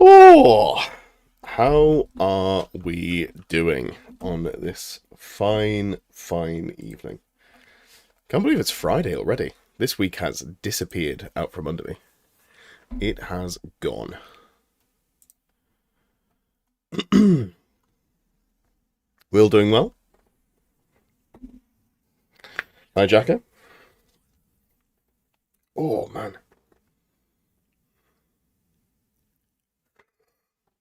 Oh, how are we doing on this fine, fine evening? Can't believe it's Friday already. This week has disappeared out from under me. It has gone. Will doing well? Hi, Jacko. Oh, man.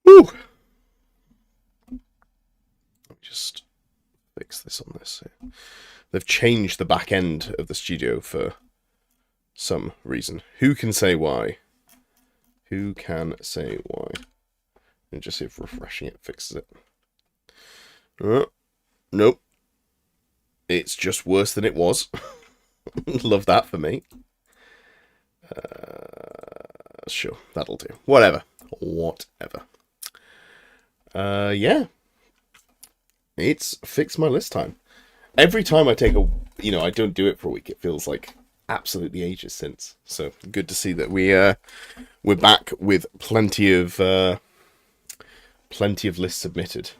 Woo! Let me just fix this on this here. They've changed the back end of the studio for some reason. Who can say why? Who can say why? And just see if refreshing it fixes it. Nope. It's just worse than it was. Love that for me. Sure, that'll do. Whatever. Yeah. It's fixed my list time. Every time I take I don't do it for a week, it feels like absolutely ages since. So good to see that we're back with plenty of lists submitted.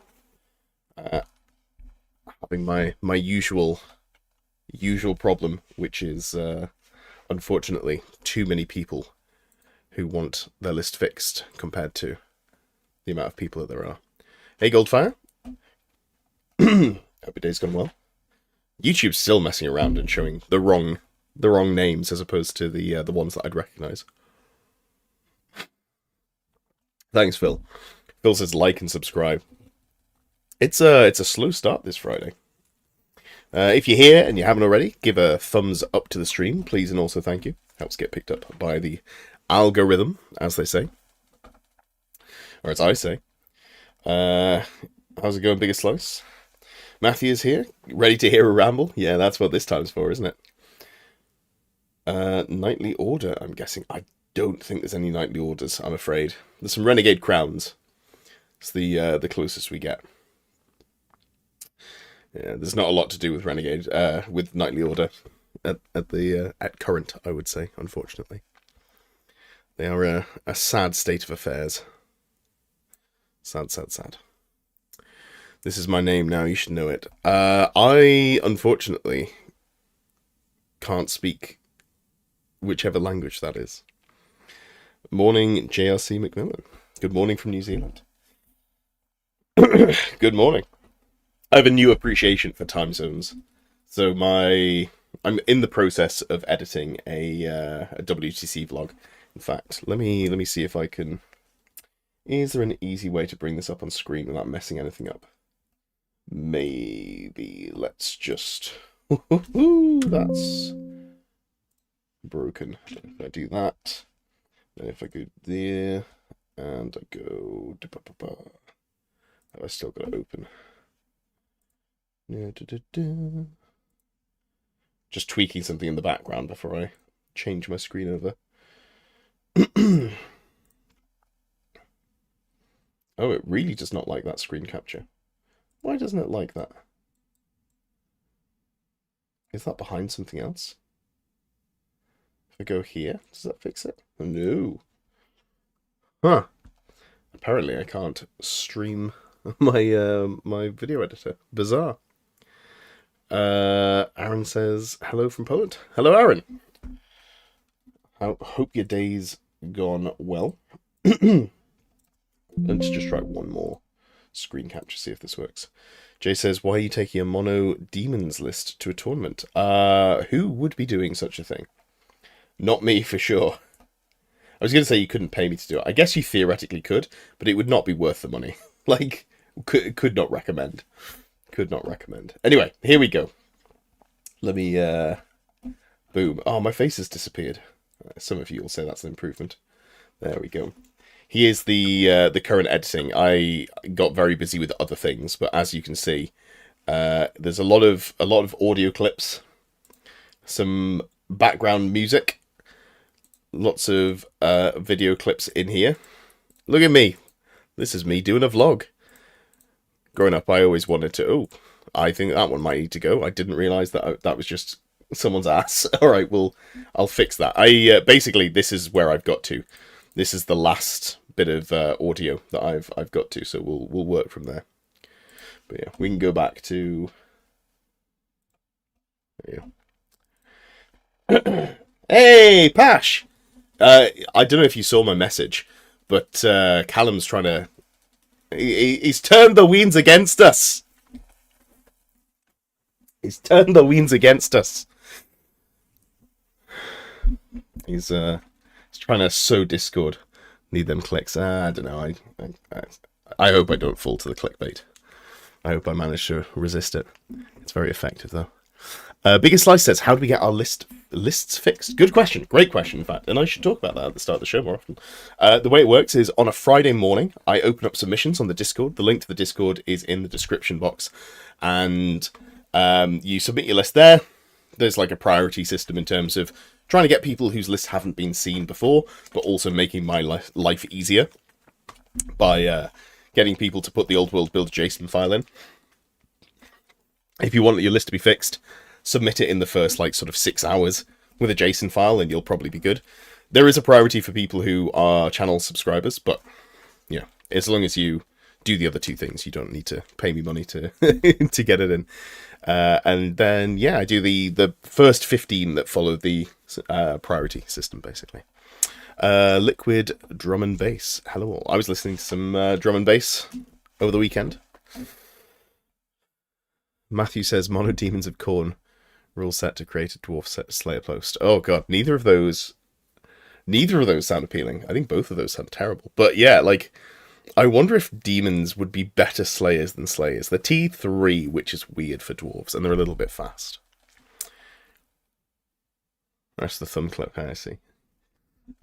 Having my usual problem, which is unfortunately too many people who want their list fixed compared to the amount of people that there are. Hey, Goldfire. Hope your day's gone well. YouTube's still messing around and showing the wrong names as opposed to the ones that I'd recognise. Thanks, Phil. Phil says like and subscribe. It's a slow start this Friday. If you're here and you haven't already, give a thumbs up to the stream, please, and also thank you. Helps get picked up by the algorithm, as they say. Or as I say. How's it going, Biggest Slice? Matthew's here, ready to hear a ramble? Yeah, that's what this time's for, isn't it? Nightly order, I'm guessing. I don't think there's any nightly orders, I'm afraid. There's some Renegade Crowns. It's the closest we get. Yeah, there's not a lot to do with Renegade, with Nightly Order at current, I would say, unfortunately. They are a sad state of affairs. Sad, sad, sad. This is my name now, you should know it. I, unfortunately, can't speak whichever language that is. Morning, JRC McMillan. Good morning from New Zealand. Good morning. I have a new appreciation for time zones. So I'm in the process of editing a WTC vlog. In fact, let me see if I can. Is there an easy way to bring this up on screen without messing anything up? Maybe. Let's just. That's broken. If I do that, then if I go there and I go. Have I still got it open? Just tweaking something in the background before I change my screen over. Oh, it really does not like that screen capture. Why doesn't it like that? Is that behind something else? If I go here, does that fix it? No. Huh. Apparently I can't stream my video editor. Bizarre. Aaron says, hello from Poland. Hello, Aaron. I hope your day's gone well. Let's just try one more screen capture, see if this works. Jay says, why are you taking a mono demons list to a tournament? Who would be doing such a thing? Not me, for sure. I was going to say you couldn't pay me to do it. I guess you theoretically could, but it would not be worth the money. Like, could not recommend. Could not recommend. Anyway, here we go. Let me, boom. Oh, my face has disappeared. Some of you will say that's an improvement. There we go. Here's the current editing. I got very busy with other things, but as you can see, there's a lot of audio clips, some background music, lots of video clips in here. Look at me. This is me doing a vlog. Growing up, I always wanted to. Oh, I think that one might need to go. I didn't realize that that was just someone's ass. All right, well, I'll fix that. Basically, this is where I've got to. This is the last bit of audio that I've got to, so we'll work from there. But yeah, we can go back to. There you go. Hey, Pash! I don't know if you saw my message, but Callum's trying to. He's turned the weens against us. He's turned the weens against us. He's trying to sow discord. Need them clicks. I don't know. I hope I don't fall to the clickbait. I hope I manage to resist it. It's very effective though. Biggest Slice says, how do we get our lists fixed? Good question. Great question, in fact. And I should talk about that at the start of the show more often. The way it works is on a Friday morning, I open up submissions on the Discord. The link to the Discord is in the description box. And you submit your list there. There's like a priority system in terms of trying to get people whose lists haven't been seen before, but also making my life easier by getting people to put the old world build JSON file in. If you want your list to be fixed, submit it in the first sort of 6 hours with a JSON file and you'll probably be good. There is a priority for people who are channel subscribers, but yeah, as long as you do the other two things, you don't need to pay me money to to get it in. And then yeah, I do the first 15 that follow the priority system basically. Liquid drum and bass. Hello all. I was listening to some drum and bass over the weekend. Matthew says Mono Demons of Khorne rule set to create a dwarf slayer post. Oh god, neither of those sound appealing. I think both of those sound terrible. But yeah, I wonder if demons would be better slayers than slayers. The T3, which is weird for dwarves, and they're a little bit fast. That's the thumb clip, I see.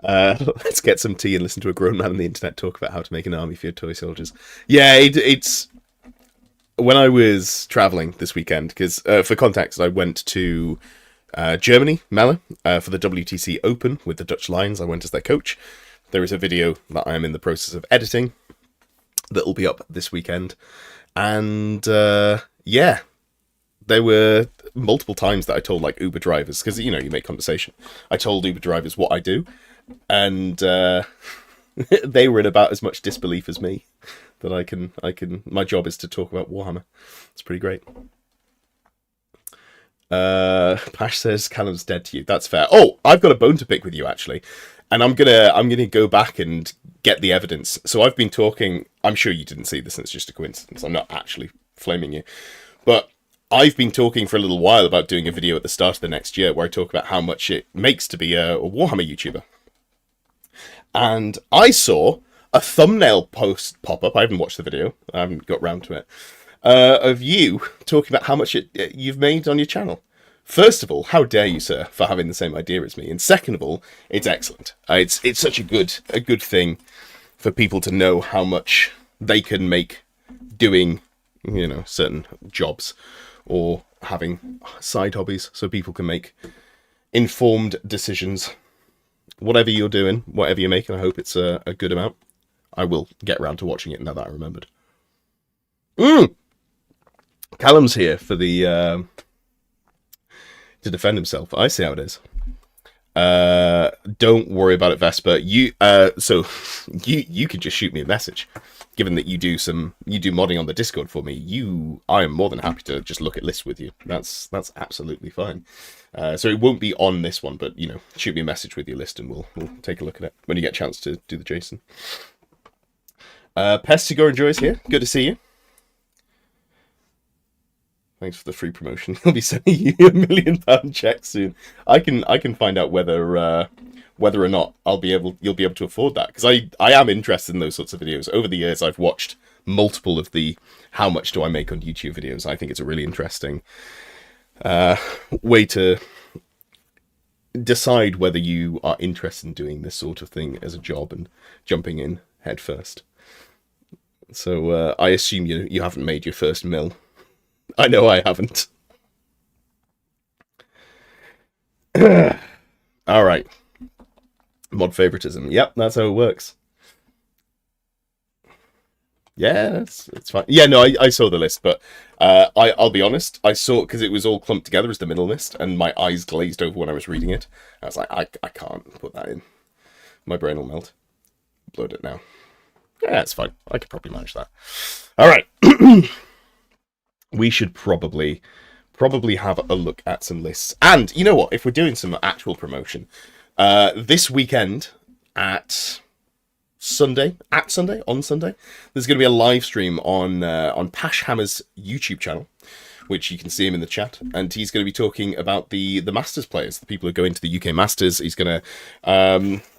Let's get some tea and listen to a grown man on the internet talk about how to make an army for your toy soldiers. Yeah, it's... When I was traveling this weekend, because for context, I went to Germany, Melle, for the WTC Open with the Dutch Lions. I went as their coach. There is a video that I am in the process of editing that will be up this weekend. And yeah, there were multiple times that I told Uber drivers, because you make conversation. I told Uber drivers what I do, and they were in about as much disbelief as me. That I can. My job is to talk about Warhammer. It's pretty great. Pash says Callum's dead to you. That's fair. Oh, I've got a bone to pick with you actually, and I'm gonna go back and get the evidence. So I've been talking. I'm sure you didn't see this, and it's just a coincidence. I'm not actually flaming you, but I've been talking for a little while about doing a video at the start of the next year where I talk about how much it makes to be a Warhammer YouTuber, and I saw a thumbnail post pop up. I haven't watched the video. I haven't got round to it. Of you talking about how much you've made on your channel. First of all, how dare you, sir, for having the same idea as me? And second of all, it's excellent. It's such a good thing for people to know how much they can make doing, certain jobs or having side hobbies, so people can make informed decisions. Whatever you're doing, whatever you're making, I hope it's a good amount. I will get around to watching it now that I remembered. Callum's here for the to defend himself. I see how it is. Don't worry about it, Vesper. You can just shoot me a message. Given that you do modding on the Discord for me, I am more than happy to just look at lists with you. That's absolutely fine. So it won't be on this one, but shoot me a message with your list and we'll take a look at it when you get a chance to do the JSON. Pestigor and Joyce here. Good to see you. Thanks for the free promotion. I'll be sending you £1 million check soon. I can find out whether or not you'll be able to afford that, because I am interested in those sorts of videos. Over the years, I've watched multiple of the how much do I make on YouTube videos. I think it's a really interesting way to decide whether you are interested in doing this sort of thing as a job and jumping in head first. So I assume you haven't made your first mill. I know I haven't. All right. Mod favoritism. Yep, that's how it works. Yeah, it's fine. Yeah, no, I saw the list, but I'll be honest. I saw it because it was all clumped together as the middle list, and my eyes glazed over when I was reading it. I was like, I can't put that in. My brain will melt. Upload it now. Yeah, that's fine. I could probably manage that. All right. We should probably have a look at some lists. And you know what? If we're doing some actual promotion, this weekend at on Sunday, there's going to be a live stream on Pash Hammer's YouTube channel, which you can see him in the chat, and he's going to be talking about the Masters players, the people who go into the UK Masters. He's going to,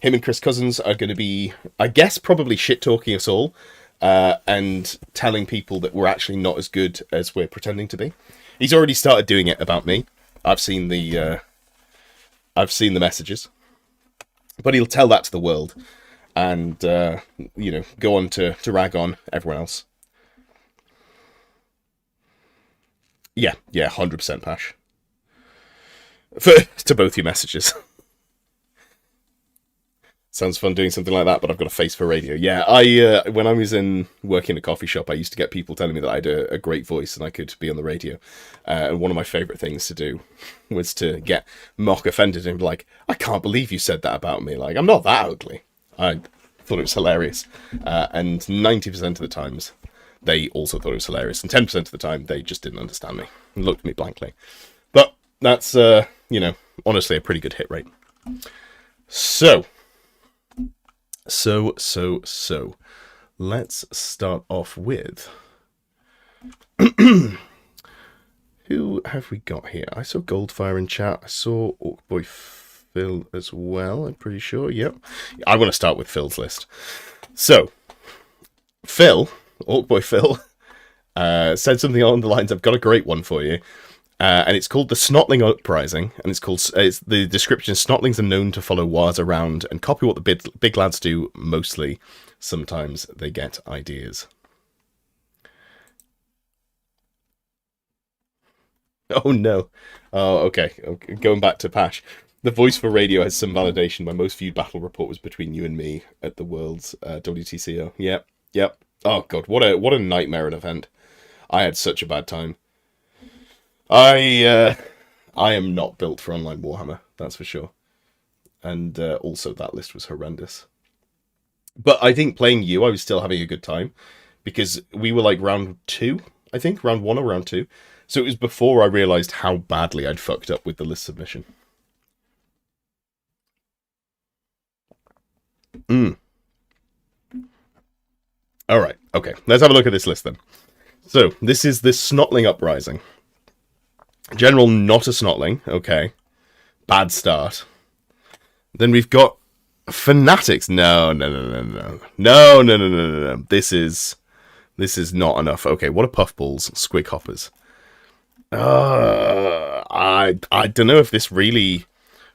him and Chris Cousins are going to be, I guess, probably shit talking us all, and telling people that we're actually not as good as we're pretending to be. He's already started doing it about me. I've seen the messages, but he'll tell that to the world, and go on to rag on everyone else. Yeah, 100% Pash. To both your messages. Sounds fun doing something like that, but I've got a face for radio. Yeah, I when I was working in a coffee shop, I used to get people telling me that I had a great voice and I could be on the radio. And one of my favourite things to do was to get mock offended and be like, I can't believe you said that about me. Like, I'm not that ugly. I thought it was hilarious. And 90% of the times, they also thought it was hilarious. And 10% of the time, they just didn't understand me and looked at me blankly. But that's, honestly a pretty good hit rate. So, let's start off with... Who have we got here? I saw Goldfire in chat. I saw Orcboy Phil as well, I'm pretty sure. Yep. I want to start with Phil's list. So, Phil, Orcboy Phil, said something along the lines, I've got a great one for you. And it's called the Snotling Uprising, and it's the description is Snotlings are known to follow Wars around and copy what the big lads do mostly. Sometimes they get ideas. Oh no. Oh, okay. Going back to Pash. The voice for radio has some validation. My most viewed battle report was between you and me at the World's WTCO. Yep. Oh god, what a nightmare an event. I had such a bad time. I am not built for online Warhammer, that's for sure. And also that list was horrendous. But I think playing you, I was still having a good time. Because we were like round 2, I think. Round 1 or round 2. So it was before I realised how badly I'd fucked up with the list submission. Alright, okay. Let's have a look at this list then. So, this is the Snotling Uprising. General, not a Snotling. Okay. Bad start. Then we've got Fanatics. No. This is not enough. Okay, what are Puffballs? Squig Hoppers. I don't know if this really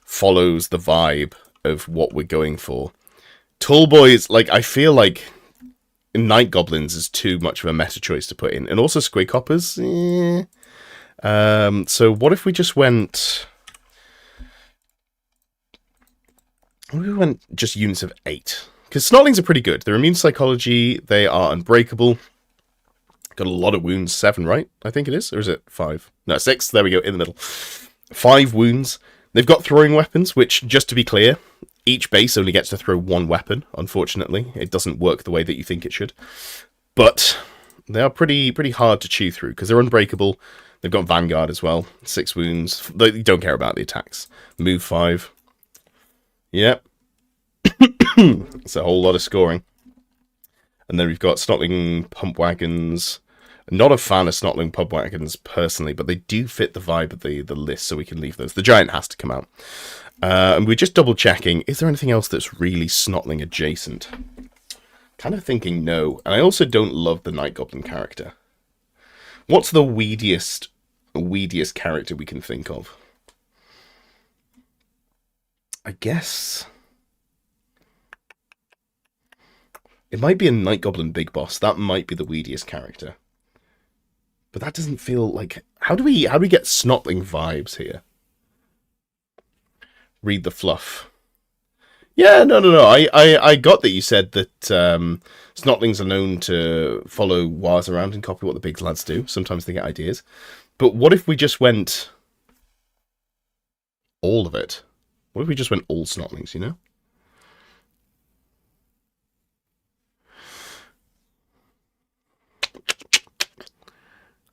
follows the vibe of what we're going for. Tallboys, like, I feel like Night Goblins is too much of a meta choice to put in. And also Squig Hoppers, so what if we just went... What if we went just units of 8? Because Snotlings are pretty good. They're immune psychology, they are unbreakable. Got a lot of wounds, 7, right? I think it is. Or is it 5? No, 6. There we go, in the middle. 5 wounds. They've got throwing weapons, which, just to be clear, each base only gets to throw 1 weapon, unfortunately. It doesn't work the way that you think it should. But they are pretty hard to chew through, because they're unbreakable. They've got Vanguard as well. 6 wounds. They don't care about the attacks. Move 5. Yep. It's a whole lot of scoring. And then we've got Snotling Pump Wagons. Not a fan of Snotling Pump Wagons personally, but they do fit the vibe of the list, so we can leave those. The Giant has to come out. And we're just double checking, is there anything else that's really Snotling adjacent? Kind of thinking no. And I also don't love the Night Goblin character. What's the weediest character we can think of? I guess it might be a Night Goblin Big Boss. That might be the weediest character. But that doesn't feel like... How do we get Snotling vibes here? Read the fluff. Yeah, no. I got that you said that Snotlings are known to follow Wars around and copy what the big lads do. Sometimes they get ideas. But what if we just went all of it? What if we just went all Snotlings, you know?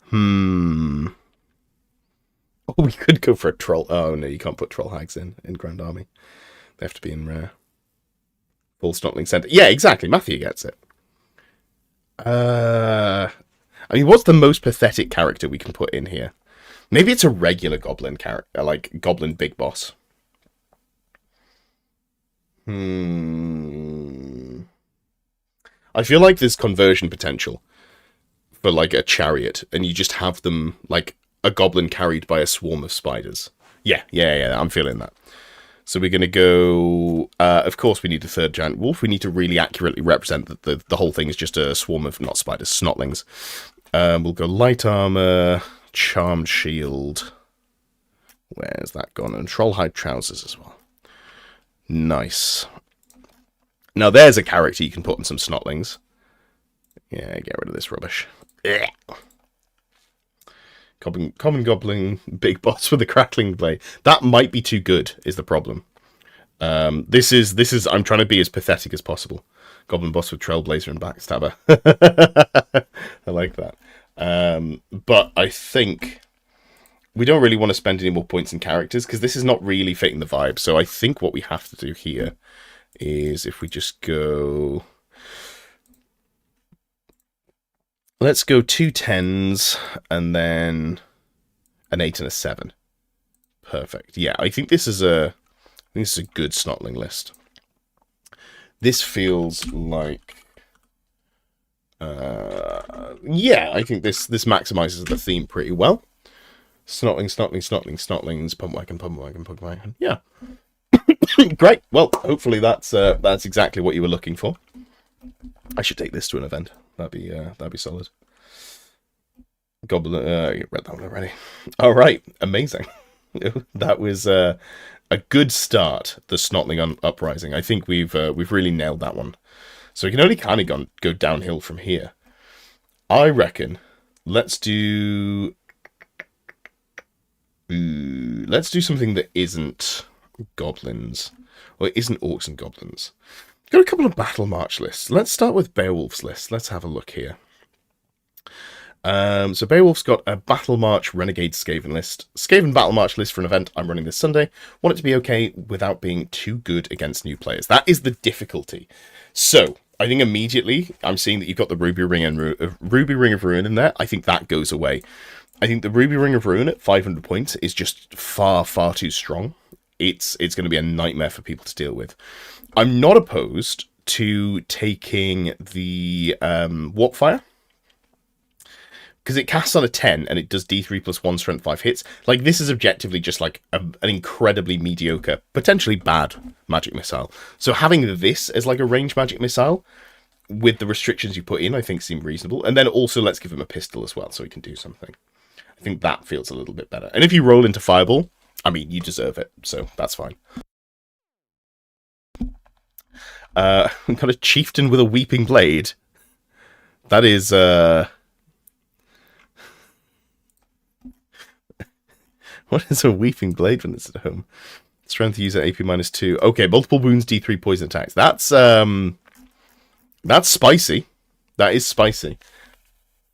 Hmm. Oh, we could go for a troll. Oh, no, you can't put troll hags in Grand Army. They have to be in rare. Full Snotling Center. Yeah, exactly. Matthew gets it. I mean, what's the most pathetic character we can put in here? Maybe it's a regular goblin character, like Goblin Big Boss. I feel like there's conversion potential for like a chariot, and you just have them like a goblin carried by a swarm of spiders. Yeah. I'm feeling that. So we're going to go... of course, we need a third giant wolf. We need to really accurately represent that the whole thing is just a swarm of, not spiders, snotlings. We'll go light armor, charmed shield. Where's that gone? And trollhide trousers as well. Nice. Now there's a character you can put in some snotlings. Yeah, get rid of this rubbish. Common goblin, big boss with a crackling blade. That might be too good, is the problem. This is. I'm trying to be as pathetic as possible. Goblin boss with trailblazer and backstabber. I like that. But I think we don't really want to spend any more points in characters because this is not really fitting the vibe. So I think what we have to do here is if we just go... Let's go 2 10s and then an 8 and a 7. Perfect. Yeah, I think this is a good Snotling list. This feels like... yeah, I think this maximizes the theme pretty well. Snotlings, pump wagon. Yeah. Great. Well, hopefully that's exactly what you were looking for. I should take this to an event. That'd be solid. Goblin, you read that one already. All right, amazing. That was a good start. The Snotling Uprising. I think we've really nailed that one. So we can only kind of go downhill from here. I reckon. Let's do something that isn't goblins, or it isn't orcs and goblins. Got a couple of Battle March lists. Let's start with Beowulf's list. Let's have a look here. So Beowulf's got a Battle March Renegade Skaven list. Skaven Battle March list for an event I'm running this Sunday. Want it to be okay without being too good against new players. That is the difficulty. So I think immediately I'm seeing that you've got the Ruby Ring of Ruin in there. I think that goes away. I think the Ruby Ring of Ruin at 500 points is just far too strong. It's going to be a nightmare for people to deal with. I'm not opposed to taking the Warpfire, because it casts on a 10 and it does D3 plus 1 strength 5 hits. Like, this is objectively just like an incredibly mediocre, potentially bad magic missile. So having this as like a ranged magic missile with the restrictions you put in, I think seem reasonable. And then also let's give him a pistol as well so he can do something. I think that feels a little bit better. And if you roll into Fireball, I mean, you deserve it, so that's fine. We've got a chieftain with a weeping blade. That is, what is a weeping blade when it's at home? Strength user AP -2. Okay, multiple wounds, D3 poison attacks. That's spicy. That is spicy.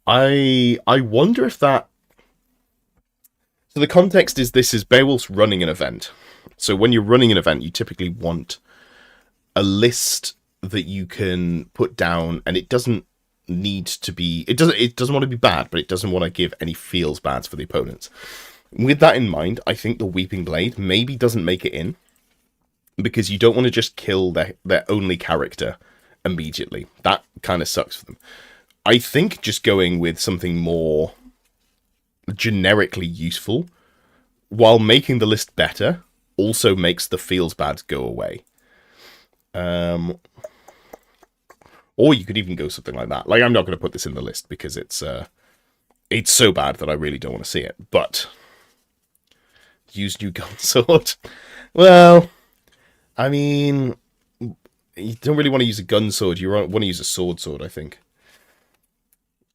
I wonder if that... So the context is this is Beowulf's running an event. So when you're running an event, you typically want a list that you can put down, and it doesn't need to be... It doesn't want to be bad, but it doesn't want to give any feels bads for the opponents. With that in mind, I think the Weeping Blade maybe doesn't make it in, because you don't want to just kill their only character immediately. That kind of sucks for them. I think just going with something more generically useful, while making the list better, also makes the feels bad go away. Or you could even go something like that. Like, I'm not going to put this in the list because it's so bad that I really don't want to see it. But use new gun sword. Well, I mean, you don't really want to use a gun sword. You want to use a sword, I think.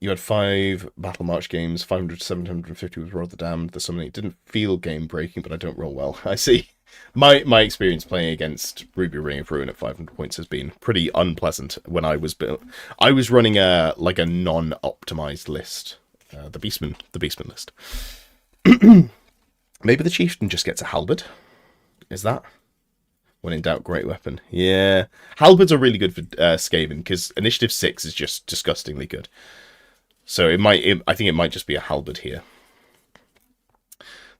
You had 5 Battle March games, 500 to 750 with Roar the Damned. The summoning didn't feel game breaking, but I don't roll well. I see. My experience playing against Ruby Ring of Ruin at 500 points has been pretty unpleasant when I was built. I was running a non-optimized list the Beastman list. Maybe the Chieftain just gets a halberd. Is that? When in doubt, great weapon. Yeah. Halberds are really good for Skaven, because Initiative 6 is just disgustingly good. So I think it might just be a halberd here.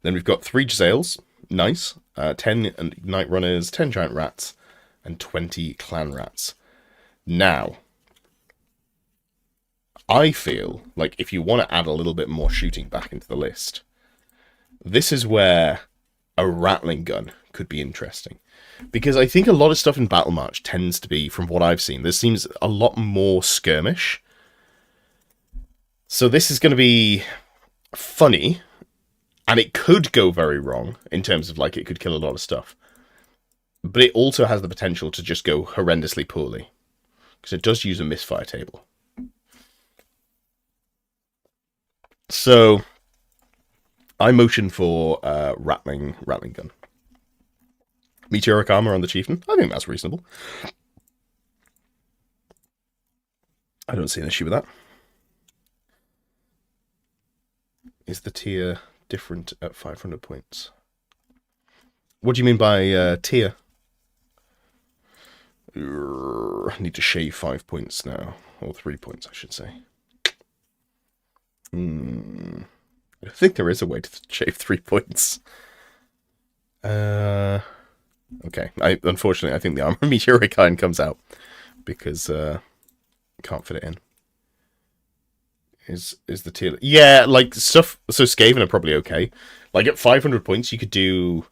Then we've got 3 Giselles. Nice. 10 Night Runners, 10 Giant Rats, and 20 Clan Rats. Now, I feel like if you want to add a little bit more shooting back into the list, this is where a Rattling Gun could be interesting. Because I think a lot of stuff in Battle March tends to be, from what I've seen, there seems a lot more skirmish. So this is going to be funny, and it could go very wrong in terms of, like, it could kill a lot of stuff. But it also has the potential to just go horrendously poorly, because it does use a misfire table. So I motion for Rattling Gun. Meteoric Armor on the Chieftain. I think that's reasonable. I don't see an issue with that. Is the tier different at 500 points? What do you mean by tier? I need to shave 5 points now. Or 3 points, I should say. I think there is a way to shave 3 points. Okay. Unfortunately, I think the Armor Meteoric Iron comes out because can't fit it in. Is the tier? Yeah, like stuff. So Skaven are probably okay. Like at 500 points, you could do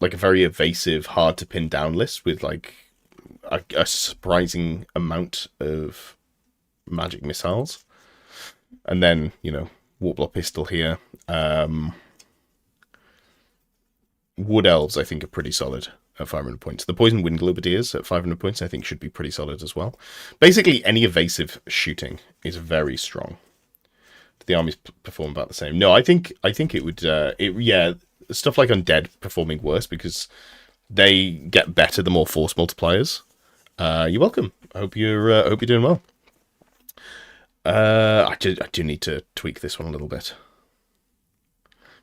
like a very evasive, hard to pin down list with like a surprising amount of magic missiles, and then Warbler Pistol here. Wood Elves, I think, are pretty solid at 500 points. The Poison Wind Globadiers at 500 points, I think, should be pretty solid as well. Basically, any evasive shooting is very strong. The armies perform about the same. No, I think it would. Yeah, stuff like Undead performing worse because they get better the more force multipliers. You're welcome. I hope you're doing well. I do need to tweak this one a little bit,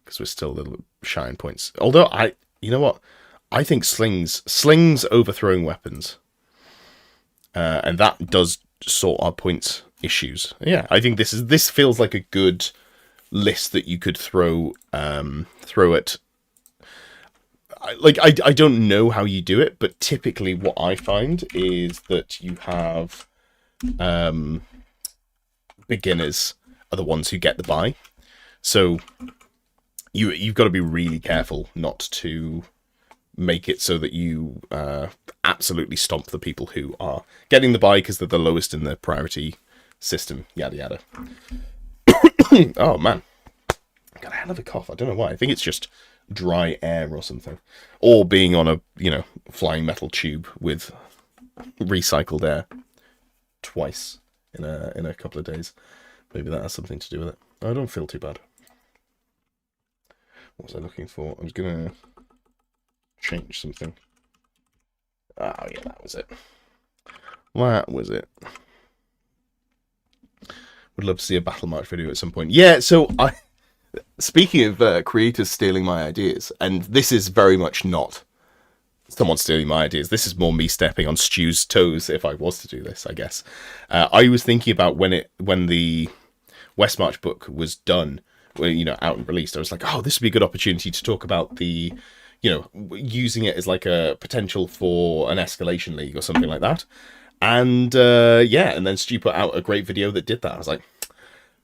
because we're still a little bit shy in points. Although you know what? I think slings overthrowing weapons, and that does sort our points issues. Yeah, I think this feels like a good list that you could throw at. I don't know how you do it, but typically what I find is that you have beginners are the ones who get the buy, so you've got to be really careful not to make it so that you absolutely stomp the people who are getting the buy because they're the lowest in the priority system, yada yada. Oh man, I got a hell of a cough. I don't know why. I think it's just dry air or something, or being on a flying metal tube with recycled air twice in a couple of days. Maybe that has something to do with it. I don't feel too bad. What was I looking for? I was gonna change something. Oh yeah, that was it. That was it. Would love to see a Battle March video at some point. Yeah, so speaking of creators stealing my ideas, and this is very much not someone stealing my ideas. This is more me stepping on Stu's toes if I was to do this, I guess. I was thinking about when the Westmarch book was done, out and released. I was like, oh, this would be a good opportunity to talk about the, using it as like a potential for an escalation league or something like that. And and then Stu put out a great video that did that. I was like,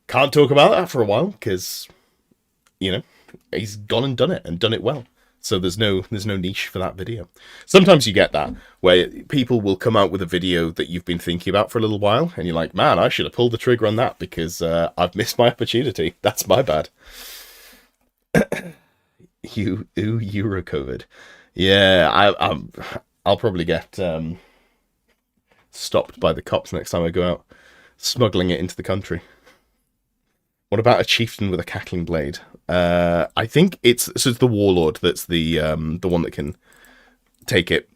can't talk about that for a while because, he's gone and done it well. So there's no niche for that video. Sometimes you get that where people will come out with a video that you've been thinking about for a little while, and you're like, man, I should have pulled the trigger on that because I've missed my opportunity. That's my bad. Euro COVID. Yeah, I'll probably get stopped by the cops next time I go out smuggling it into the country. What about a chieftain with a cackling blade? I think it's the warlord that's the one that can take it.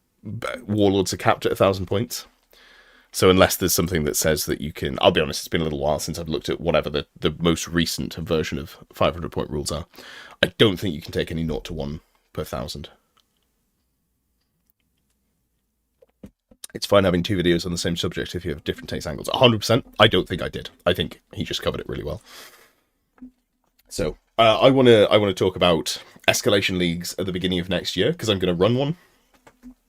Warlords are capped at 1,000 points. So unless there's something that says that you can, I'll be honest, it's been a little while since I've looked at whatever the most recent version of 500 point rules are. I don't think you can take any 0 to 1 per 1,000. It's fine having 2 videos on the same subject if you have different takes angles. 100%. I don't think I did. I think he just covered it really well. So I want to talk about escalation leagues at the beginning of next year, because I'm going to run one.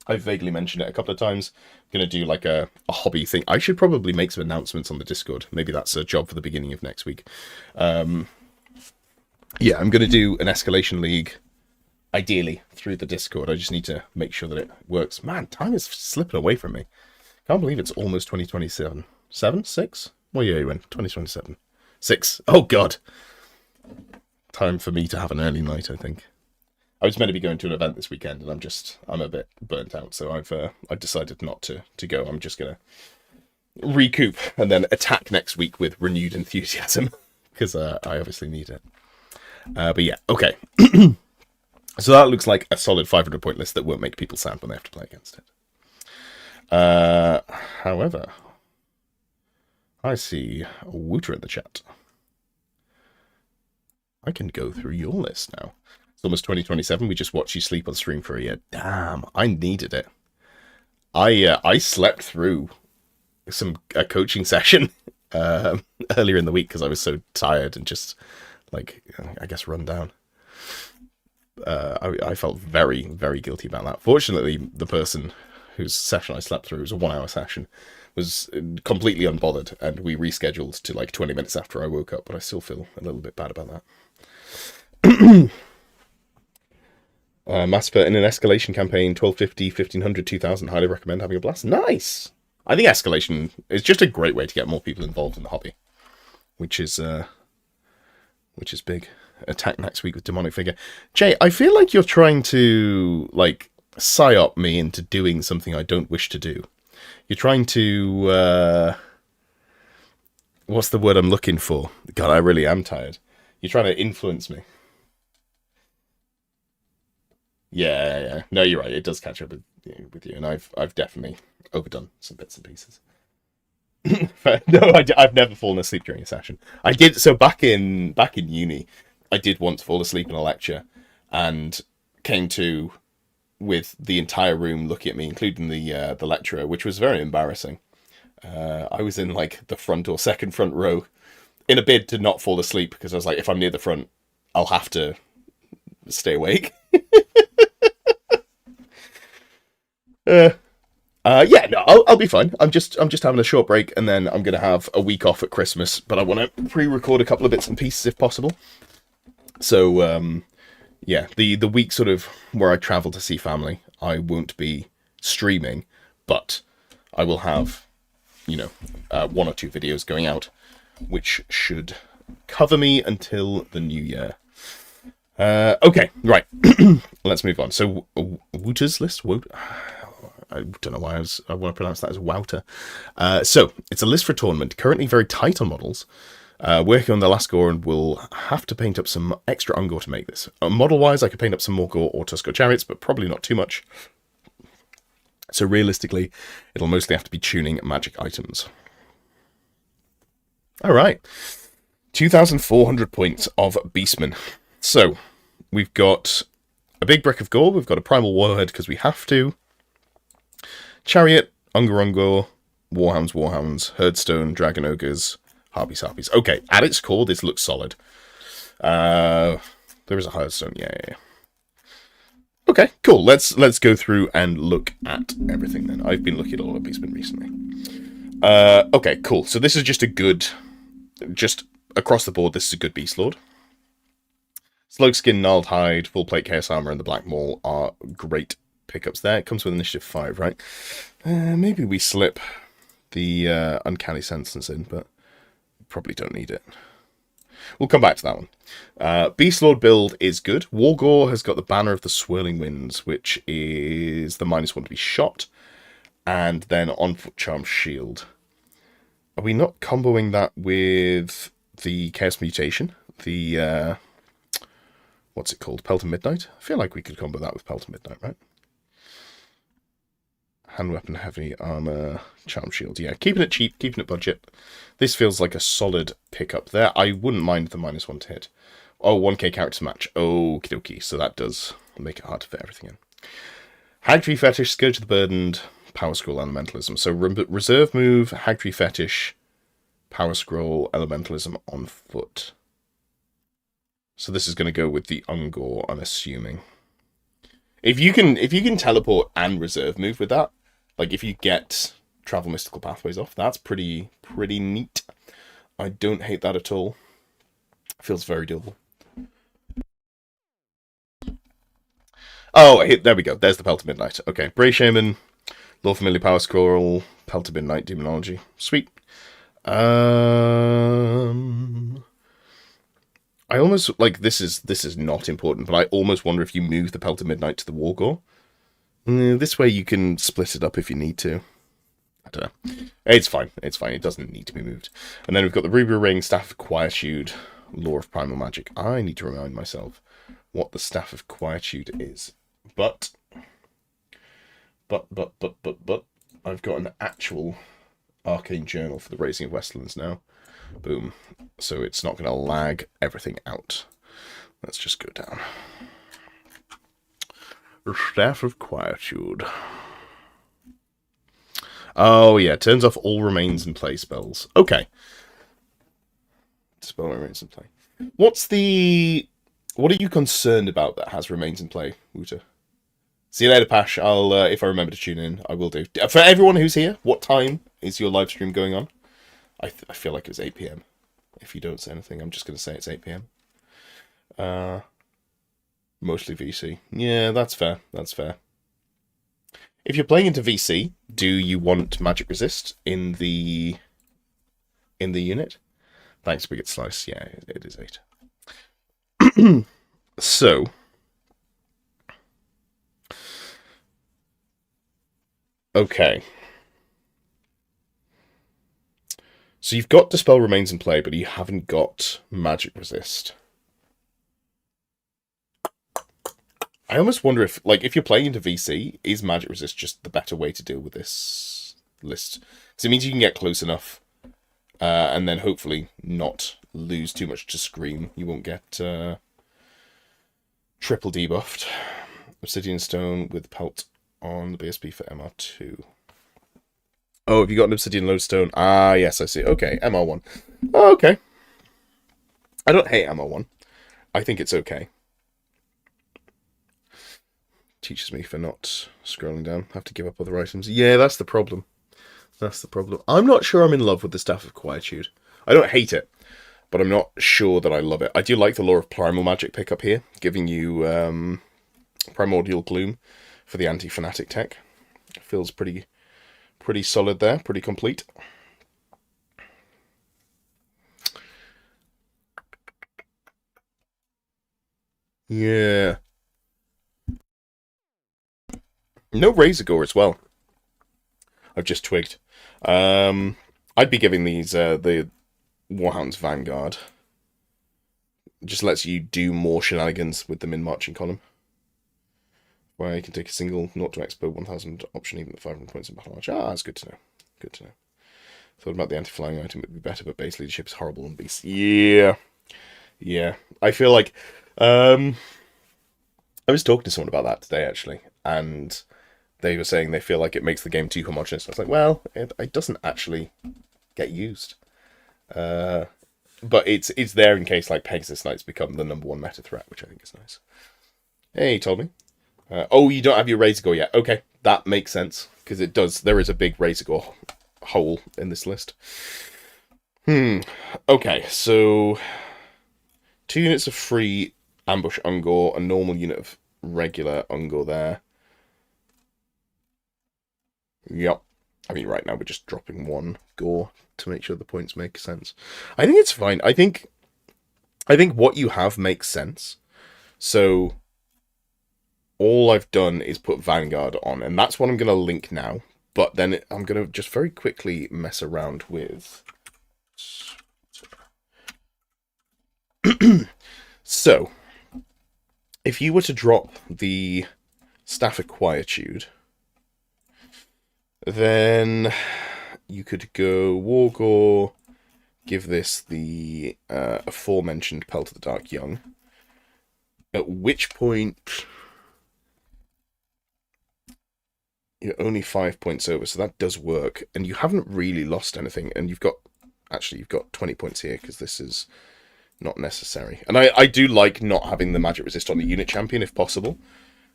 I've vaguely mentioned it a couple of times. I'm going to do like a hobby thing. I should probably make some announcements on the Discord. Maybe that's a job for the beginning of next week. Yeah, I'm going to do an escalation league, ideally through the Discord. I just need to make sure that it works. Man, time is slipping away from me. Can't believe it's almost 2027. 7? 6? What year are you in? 2027. 6. Oh, God. Time for me to have an early night, I think. I was meant to be going to an event this weekend, and I'm a bit burnt out, so I've decided not to go. I'm just gonna recoup and then attack next week with renewed enthusiasm, because I obviously need it. But yeah, okay. So that looks like a solid 500 point list that won't make people sad when they have to play against it. However, I see Wooter in the chat. I can go through your list now. It's almost 2027. We just watched you sleep on stream for a year. Damn, I needed it. I slept through a coaching session earlier in the week because I was so tired and just, like, I guess run down. I felt very, very guilty about that. Fortunately, the person whose session I slept through, was a 1-hour session, was completely unbothered, and we rescheduled to like 20 minutes after I woke up, but I still feel a little bit bad about that. Masper in an escalation campaign, 1250, 1500, 2000, highly recommend having a blast. Nice! I think escalation is just a great way to get more people involved in the hobby, which is big. Attack next week with Demonic Figure. Jay, I feel like you're trying to, like, psyop me into doing something I don't wish to do. You're trying to, what's the word I'm looking for? God, I really am tired. You're trying to influence me. Yeah. No, you're right. It does catch up with you, and I've definitely overdone some bits and pieces. No, I've never fallen asleep during a session. I did so back in uni. I did once fall asleep in a lecture, and came to with the entire room looking at me, including the lecturer, which was very embarrassing. I was in like the front or second front row, in a bid to not fall asleep, because I was like, if I'm near the front, I'll have to stay awake. Yeah, no, I'll be fine. I'm just having a short break, and then I'm gonna have a week off at Christmas. But I want to pre-record a couple of bits and pieces if possible. So yeah, the week sort of where I travel to see family, I won't be streaming, but I will have, 1 or 2 videos going out, which should cover me until the new year. Okay, right. Let's move on. So, Wooter's list? I don't know why I want to pronounce that as Wouter. So, it's a list for a tournament, currently very tight on models. Working on the last gore, and we'll have to paint up some extra Ungor to make this. Model-wise, I could paint up some more Gore or Tuskar Chariots, but probably not too much. So realistically, it'll mostly have to be tuning magic items. Alright. 2,400 points of Beastmen. So, we've got a big brick of Gore, we've got a Primal Warhead because we have to. Chariot, Ungor, Warhounds, Herdstone, Dragon Ogres, Harpies. Okay, at its core, this looks solid. There is a Herdstone, yeah. Okay, cool. Let's go through and look at everything then. I've been looking at all of Beastmen recently. Okay, cool. So this is just just across the board, this is a good Beast Lord. Slugskin, Gnarled Hide, Full Plate Chaos Armor, and the Black Maul are great pickups there. It comes with Initiative 5, right? Maybe we slip the Uncanny Sentence in, but probably don't need it. We'll come back to that one. Beast Lord build is good. Wargore has got the Banner of the Swirling Winds, which is the -1 to be shot, and then On Foot Charm Shield. Are we not comboing that with the Chaos Mutation? The, what's it called? Pelton Midnight? I feel like we could combo that with Pelton Midnight, right? Hand weapon, heavy armor, charm shield. Yeah, keeping it cheap, keeping it budget. This feels like a solid pickup there. I wouldn't mind the -1 to hit. Oh, 1k character match. Okie dokie. So that does make it hard to fit everything in. Hag Tree Fetish, Scourge of the Burdened, Power Scroll, Elementalism. So reserve move, Hag Tree Fetish, Power Scroll, Elementalism on foot. So this is going to go with the Ungor, I'm assuming. If you can teleport and reserve move with that, like if you get Travel Mystical Pathways off, that's pretty neat. I don't hate that at all. Feels very doable. Oh, there we go. There's the Pelt of Midnight. Okay, Bray Shaman, Lore Familiar Power Scroll, Pelt of Midnight, Demonology. Sweet. I almost like this is not important, but I almost wonder if you move the Pelt of Midnight to the Wargore. This way you can split it up if you need to. I don't know. It's fine. It's fine. It doesn't need to be moved. And then we've got the Ruby Ring, Staff of Quietude, Lore of Primal Magic. I need to remind myself what the Staff of Quietude is. But I've got an actual arcane journal for the Raising of Westlands now. Boom. So it's not going to lag everything out. Let's just go down. Staff of Quietude. Oh, yeah. Turns off all remains in play spells. Okay. Spell remains in play. What are you concerned about that has remains in play, Wooter? See you later, Pash. I'll, if I remember to tune in, I will do. For everyone who's here, what time is your live stream going on? I feel like it was 8 PM. If you don't say anything, I'm just going to say it's 8 PM. Mostly VC. Yeah, that's fair. That's fair. If you're playing into VC, do you want Magic Resist in the unit? Thanks, Bigot Slice. Yeah, it is 8. So, okay. So you've got Dispel Remains in play, but you haven't got Magic Resist. I almost wonder if you're playing into VC, is Magic Resist just the better way to deal with this list? Because it means you can get close enough, and then hopefully not lose too much to Scream. You won't get triple debuffed. Obsidian Stone with Pelt on the BSB for MR2. Oh, have you got an Obsidian Lodestone? Ah, yes, I see. Okay, MR1. Oh, okay. I don't hate MR1. I think it's okay. Teaches me for not scrolling down. Have to give up other items. Yeah, that's the problem. That's the problem. I'm not sure I'm in love with the Staff of Quietude. I don't hate it, but I'm not sure that I love it. I do like the Lore of Primal Magic pickup here, giving you Primordial Gloom for the anti-fanatic tech. It feels pretty solid there, pretty complete. Yeah. No Razor Gore as well. I've just twigged. I'd be giving these the Warhound's Vanguard. Just lets you do more shenanigans with them in marching column. Where you can take a single 0 to Expo 1000 option even at 500 points in battle march. Ah, that's good to know. Good to know. Thought about the anti-flying item would be better, but base leadership is horrible on beasts. Yeah. Yeah. I feel like I was talking to someone about that today actually, and they were saying they feel like it makes the game too homogenous. I was like, well, it doesn't actually get used. But it's there in case like Pegasus Knights become the #1 meta threat, which I think is nice. Hey, you told me. Oh, you don't have your Razor Gore yet. Okay, that makes sense, because it does. There is a big Razor Gore hole in this list. Okay, so 2 units of free Ambush Ungor, a normal unit of regular Ungor there. Yep. I mean, right now we're just dropping 1 Gore to make sure the points make sense. I think it's fine. I think what you have makes sense. So all I've done is put Vanguard on, and that's what I'm going to link now. But then I'm going to just very quickly mess around with... So, if you were to drop the Staff of Quietude, Then you could go Wargore, give this the aforementioned Pelt of the Dark Young. At which point you're only 5 points over, so that does work. And you haven't really lost anything, and you've got 20 points here, because this is not necessary. And I do like not having the magic resist on the unit champion, if possible,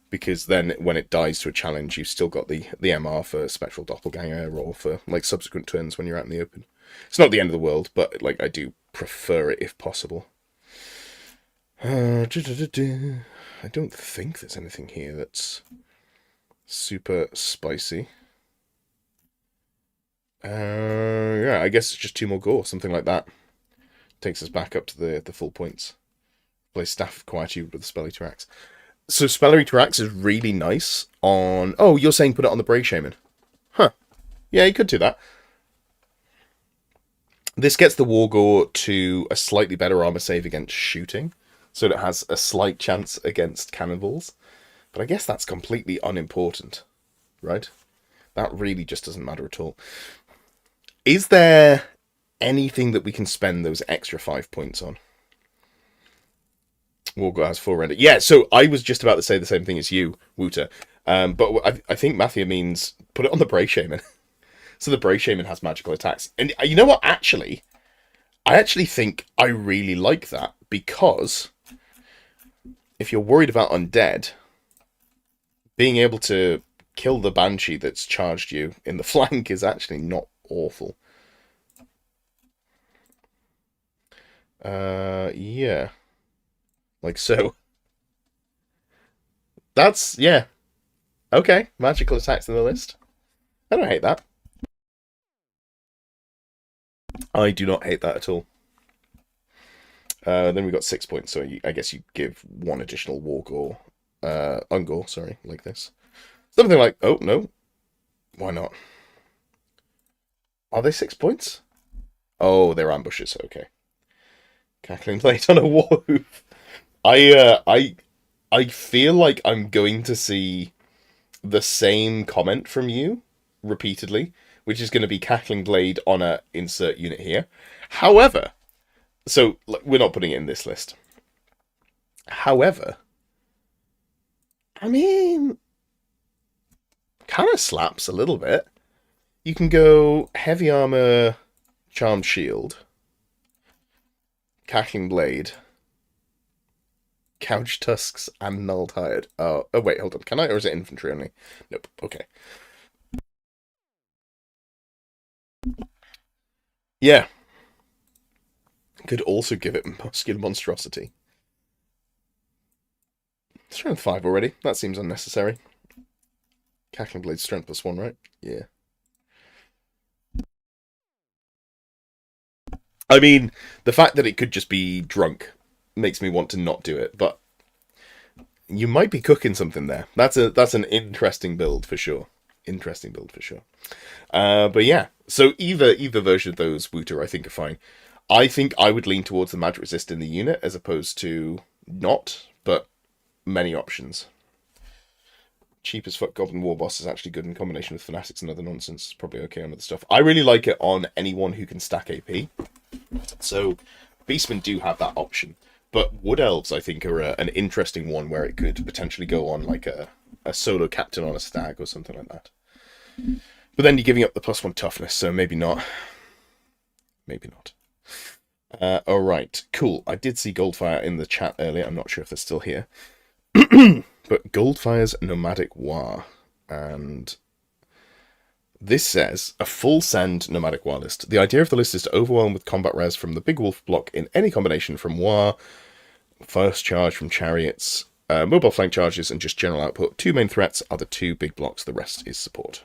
because then when it dies to a challenge, you've still got the MR for Spectral Doppelganger, or for, like, subsequent turns when you're out in the open. It's not the end of the world, but, like, I do prefer it if possible. I don't think there's anything here that's super spicy. Yeah, I guess it's just 2 more gore, something like that. Takes us back up to the full points. Play Staff of Quietude with the Spellery Axe. So Spellery Axe is really nice on... Oh, you're saying put it on the Brave Shaman. Huh. Yeah, you could do that. This gets the Wargore to a slightly better armor save against shooting, so it has a slight chance against cannonballs. But I guess that's completely unimportant, right? That really just doesn't matter at all. Is there anything that we can spend those extra 5 points on? Wargore has 4 render. Yeah, so I was just about to say the same thing as you, Wooter. But I think Matthew means put it on the Brave Shaman. So the Brave Shaman has magical attacks. And you know what, actually? I actually think I really like that, because if you're worried about undead, being able to kill the Banshee that's charged you in the flank is actually not awful. Yeah. Like so. That's, yeah. Okay, magical attacks in the list. I don't hate that. I do not hate that at all. Then we got 6 points, so I guess you give 1 additional Wargore. Ungore, sorry, like this. Something like, oh, no. Why not? Are they 6 points? Oh, they're ambushes, okay. Cackling Blade on a War Hoof. I feel like I'm going to see the same comment from you repeatedly, which is going to be Cackling Blade on a insert unit here. However, so we're not putting it in this list. However, I mean, kind of slaps a little bit. You can go Heavy Armor, Charmed Shield, Cackling Blade, Couch Tusks, and Null Tired. Oh, wait, hold on. Can I, or is it infantry only? Nope, okay. Yeah. Could also give it Muscular Monstrosity. Strength 5 already. That seems unnecessary. Cackling Blade strength +1, right? Yeah. I mean, the fact that it could just be drunk makes me want to not do it, but you might be cooking something there. That's an interesting build for sure. Interesting build for sure. But yeah, so either version of those, Wooter, I think are fine. I think I would lean towards the magic resist in the unit as opposed to not, but many options. Cheap as fuck Goblin War Boss is actually good in combination with Fanatics and other nonsense. It's probably okay on other stuff. I really like it on anyone who can stack AP. So Beastmen do have that option. But Wood Elves, I think, are an interesting one where it could potentially go on like a solo captain on a stag or something like that. But then you're giving up the +1 toughness, so maybe not. Maybe not. Alright, cool. I did see Goldfire in the chat earlier. I'm not sure if they're still here. But Goldfire's Nomadic War. And this says, a full send Nomadic War list. The idea of the list is to overwhelm with combat res from the Big Wolf block in any combination from War, first charge from Chariots, mobile flank charges, and just general output. 2 main threats are the 2 big blocks. The rest is support.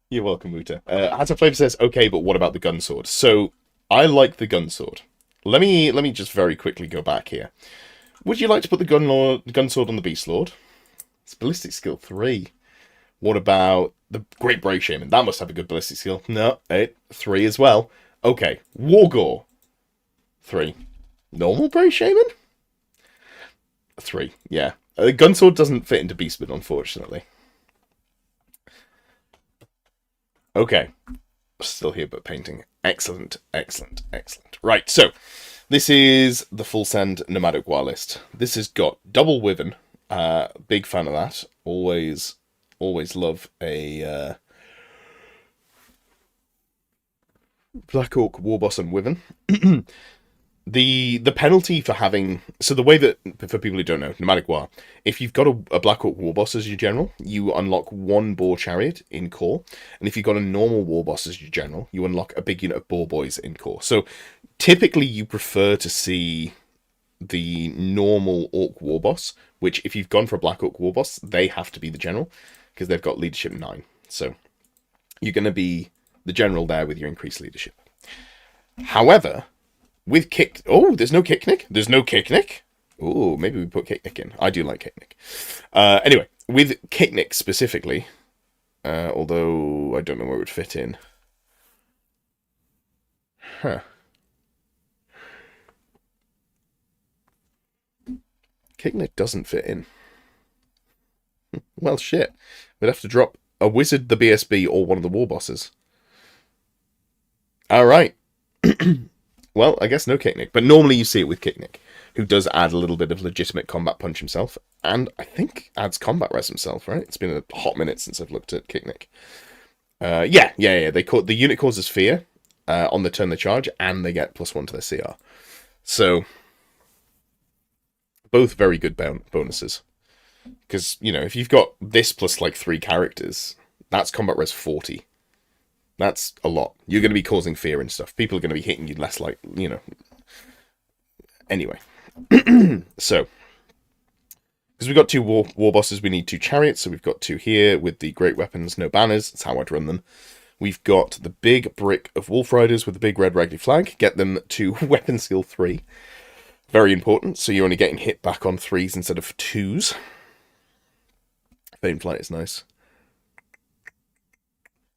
You're welcome, Muta. Hats of Flavor says, okay, but what about the gun sword? So, I like the gun sword. Let me just very quickly go back here. Would you like to put the gun sword on the Beast Lord? It's ballistic skill 3. What about the Great Brave Shaman? That must have a good ballistic skill. No, 3 as well. Okay, Wargore 3. Normal Brave Shaman? 3, yeah. Gunsword doesn't fit into Beastman, unfortunately. Okay. Still here, but painting. Excellent, excellent, excellent. Right, so this is the full send nomadic war list. This has got double Wyvern. Big fan of that. Always love a Black Orc Warboss and Wyvern. The penalty for having, so the way that, for people who don't know, nomadic war, if you've got a Black Orc Warboss as your general, you unlock one Boar Chariot in core, and if you've got a normal Warboss as your general, you unlock a big unit of Boar Boys in core. So typically you prefer to see the normal Orc Warboss, which if you've gone for a Black Orc Warboss, they have to be the general, because they've got leadership 9. So you're going to be the general there with your increased leadership. However, with kick... Oh, there's no Kicknick? There's no Kicknick? Oh, maybe we put Kicknick in. I do like Kicknick. Anyway, with Kicknick specifically, although I don't know where it would fit in. Huh. Kicknick doesn't fit in. Well, shit. We'd have to drop a Wizard, the BSB, or one of the War Bosses. Alright. Well, I guess no Kicknick. But normally you see it with Kicknick, who does add a little bit of legitimate combat punch himself, and I think adds combat res himself, right? It's been a hot minute since I've looked at Kicknick. Yeah. The unit causes fear on the turn they charge, and they get +1 to their CR. So, both very good bonuses. Because, you know, if you've got this plus like 3 characters, that's combat res 40. That's a lot. You're going to be causing fear and stuff. People are going to be hitting you less like, you know. Anyway. So. Because we've got 2 war bosses, we need 2 chariots. So we've got 2 here with the great weapons, no banners. That's how I'd run them. We've got the big brick of wolf riders with the big red raggedy flag. Get them to weapon skill 3. Very important. So you're only getting hit back on 3s instead of 2s. Fame flight is nice.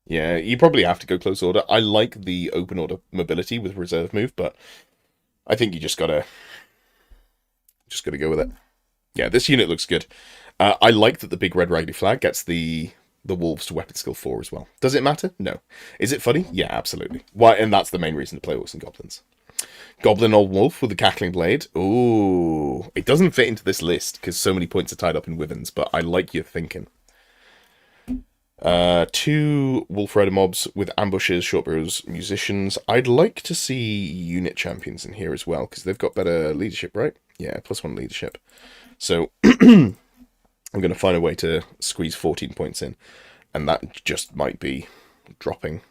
Yeah, you probably have to go close order. I like the open order mobility with reserve move, but I think you just gotta go with it. Yeah, this unit looks good. I like that the big red raggedy flag gets the wolves to weapon skill 4 as well. Does it matter? No. Is it funny? Yeah, absolutely. Why? And that's the main reason to play orcs and goblins. Goblin or wolf with the cackling blade. Ooh, it doesn't fit into this list because so many points are tied up in wyverns, but I like your thinking. 2 wolf rider mobs with ambushes, short bows, musicians. I'd like to see unit champions in here as well because they've got better leadership, right? Yeah, +1 leadership. So I'm going to find a way to squeeze 14 points in, and that just might be dropping.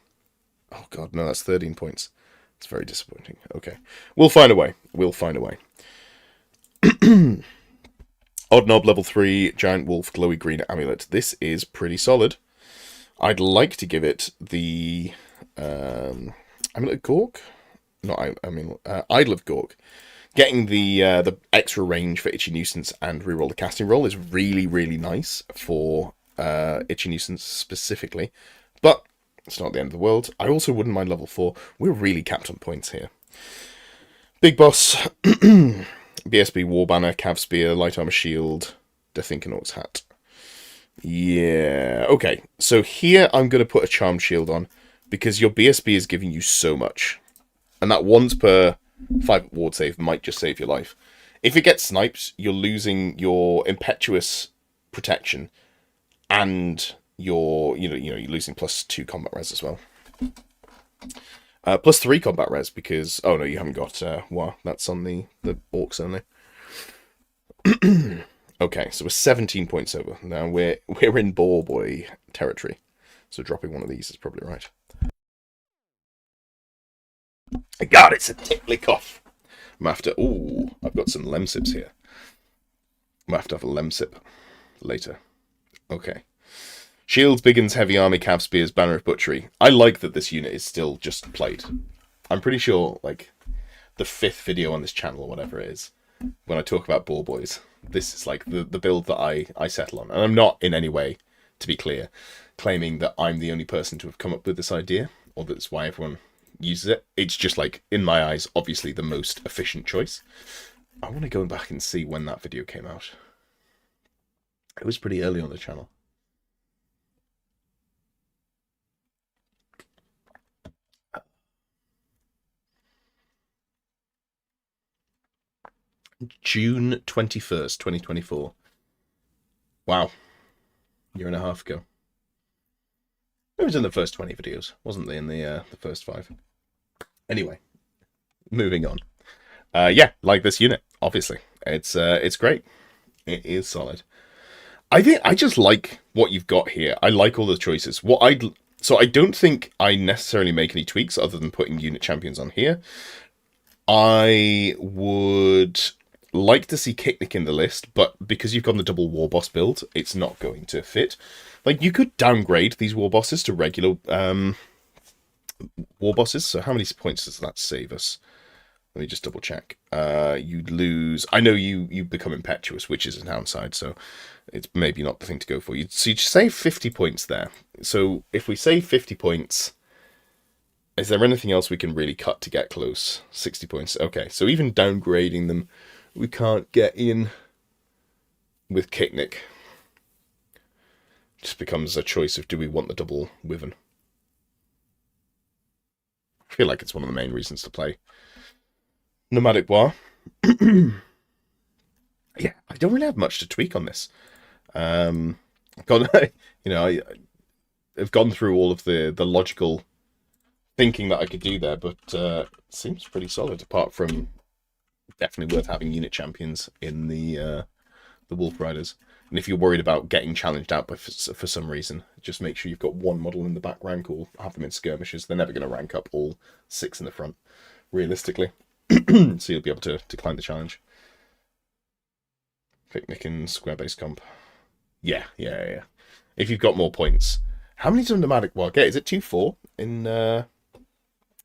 Oh god, no, that's 13 points. It's very disappointing. Okay, we'll find a way. We'll find a way. Odd Knob level 3, Giant Wolf, Glowy Green Amulet. This is pretty solid. I'd like to give it the Amulet of Gork? No, Idol of Gork. Getting the extra range for Itchy Nuisance and reroll the casting roll is really, really nice for Itchy Nuisance specifically. But it's not the end of the world. I also wouldn't mind level 4. We're really capped on points here. Big Boss, BSB War Banner, Cav Spear, Light Armor Shield, Death Thinking Orc's Hat. Yeah, okay. So here I'm going to put a Charmed Shield on because your BSB is giving you so much. And that once per 5 ward save might just save your life. If it gets sniped, you're losing your impetuous protection and you're losing +2 combat res as well. +3 combat res because oh no, you haven't got wow, that's on the orcs only. Okay, so we're 17 points over. Now we're in Boar Boy territory. So dropping one of these is probably right. God, it's a tickly cough. I'm after. Ooh, I've got some Lemsips here. I'm have to have a Lemsip later. Okay. Shields, Biggins, Heavy Army, Cav Spears, Banner of Butchery. I like that this unit is still just played. I'm pretty sure, like, the 5th video on this channel or whatever it is, when I talk about Boar Boys, this is like the build that I settle on. And I'm not in any way, to be clear, claiming that I'm the only person to have come up with this idea, or that's why everyone uses it. It's just like, in my eyes, obviously the most efficient choice. I want to go back and see when that video came out. It was pretty early on the channel. June 21st, 2024. Wow. Year and a half ago. It was in the first 20 videos, wasn't they, in the first 5? Anyway, moving on. Yeah, like this unit, obviously. It's great. It is solid. I just like what you've got here. I like all the choices. So I don't think I necessarily make any tweaks other than putting unit champions on here. I would like to see Kicknick in the list, but because you've got the double war boss build, it's not going to fit. Like, you could downgrade these war bosses to regular war bosses. So how many points does that save us? Let me just double check. You'd lose... I know you become impetuous, which is a downside, so it's maybe not the thing to go for. So you'd save 50 points there. So if we save 50 points... Is there anything else we can really cut to get close? 60 points. Okay, so even downgrading them, we can't get in with Kicknick. Just becomes a choice of, do we want the double Wyvern? I feel like it's one of the main reasons to play Nomadic War. Yeah, I don't really have much to tweak on this. I've gone, I've gone through all of the logical thinking that I could do there, but it seems pretty solid, apart from definitely worth having unit champions in the Wolf Riders. And if you're worried about getting challenged out for some reason, just make sure you've got one model in the back rank or have them in skirmishes. They're never going to rank up all 6 in the front, realistically. So you'll be able to decline the challenge. Picnic and square base comp. Yeah. If you've got more points. How many does Nomadic War get? Is it 2-4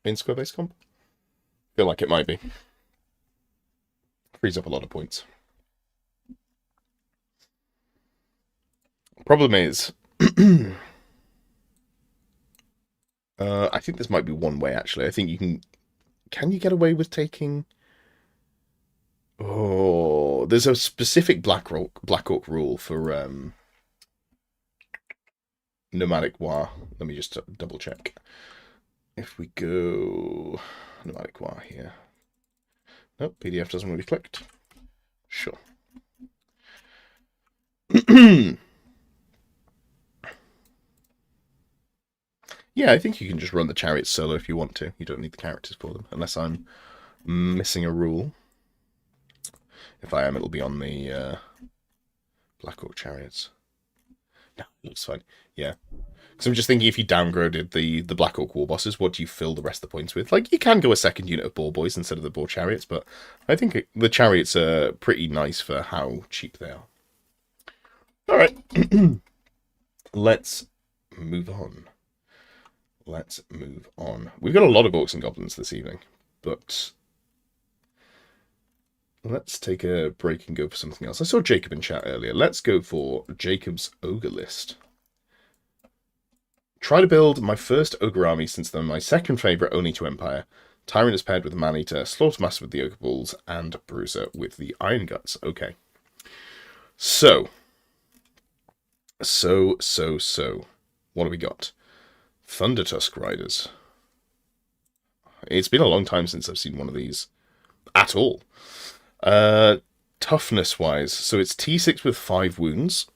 in square base comp? I feel like it might be. Frees up a lot of points. Problem is, I think this might be one way, actually. I think you can you get away with taking... Oh, there's a specific Black Orc rule for Nomadic War. Let me just double check. If we go Nomadic War here. Nope, PDF doesn't really clicked. Sure. Yeah, I think you can just run the chariots solo if you want to. You don't need the characters for them, unless I'm missing a rule. If I am, it'll be on the Black Orc chariots. No, it looks fine. Yeah. Because I'm just thinking, if you downgraded the Black Orc war bosses, what do you fill the rest of the points with? Like, you can go a second unit of boar boys instead of the boar chariots, but I think the chariots are pretty nice for how cheap they are. Alright. Let's move on. We've got a lot of orcs and goblins this evening, but let's take a break and go for something else. I saw Jacob in chat earlier. Let's go for Jacob's ogre list. Try to build my first ogre army since they're my second favourite only to Empire. Tyrant is paired with the Man-Eater, Slaughtermaster with the Ogre Bulls, and Bruiser with the Iron Guts. Okay. So. What do we got? Thundertusk Riders. It's been a long time since I've seen one of these at all. Toughness-wise, so it's T6 with 5 wounds.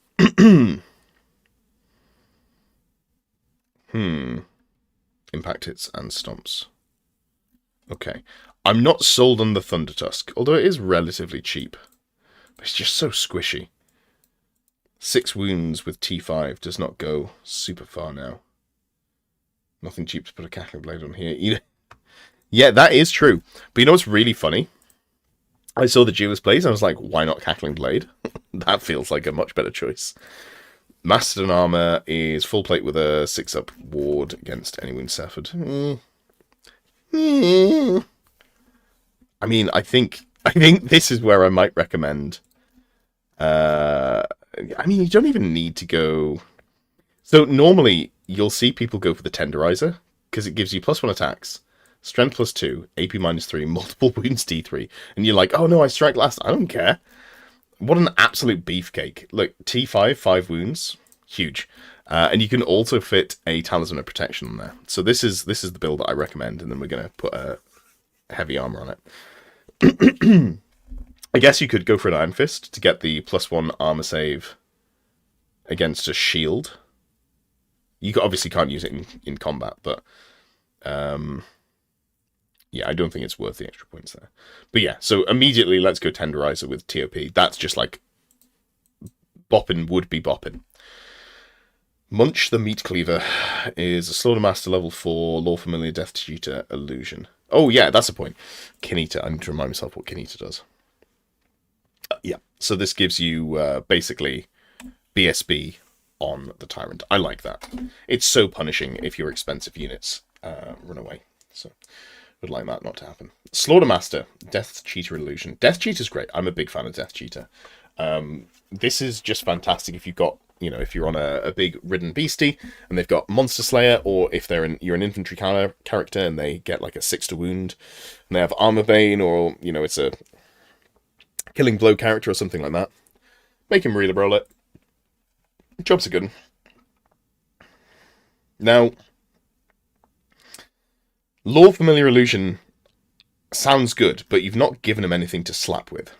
Impact hits and stomps. Okay. I'm not sold on the Thundertusk, although it is relatively cheap. But it's just so squishy. 6 wounds with T5 does not go super far now. Nothing cheap to put a Cackling Blade on here either. Yeah, that is true. But you know what's really funny? I saw the Duelist plays and I was like, why not Cackling Blade? That feels like a much better choice. Mastodon Armor is full plate with a 6-up ward against any wound suffered. I mean, I think this is where I might recommend. I mean, you don't even need to go. So normally you'll see people go for the Tenderizer because it gives you +1 attacks, strength +2, AP -3, multiple wounds D3, and you're like, oh no, I strike last. I don't care. What an absolute beefcake. Look, T5, 5 wounds, huge. And you can also fit a Talisman of Protection on there. So this is the build that I recommend, and then we're going to put a heavy armor on it. I guess you could go for an Iron Fist to get the +1 armor save against a shield. You obviously can't use it in combat, but yeah, I don't think it's worth the extra points there. But yeah, so immediately let's go Tenderizer with TOP. That's just like bopping would be bopping. Munch the Meat Cleaver is a Slaughtermaster level 4, Law Familiar, Death Tutor, Illusion. Oh yeah, that's a point. Kineta, I need to remind myself what Kineta does. Yeah, so this gives you basically BSB on the Tyrant. I like that. It's so punishing if your expensive units run away. So would like that not to happen. Slaughtermaster, Death Cheater Illusion. Death Cheater's great. I'm a big fan of Death Cheater. This is just fantastic if you've got, you know, if you're on a big ridden beastie and they've got Monster Slayer, or if you're an infantry character and they get like a 6 to wound and they have Armor Bane, or, you know, it's a Killing Blow character or something like that. Make him Reader Roll it. Jobs are good. Now, Law Familiar Illusion sounds good, but you've not given him anything to slap with.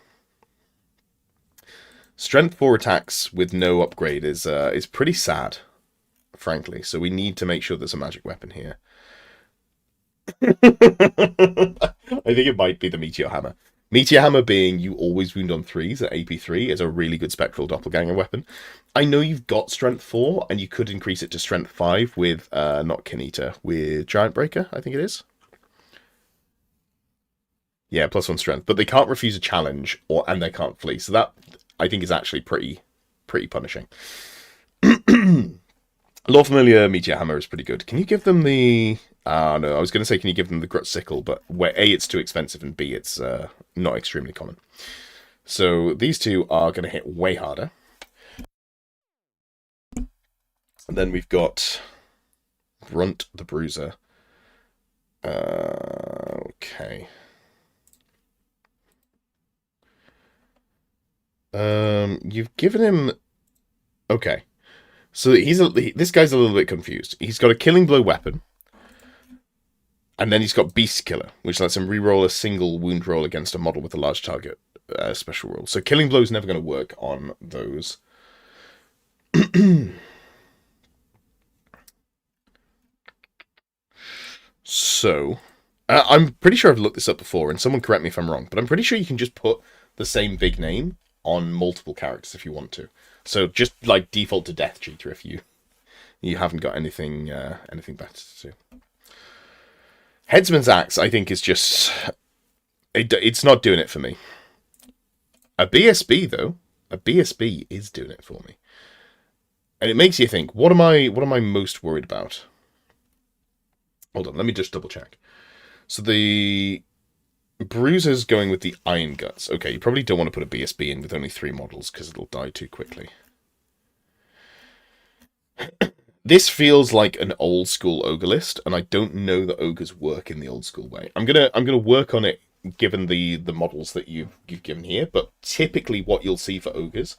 Strength 4 attacks with no upgrade is pretty sad, frankly. So we need to make sure there's a magic weapon here. I think it might be the Meteor Hammer. Meteor Hammer being you always wound on 3s at AP3 is a really good Spectral Doppelganger weapon. I know you've got Strength 4, and you could increase it to Strength 5 with, not Kineta, with Giant Breaker, I think it is. Yeah, +1 Strength. But they can't refuse a challenge, and they can't flee. So that, I think, is actually pretty punishing. Law Familiar Meteor Hammer is pretty good. Can you give them the... no, I was going to say, can you give them the Grut Sickle, but where A, it's too expensive, and B, it's not extremely common. So these two are going to hit way harder. And then we've got Grunt the Bruiser. Okay. You've given him... Okay. So this guy's a little bit confused. He's got a Killing Blow weapon. And then he's got Beast Killer, which lets him reroll a single wound roll against a model with a large target special roll. So Killing Blow is never going to work on those. So, I'm pretty sure I've looked this up before, and someone correct me if I'm wrong, but I'm pretty sure you can just put the same big name on multiple characters if you want to. So just like default to Death Cheater if you haven't got anything better to do. Headsman's Axe, I think, is just... It's not doing it for me. A BSB, though. A BSB is doing it for me. And it makes you think, what am I most worried about? Hold on, let me just double check. So the Bruiser's going with the Iron Guts. Okay, you probably don't want to put a BSB in with only 3 models, because it'll die too quickly. This feels like an old school ogre list, and I don't know that ogres work in the old school way. I'm gonna work on it given the models that you've given here, but typically what you'll see for ogres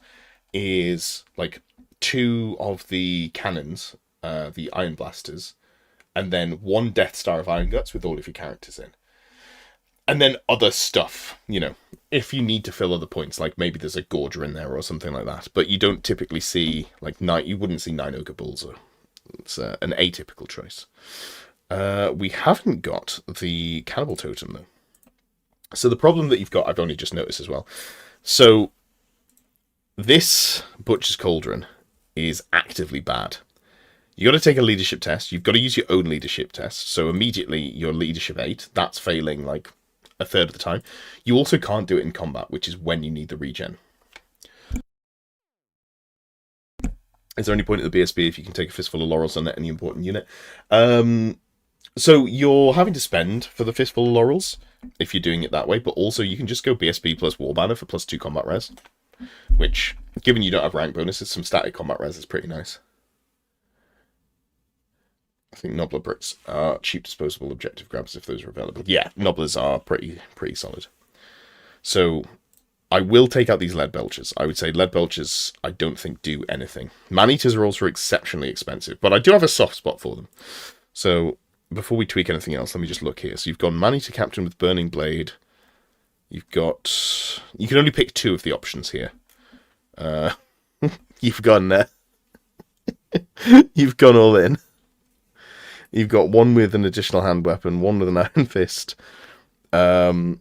is like 2 of the cannons, the Iron Blasters, and then 1 Death Star of Iron Guts with all of your characters in. And then other stuff, you know, if you need to fill other points, like maybe there's a Gorger in there or something like that. But you don't typically see, like, you wouldn't see 9 Ogre Bulls. It's an atypical choice. We haven't got the Cannibal Totem, though. So the problem that you've got, I've only just noticed as well. So this Butcher's Cauldron is actively bad. You got to take a leadership test. You've got to use your own leadership test. So immediately your leadership 8, that's failing like a third of the time. You also can't do it in combat, which is when you need the regen. Is there any point at the BSB if you can take a Fistful of Laurels on any important unit? So you're having to spend for the Fistful of Laurels if you're doing it that way, but also you can just go BSB plus War Banner for +2 combat res, which, given you don't have rank bonuses, some static combat res is pretty nice. I think Nobbler bricks are cheap disposable objective grabs if those are available. Yeah, Nobblers are pretty solid. So I will take out these lead belchers. I would say lead belchers, I don't think do anything. Man-eaters are also exceptionally expensive, but I do have a soft spot for them. So before we tweak anything else, let me just look here. So you've got Man-eater Captain with Burning Blade. You've got... You can only pick 2 of the options here. You've gone... you've gone all in. You've got one with an additional hand weapon, one with an iron fist, one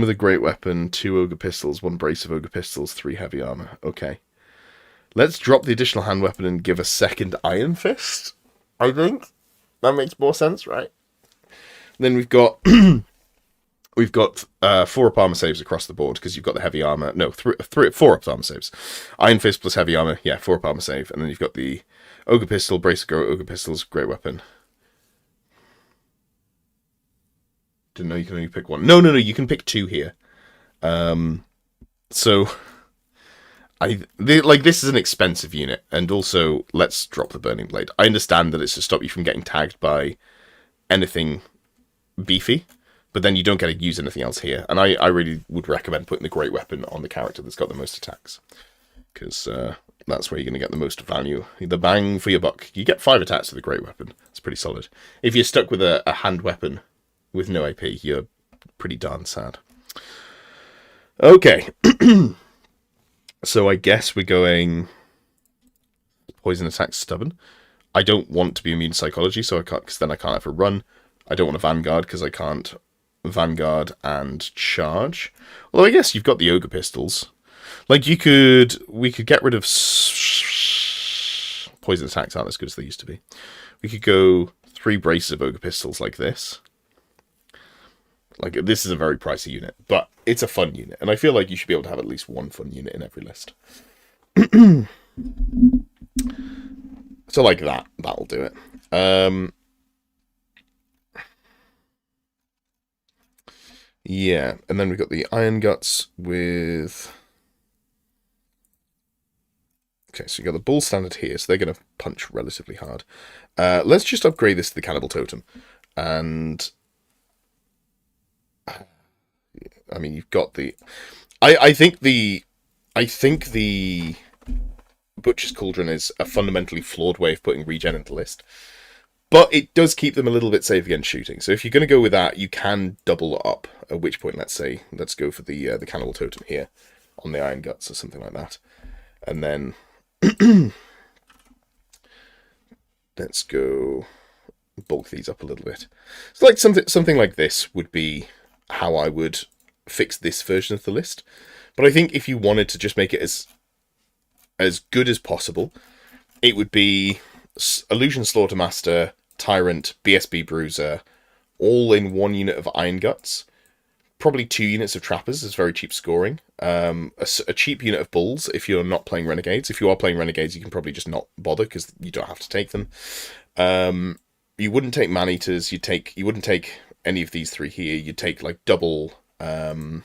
with a great weapon, 2 ogre pistols, 1 brace of ogre pistols, 3 heavy armor. Okay. Let's drop the additional hand weapon and give a second iron fist, I think. That makes more sense, right? Then we've got... We've got 4 up armor saves across the board, because you've got the heavy armor. No, 4 up armor saves. Iron fist plus heavy armor. Yeah, 4 up armor save. And then you've got the ogre pistol, brace of ogre pistols, great weapon. Didn't know you can only pick 1. No, you can pick 2 here. So, this is an expensive unit, and also, let's drop the Burning Blade. I understand that it's to stop you from getting tagged by anything beefy, but then you don't get to use anything else here. And I really would recommend putting the great weapon on the character that's got the most attacks, because that's where you're going to get the most value. The bang for your buck. You get 5 attacks with the great weapon. It's pretty solid. If you're stuck with a hand weapon with no AP, you're pretty darn sad. Okay. So I guess we're going poison attack stubborn. I don't want to be immune to psychology, so I can't, because then I can't have a run. I don't want a vanguard, because I can't vanguard and charge. Although I guess you've got the ogre pistols. Like we could get rid of poison attacks aren't as good as they used to be. We could go 3 braces of ogre pistols like this. Like, this is a very pricey unit, but it's a fun unit, and I feel like you should be able to have at least 1 fun unit in every list. So like that'll do it. Yeah, and then we've got the Iron Guts with... Okay, so you got the Bull Standard here, so they're going to punch relatively hard. Let's just upgrade this to the Cannibal Totem, and... I mean, you've got the... I think the Butcher's Cauldron is a fundamentally flawed way of putting regen into the list. But it does keep them a little bit safe against shooting. So if you're going to go with that, you can double up. At which point, let's go for the Cannibal Totem here on the Iron Guts or something like that. And then... let's go bulk these up a little bit. So like something like this would be how I would fix this version of the list. But I think if you wanted to just make it as good as possible, it would be Illusion Slaughtermaster, Tyrant, BSB Bruiser, all in 1 unit of Iron Guts. Probably 2 units of Trappers is very cheap scoring. A cheap unit of Bulls if you're not playing Renegades. If you are playing Renegades, you can probably just not bother because you don't have to take them. You wouldn't take Man-Eaters. You wouldn't take any of these 3 here. You'd take like double Iron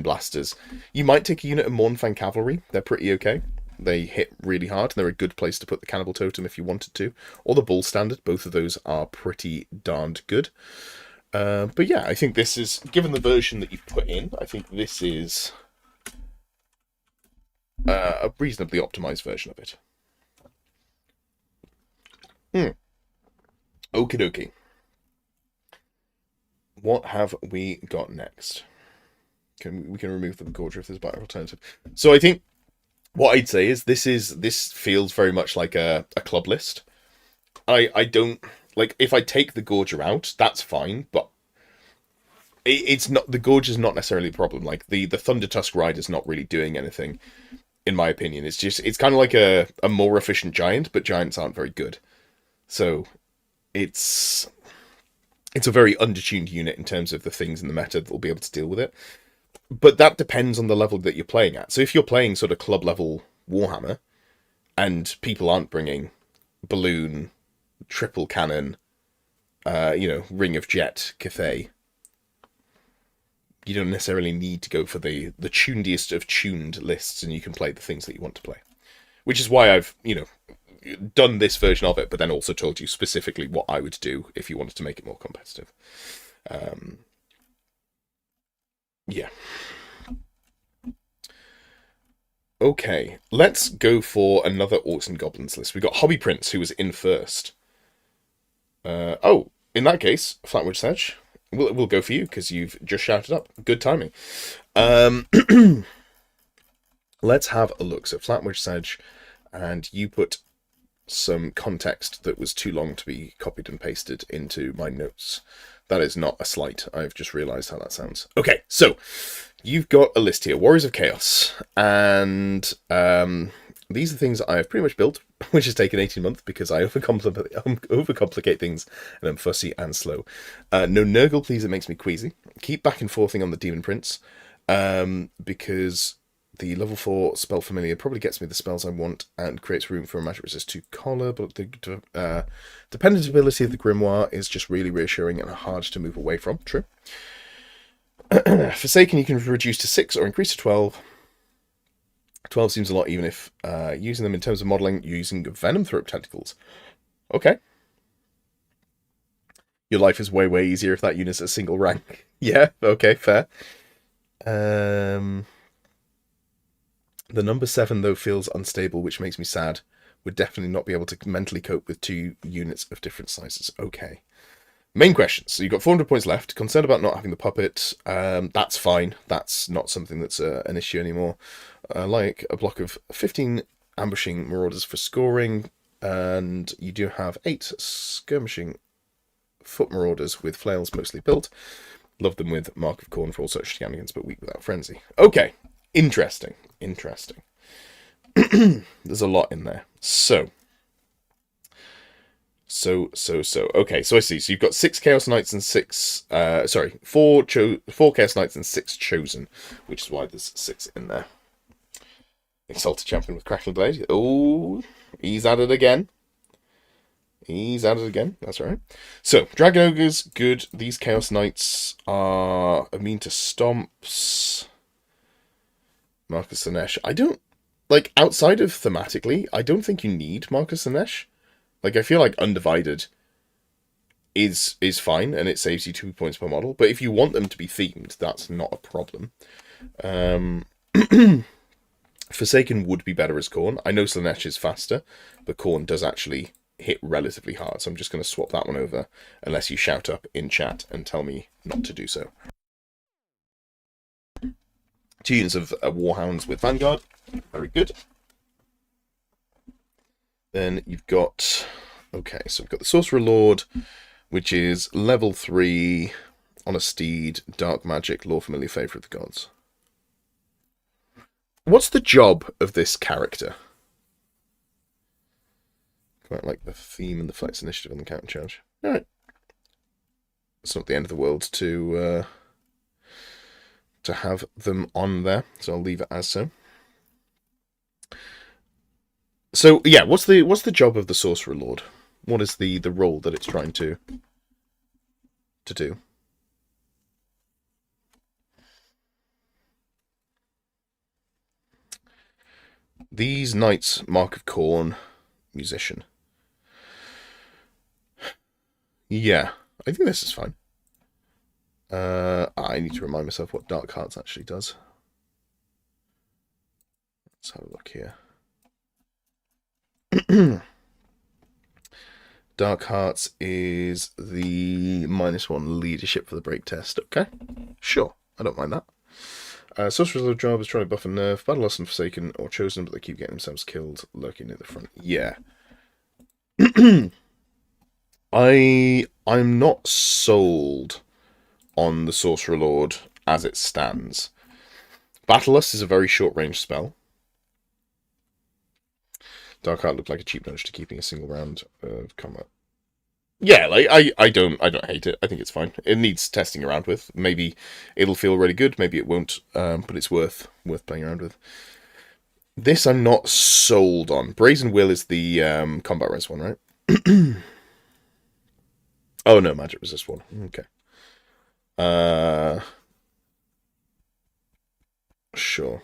Blasters. You might take a unit of Mournfang Cavalry. They're pretty okay. They hit really hard, and they're a good place to put the Cannibal Totem if you wanted to. Or the Bull Standard. Both of those are pretty darned good. But yeah, I think this is, given the version that you've put in, I think this is a reasonably optimized version of it. Okie dokie. What have we got next? We can remove the Gorger if there's a better alternative. So I think what I'd say is this feels very much like a club list. I don't like, if I take the Gorger out, that's fine, but it's not, the Gorge is not necessarily the problem. Like the Thunder Tusk Rider's not really doing anything, in my opinion. It's kind of like a more efficient giant, but giants aren't very good. So it's a very undertuned unit in terms of the things in the meta that will be able to deal with it. But that depends on the level that you're playing at. So if you're playing sort of club level Warhammer, and people aren't bringing Balloon, Triple Cannon, Ring of Jet, Cathay, you don't necessarily need to go for the tunediest of tuned lists, and you can play the things that you want to play. Which is why I've, done this version of it, but then also told you specifically what I would do if you wanted to make it more competitive. Yeah. Okay, let's go for another Orcs and Goblins list. We got Hobby Prince, who was in first. Oh, in that case, Flatwood Sedge, we'll go for you because you've just shouted up. Good timing. Um, let's have a look. So Flatwood Sedge, and you put some context that was too long to be copied and pasted into my notes. That is not a slight. I've just realised how that sounds. Okay, so you've got a list here, Warriors of Chaos, and these are things that I have pretty much built, which has taken 18 months because I overcomplicate things and I'm fussy and slow. No Nurgle, please, it makes me queasy. Keep back and forthing on the Demon Prince, because the level 4 spell familiar probably gets me the spells I want and creates room for a magic resist to collar, but the dependent ability of the Grimoire is just really reassuring and hard to move away from. True. Forsaken, you can reduce to 6 or increase to 12. 12 seems a lot, even if using them in terms of modelling, using Venom Throat Tentacles. Okay. Your life is way, way easier if that unit's a single rank. Yeah, okay, fair. The number 7, though, feels unstable, which makes me sad. Would definitely not be able to mentally cope with 2 units of different sizes. Okay. Main questions. So you've got 400 points left. Concerned about not having the puppet. That's fine. That's not something that's an issue anymore. Like a block of 15 ambushing marauders for scoring. And you do have 8 skirmishing foot marauders with flails mostly built. Love them with Mark of Khorne for all such shenanigans, but weak without frenzy. Okay. Interesting. There's a lot in there. So. Okay, so I see. So you've got 6 Chaos Knights and 6... four Chaos Knights and 6 Chosen, which is why there's 6 in there. Exalted Champion with Crackling Blade. Oh, he's at it again. That's right. So, Dragon Ogres, good. These Chaos Knights are immune to Stomps. Marcus Sinesh. I don't... Like, outside of thematically, I don't think you need Marcus Sinesh. Like, I feel like Undivided is fine, and it saves you 2 points per model. But if you want them to be themed, that's not a problem. Forsaken would be better as Khorne. I know Slanesh is faster, but Khorne does actually hit relatively hard. So I'm just going to swap that one over, unless you shout up in chat and tell me not to do so. 2 units of Warhounds with Vanguard. Very good. Then you've got... Okay, so we've got the Sorcerer Lord, which is level 3 on a steed, dark magic, lore familiar, favour of the gods. What's the job of this character? Quite like the theme and the flex initiative on the counter charge. Alright. It's not the end of the world to have them on there, so I'll leave it as so. So yeah, what's the job of the Sorcerer Lord? What is the role that it's trying to do? These knights, Mark of Khorne, musician. Yeah, I think this is fine. I need to remind myself what Dark Hearts actually does. Let's have a look here. Dark Hearts is the -1 leadership for the break test. Okay, sure, I don't mind that. Sorcerer's Lord job is trying to buff and nerf. Battle Lost and Forsaken or Chosen, but they keep getting themselves killed, lurking at the front. Yeah. I'm not sold on the Sorcerer Lord as it stands. Battle Lust is a very short-range spell. Dark Heart looked like a cheap nudge to keeping a single round of combat. Yeah, like I don't hate it. I think it's fine. It needs testing around with. Maybe it'll feel really good. Maybe it won't. But it's worth playing around with. This I'm not sold on. Brazen Will is the combat res one, right? Oh no, magic resist one. Okay. Sure.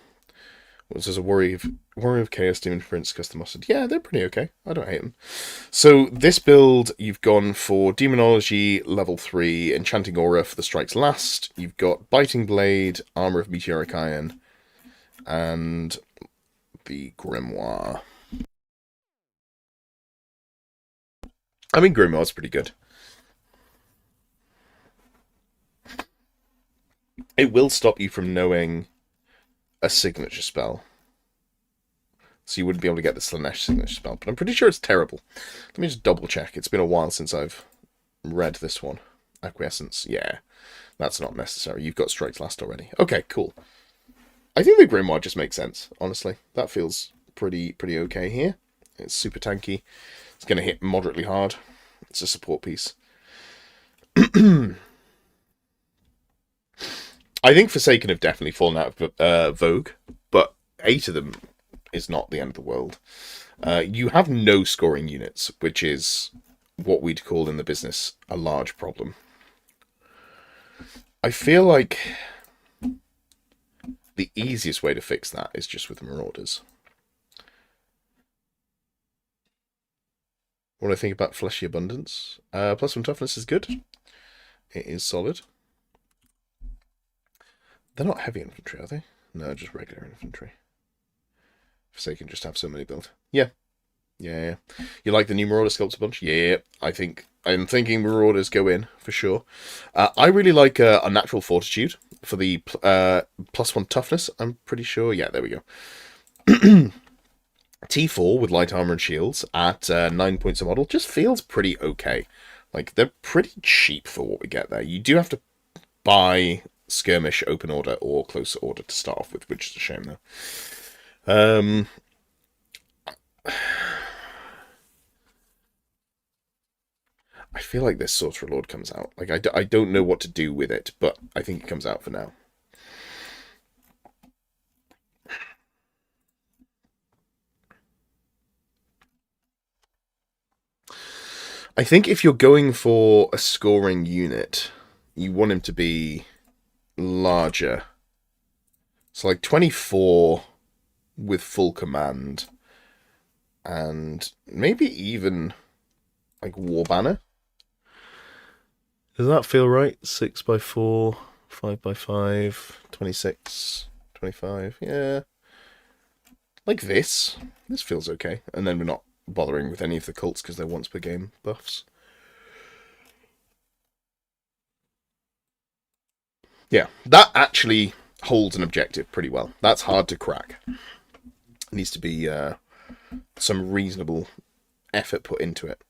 Well, there's a Warrior of Chaos, Demon Prince, Custom Mustard. Yeah, they're pretty okay. I don't hate them. So this build, you've gone for Demonology, level 3, Enchanting Aura for the Strikes Last. You've got Biting Blade, Armor of Meteoric Iron, and the Grimoire. I mean, Grimoire's pretty good. It will stop you from knowing a signature spell. So you wouldn't be able to get the Slanesh signature spell. But I'm pretty sure it's terrible. Let me just double check. It's been a while since I've read this one. Acquiescence. Yeah. That's not necessary. You've got Strikes Last already. Okay, cool. I think the Grimoire just makes sense, honestly. That feels pretty okay here. It's super tanky. It's going to hit moderately hard. It's a support piece. I think Forsaken have definitely fallen out of vogue, but 8 of them is not the end of the world. You have no scoring units, which is what we'd call in the business a large problem. I feel like the easiest way to fix that is just with Marauders. What do I think about Fleshy Abundance? +1 toughness is good. It is solid. They're not heavy infantry, are they? No, just regular infantry. Forsaken just have so many built. Yeah. You like the new Marauder Sculptor bunch? Yeah, I'm thinking Marauders go in, for sure. I really like Unnatural Fortitude for the +1 toughness, I'm pretty sure. Yeah, there we go. T4 with light armor and shields at 9 points a model just feels pretty okay. Like, they're pretty cheap for what we get there. You do have to buy Skirmish, Open Order, or Close Order to start off with, which is a shame, though. I feel like this Sorcerer Lord comes out. Like, I don't know what to do with it, but I think it comes out for now. I think if you're going for a scoring unit, you want him to be larger. So like 24 with full command. And maybe even like War Banner. Does that feel right? 6x4, 5x5, 26, 25. Yeah. Like this. This feels okay. And then we're not bothering with any of the cults because they're once per game buffs. Yeah, that actually holds an objective pretty well. That's hard to crack. It needs to be some reasonable effort put into it.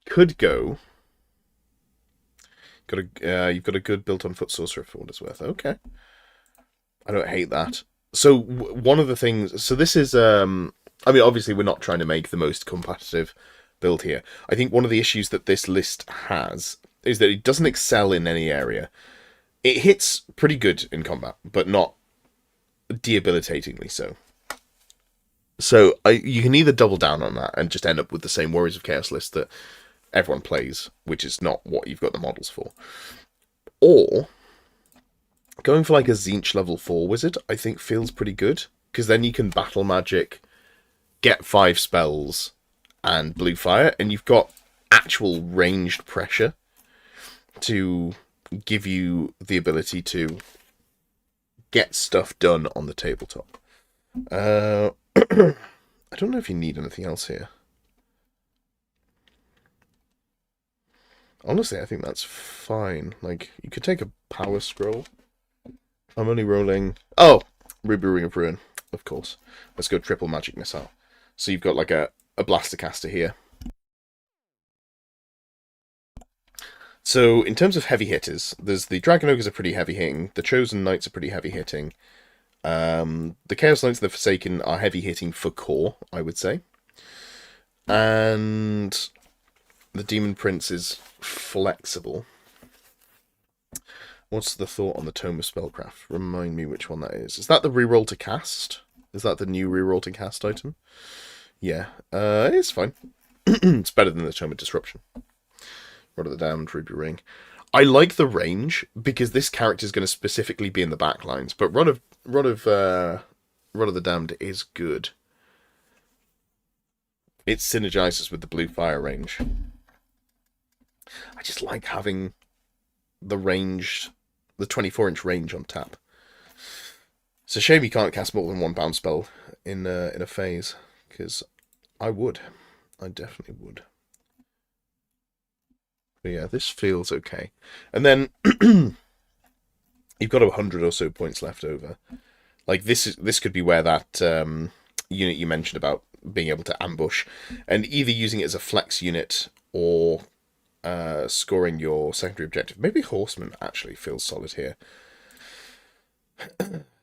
Could go. You've got a good built-on foot sorcerer for what it's worth. Okay, I don't hate that. So one of the things. So this is. I mean, obviously, we're not trying to make the most competitive build here. I think one of the issues that this list has is that it doesn't excel in any area. It hits pretty good in combat, but not debilitatingly so. So you can either double down on that and just end up with the same Warriors of Chaos list that everyone plays, which is not what you've got the models for. Or going for like a Tzeentch level 4 wizard, I think feels pretty good, because then you can battle magic, get 5 spells, and blue fire, and you've got actual ranged pressure to give you the ability to get stuff done on the tabletop. I don't know if you need anything else here. Honestly, I think that's fine. Like, you could take a power scroll. I'm only rolling... Oh! Ruby Ring of Ruin, of course. Let's go triple magic missile. So you've got like a blaster caster here. So, in terms of heavy hitters, there's the Dragon Ogres are pretty heavy hitting. The Chosen Knights are pretty heavy hitting. The Chaos Knights and the Forsaken are heavy hitting for core, I would say. And the Demon Prince is flexible. What's the thought on the Tome of Spellcraft? Remind me which one that is. Is that the reroll to cast? Is that the new reroll to cast item? Yeah, it's fine. It's better than the Tome of Disruption. Rod of the Damned, Ruby Ring. I like the range because this character is going to specifically be in the backlines, but Rod of the Damned is good. It synergizes with the blue fire range. I just like having the ranged the 24-inch range on tap. It's a shame you can't cast more than one bounce spell in a phase, because I would. I definitely would. But yeah, this feels okay. And then you've got 100 or so points left over. Like this could be where that unit you mentioned about being able to ambush, and either using it as a flex unit or scoring your secondary objective. Maybe Horseman actually feels solid here.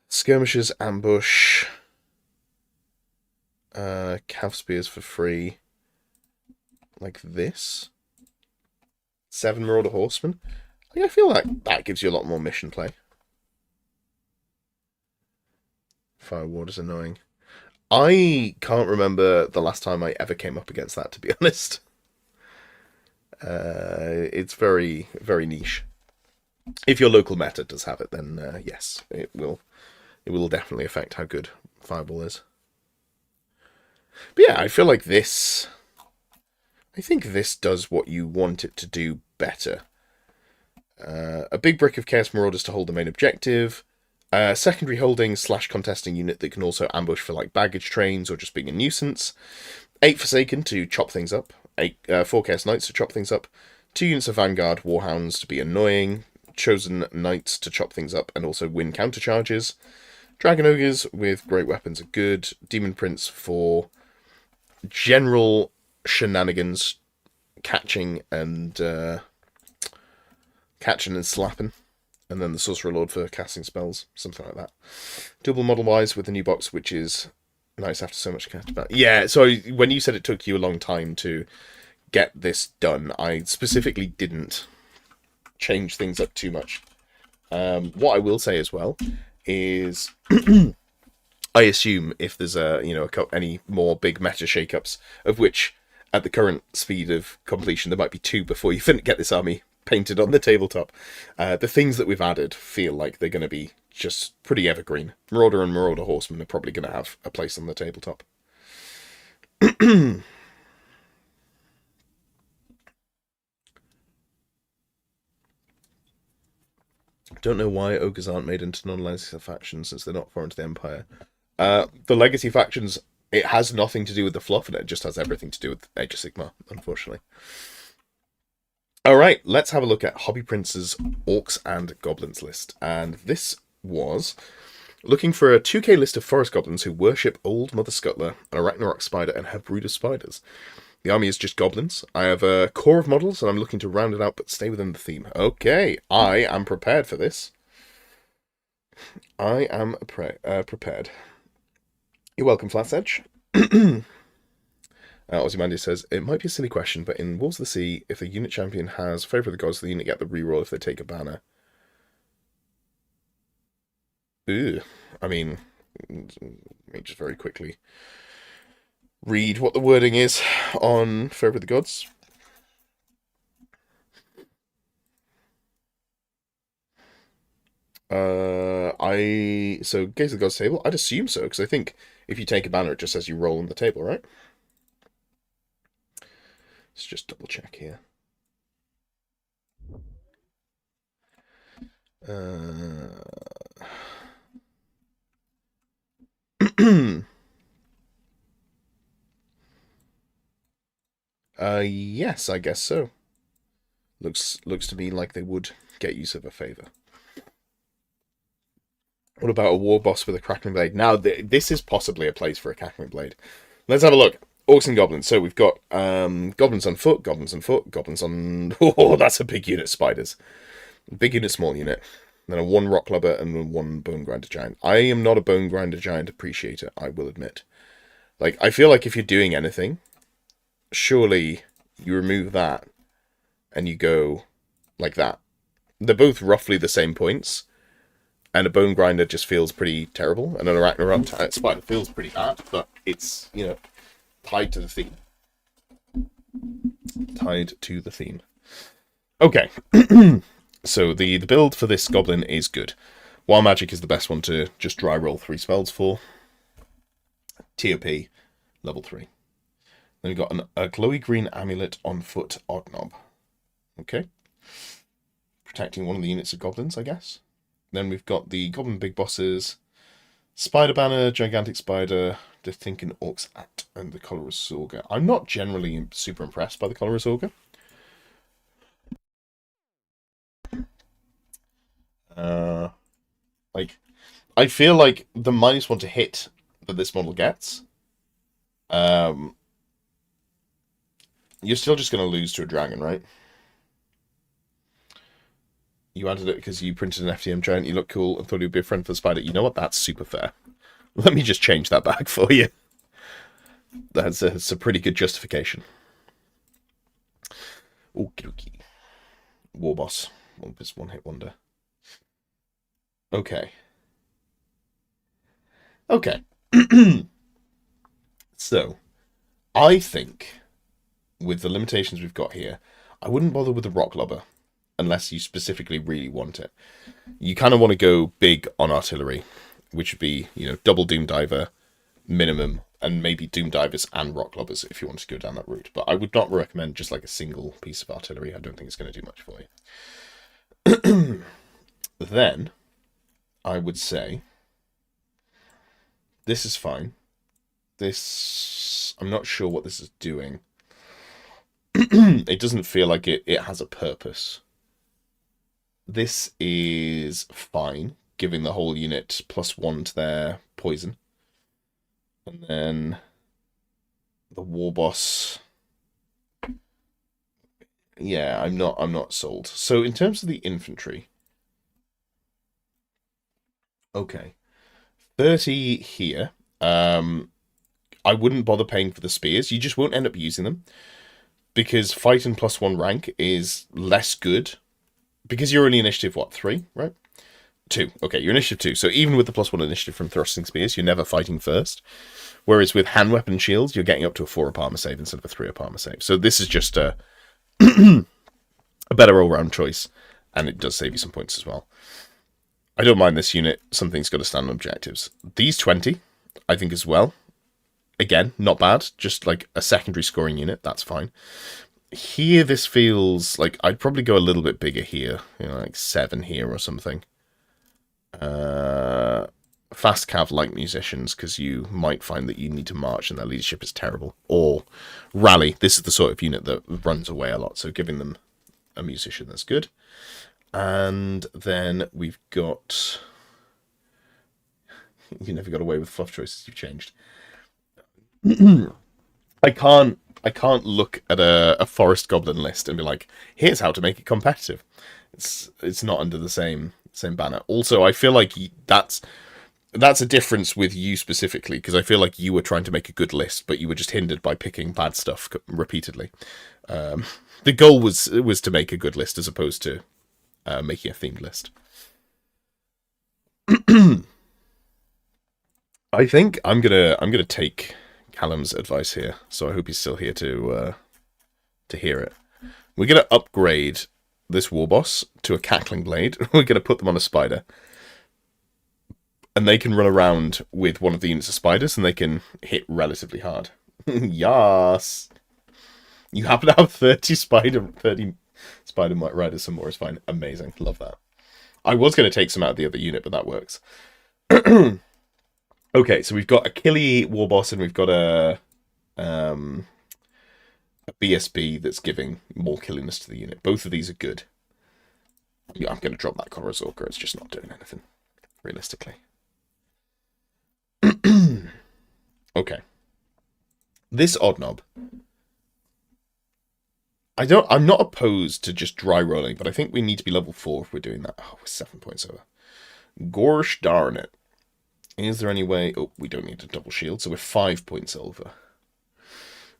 Skirmishers, ambush, Cav Spears for free, like this. 7 Marauder Horsemen. I feel like that gives you a lot more mission play. Fire Ward is annoying. I can't remember the last time I ever came up against that, to be honest. It's very, very niche. If your local meta does have it, then yes, it will definitely affect how good Fireball is. But yeah, I feel like this... I think this does what you want it to do better. A big brick of Chaos Marauders to hold the main objective. Secondary holding / contesting unit that can also ambush for like baggage trains or just being a nuisance. 8 Forsaken to chop things up. 4 Chaos Knights to chop things up. 2 units of Vanguard Warhounds to be annoying. Chosen Knights to chop things up and also win countercharges. Dragon Ogres with great weapons are good. Demon Prince for general shenanigans, catching and slapping, and then the Sorcerer Lord for casting spells, something like that. Double model wise with the new box, which is nice after so much cast about. Yeah, so when you said it took you a long time to get this done, I specifically didn't change things up too much. What I will say as well is I assume if there's any more big meta shakeups, of which at the current speed of completion there might be 2 before you get this army painted on the tabletop, the things that we've added feel like they're going to be just pretty evergreen. Marauder and Marauder Horsemen are probably going to have a place on the tabletop. Don't know why ogres aren't made into non-legacy factions, since they're not foreign to the Empire. The legacy factions, it has nothing to do with the fluff, and it just has everything to do with Age of Sigmar, unfortunately. Alright, let's have a look at Hobby Prince's Orcs and Goblins list. And this was looking for a 2k list of forest goblins who worship Old Mother Scuttler, an Ragnarok spider, and have brood of spiders. The army is just goblins. I have a core of models, and I'm looking to round it out, but stay within the theme. Okay, I am prepared for this. I am prepared. You're welcome, Flat's Edge. Ozymandias says, it might be a silly question, but in Wolves of the Sea, if the unit champion has Favour of the Gods, the unit get the reroll if they take a banner. Ooh, I mean, let me just very quickly read what the wording is on Favour of the Gods. So Gaze of the Gods table, I'd assume so, because I think if you take a banner, it just says you roll on the table, right? Let's just double check here. Yes, I guess so. Looks to me like they would get use of a favour. What about a war boss with a crackling blade? Now, this is possibly a place for a crackling blade. Let's have a look. Orcs and goblins. So we've got goblins on foot, goblins on foot, goblins on... Oh, that's a big unit, spiders. Big unit, small unit. Then a 1 rock clubber and a 1 bone grinder giant. I am not a bone grinder giant appreciator, I will admit. Like, I feel like if you're doing anything, surely you remove that and you go like that. They're both roughly the same points. And a bone grinder just feels pretty terrible. And an Ragnarok spider feels pretty bad, but it's, tied to the theme. Tied to the theme. Okay. So the build for this goblin is good. Wild Magic is the best one to just dry roll 3 spells for. TOP, level 3. Then we've got a glowy green amulet on foot, odd knob. Okay. Protecting one of the units of goblins, I guess. Then we've got the Goblin Big Bosses, Spider Banner, Gigantic Spider, the Thinking Orcs At, and the Colorus Sorga. I'm not generally super impressed by the Colorus Sorga. Like, I feel like the -1 to hit that this model gets, you're still just going to lose to a dragon, right? You added it because you printed an FTM giant, you look cool, and thought he would be a friend for the spider. You know what? That's super fair. Let me just change that back for you. That's a pretty good justification. Okie dokie. War boss. One hit wonder. Okay. Okay. So, I think, with the limitations we've got here, I wouldn't bother with the Rock Lobber unless you specifically really want it. You kind of want to go big on artillery, which would be, double Doom Diver minimum, and maybe Doom Divers and Rock Lobbers if you want to go down that route. But I would not recommend just like a single piece of artillery. I don't think it's going to do much for you. Then, I would say, this is fine. This, I'm not sure what this is doing. It doesn't feel like it has a purpose. This is fine, giving the whole unit +1 to their poison. And then the war boss. Yeah, I'm not sold. So in terms of the infantry, okay, 30 here. I wouldn't bother paying for the spears. You just won't end up using them because fighting +1 rank is less good because you're only initiative, what, 3, right? 2. Okay, you're initiative 2. So even with the +1 initiative from thrusting spears, you're never fighting first. Whereas with hand weapon shields, you're getting up to a 4-up armor save instead of a 3-up armor save. So this is just a better all-round choice, and it does save you some points as well. I don't mind this unit. Something's got to stand on objectives. These 20, I think as well. Again, not bad. Just like a secondary scoring unit. That's fine. Here, this feels like I'd probably go a little bit bigger here. Like 7 here or something. Fast cav like musicians, because you might find that you need to march and their leadership is terrible. Or rally. This is the sort of unit that runs away a lot, so giving them a musician that's good. And then we've got... You never got away with fluff choices you've changed. I can't look at a forest goblin list and be like, here's how to make it competitive. It's not under the same banner. Also, I feel like that's a difference with you specifically, because I feel like you were trying to make a good list, but you were just hindered by picking bad stuff repeatedly. The goal was to make a good list as opposed to making a themed list. I think I'm gonna take Callum's advice here, so I hope he's still here to hear it. We're gonna upgrade this war boss to a cackling blade. We're gonna put them on a spider, and they can run around with one of the units of spiders, and they can hit relatively hard. Yes, you happen to have 30 spider riders. Some more is fine. Amazing, love that. I was gonna take some out of the other unit, but that works. Okay, so we've got a Killy war boss and we've got a BSB that's giving more killiness to the unit. Both of these are good. Yeah, I'm going to drop that Korozorka. It's just not doing anything, realistically. Okay. This odd knob. I'm not opposed to just dry rolling, but I think we need to be level 4 if we're doing that. Oh, we're 7 points over. Gorsh darn it. Is there any way... Oh, we don't need a double shield, so we're 5 points over.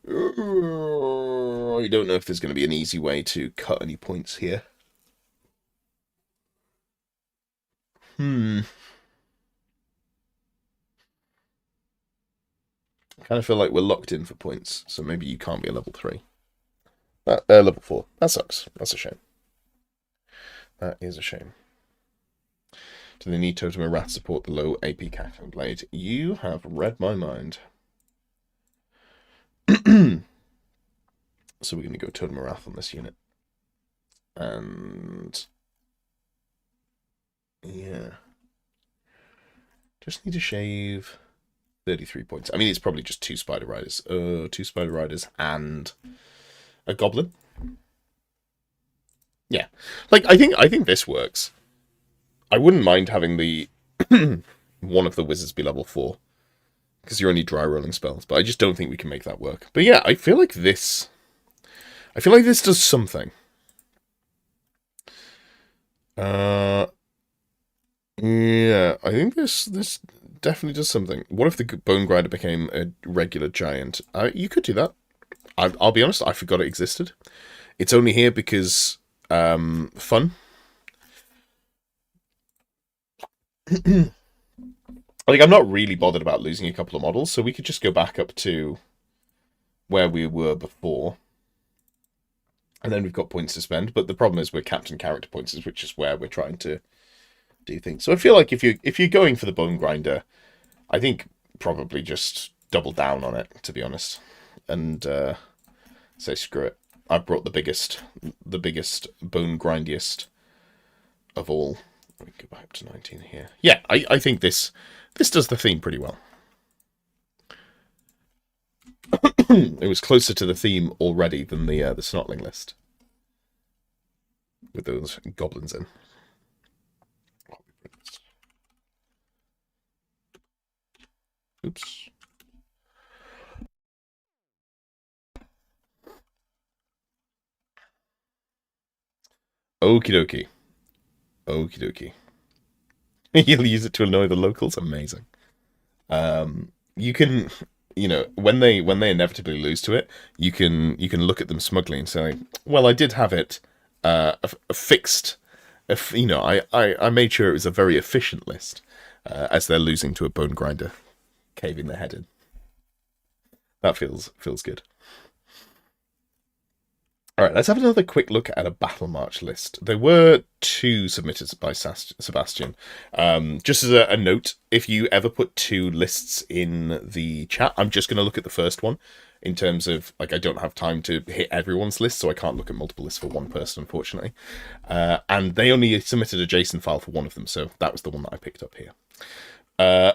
I don't know if there's going to be an easy way to cut any points here. I kind of feel like we're locked in for points, so maybe you can't be a level 3. Level 4. That sucks. That's a shame. That is a shame. Do they need Totem of Wrath to support the low AP Cackling Blade? You have read my mind. So we're going to go Totem of Wrath on this unit. And Yeah. Just need to shave 33 points. I mean, it's probably just two Spider Riders. Two Spider Riders and a Goblin. Yeah. Like, I think this works. I wouldn't mind having the one of the wizards be level 4. Because you're only dry rolling spells. But I just don't think we can make that work. But yeah, I feel like this does something. Yeah, I think this definitely does something. What if the Bone Grinder became a regular giant? You could do that. I'll be honest, I forgot it existed. It's only here because fun. Like, I'm not really bothered about losing a couple of models, so we could just go back up to where we were before. And then we've got points to spend, but the problem is we're capped in character points, which is where we're trying to do things. So I feel like if you're going for the Bone Grinder, I think probably just double down on it, to be honest, and say screw it. I brought the biggest bone grindiest of all. Let me go back up to 19 here. Yeah, I think this does the theme pretty well. It was closer to the theme already than the Snotling list with those goblins in. Oops. Okie dokie. Okie dokie. You'll use it to annoy the locals. Amazing. You can, when they inevitably lose to it, you can look at them smugly and say, well, I did have it fixed. I made sure it was a very efficient list as they're losing to a Bone Grinder, caving their head in. That feels good. All right, let's have another quick look at a Battle March list. There were 2 submitted by Sebastian. Just as a note, if you ever put 2 lists in the chat, I'm just going to look at the first one in terms of, like, I don't have time to hit everyone's list, so I can't look at multiple lists for one person, unfortunately. And they only submitted a JSON file for one of them, so that was the one that I picked up here.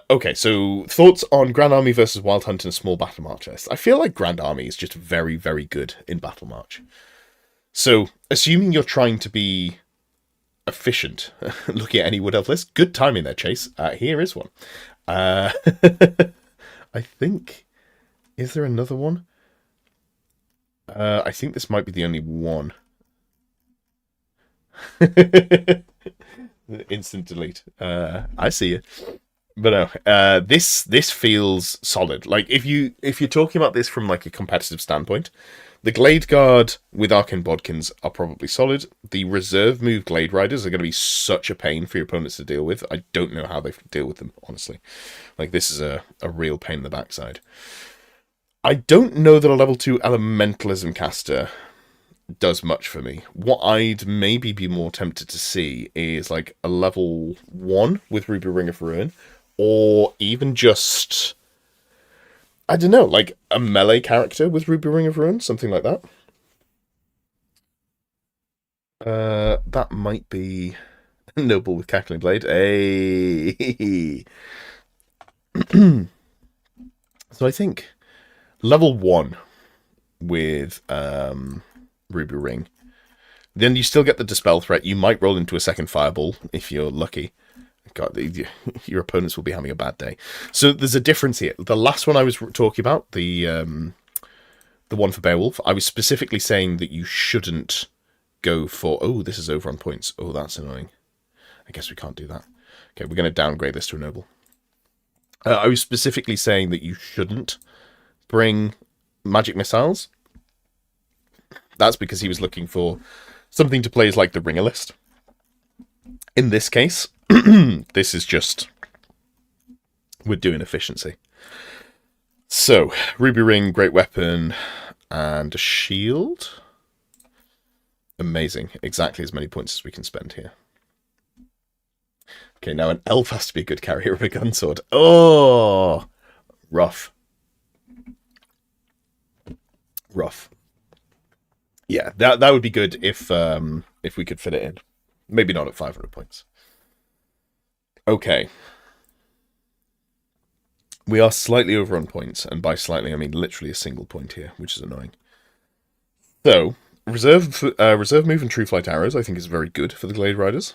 Okay, so thoughts on Grand Army versus Wild Hunt in a small Battle March list. I feel like Grand Army is just very, very good in Battle March. So, assuming you're trying to be efficient, looking at any Wood Elf list, good timing there, Chase. Here is one. I think, is there another one? I think this might be the only one. Instant delete. I see you. But no, this feels solid. Like, if you're talking about this from like a competitive standpoint, the Glade Guard with Arcane Bodkins are probably solid. The reserve move Glade Riders are going to be such a pain for your opponents to deal with. I don't know how they deal with them, honestly. Like, this is a real pain in the backside. I don't know that a level 2 Elementalism caster does much for me. What I'd maybe be more tempted to see is like a level 1 with Ruby Ring of Ruin, or even just, I don't know, like a melee character with Ruby Ring of Ruin, something like that. That might be Noble with Cackling Blade. Hey. So I think level 1 with Ruby Ring. Then you still get the Dispel threat. You might roll into a second Fireball if you're lucky. God, your opponents will be having a bad day. So there's a difference here. The last one I was talking about, the one for Beowulf, I was specifically saying that you shouldn't go for... Oh, this is over on points. Oh, that's annoying. I guess we can't do that. Okay, we're going to downgrade this to a noble. I was specifically saying that you shouldn't bring magic missiles. That's because he was looking for something to play as like the ringer list. In this case, this is just, we're doing efficiency. So, Ruby Ring, great weapon, and a shield. Amazing. Exactly as many points as we can spend here. Okay, now an elf has to be a good carrier of a gun sword. Oh, rough. Rough. Yeah, that would be good if we could fit it in. Maybe not at 500 points. Okay. We are slightly over on points, and by slightly I mean literally a single point here, which is annoying. So, reserve move and true flight arrows I think is very good for the Glade Riders.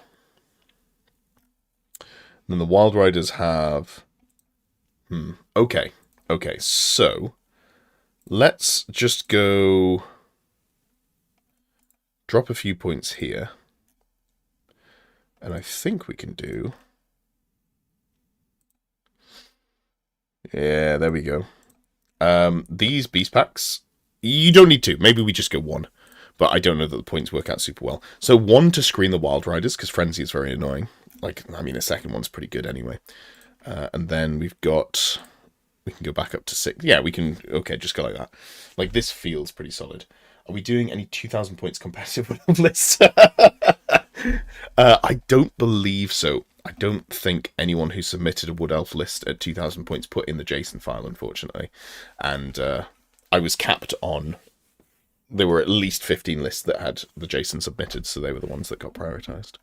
Then the Wild Riders have... Okay. Okay, so... Let's just go... Drop a few points here. And I think we can do... Yeah, there we go. These beast packs, you don't need to. Maybe we just go one. But I don't know that the points work out super well. So one to screen the Wild Riders, because Frenzy is very annoying. Like, I mean, a second one's pretty good anyway. And then we've got... We can go back up to 6. Yeah, we can... Okay, just go like that. Like, this feels pretty solid. Are we doing any 2,000 points competitive lists? I don't believe so. I don't think anyone who submitted a Wood Elf list at 2,000 points put in the JSON file, unfortunately. And I was capped on... There were at least 15 lists that had the JSON submitted, so they were the ones that got prioritized.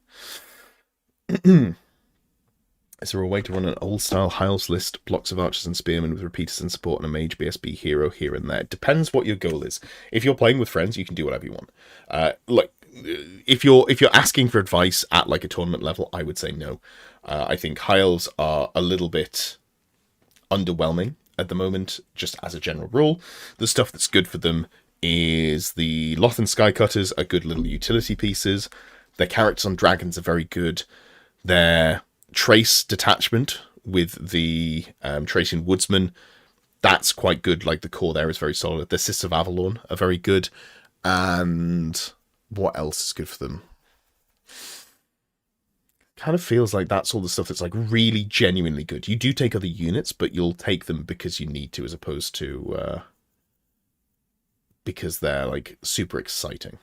Is there a way to run an old-style Hiles list, blocks of archers and spearmen with repeaters and support, and a mage BSB hero here and there? It depends what your goal is. If you're playing with friends, you can do whatever you want. If you're asking for advice at like a tournament level, I would say no. I think Hiles are a little bit underwhelming at the moment, just as a general rule. The stuff that's good for them is the Lothan Skycutters are good little utility pieces. Their characters on dragons are very good. Their trace detachment with the Tracian Woodsman, that's quite good. Like, the core there is very solid. The Sisters of Avalon are very good. And what else is good for them? Kind of feels like that's all the stuff that's like really genuinely good. You do take other units, but you'll take them because you need to, as opposed to because they're like super exciting.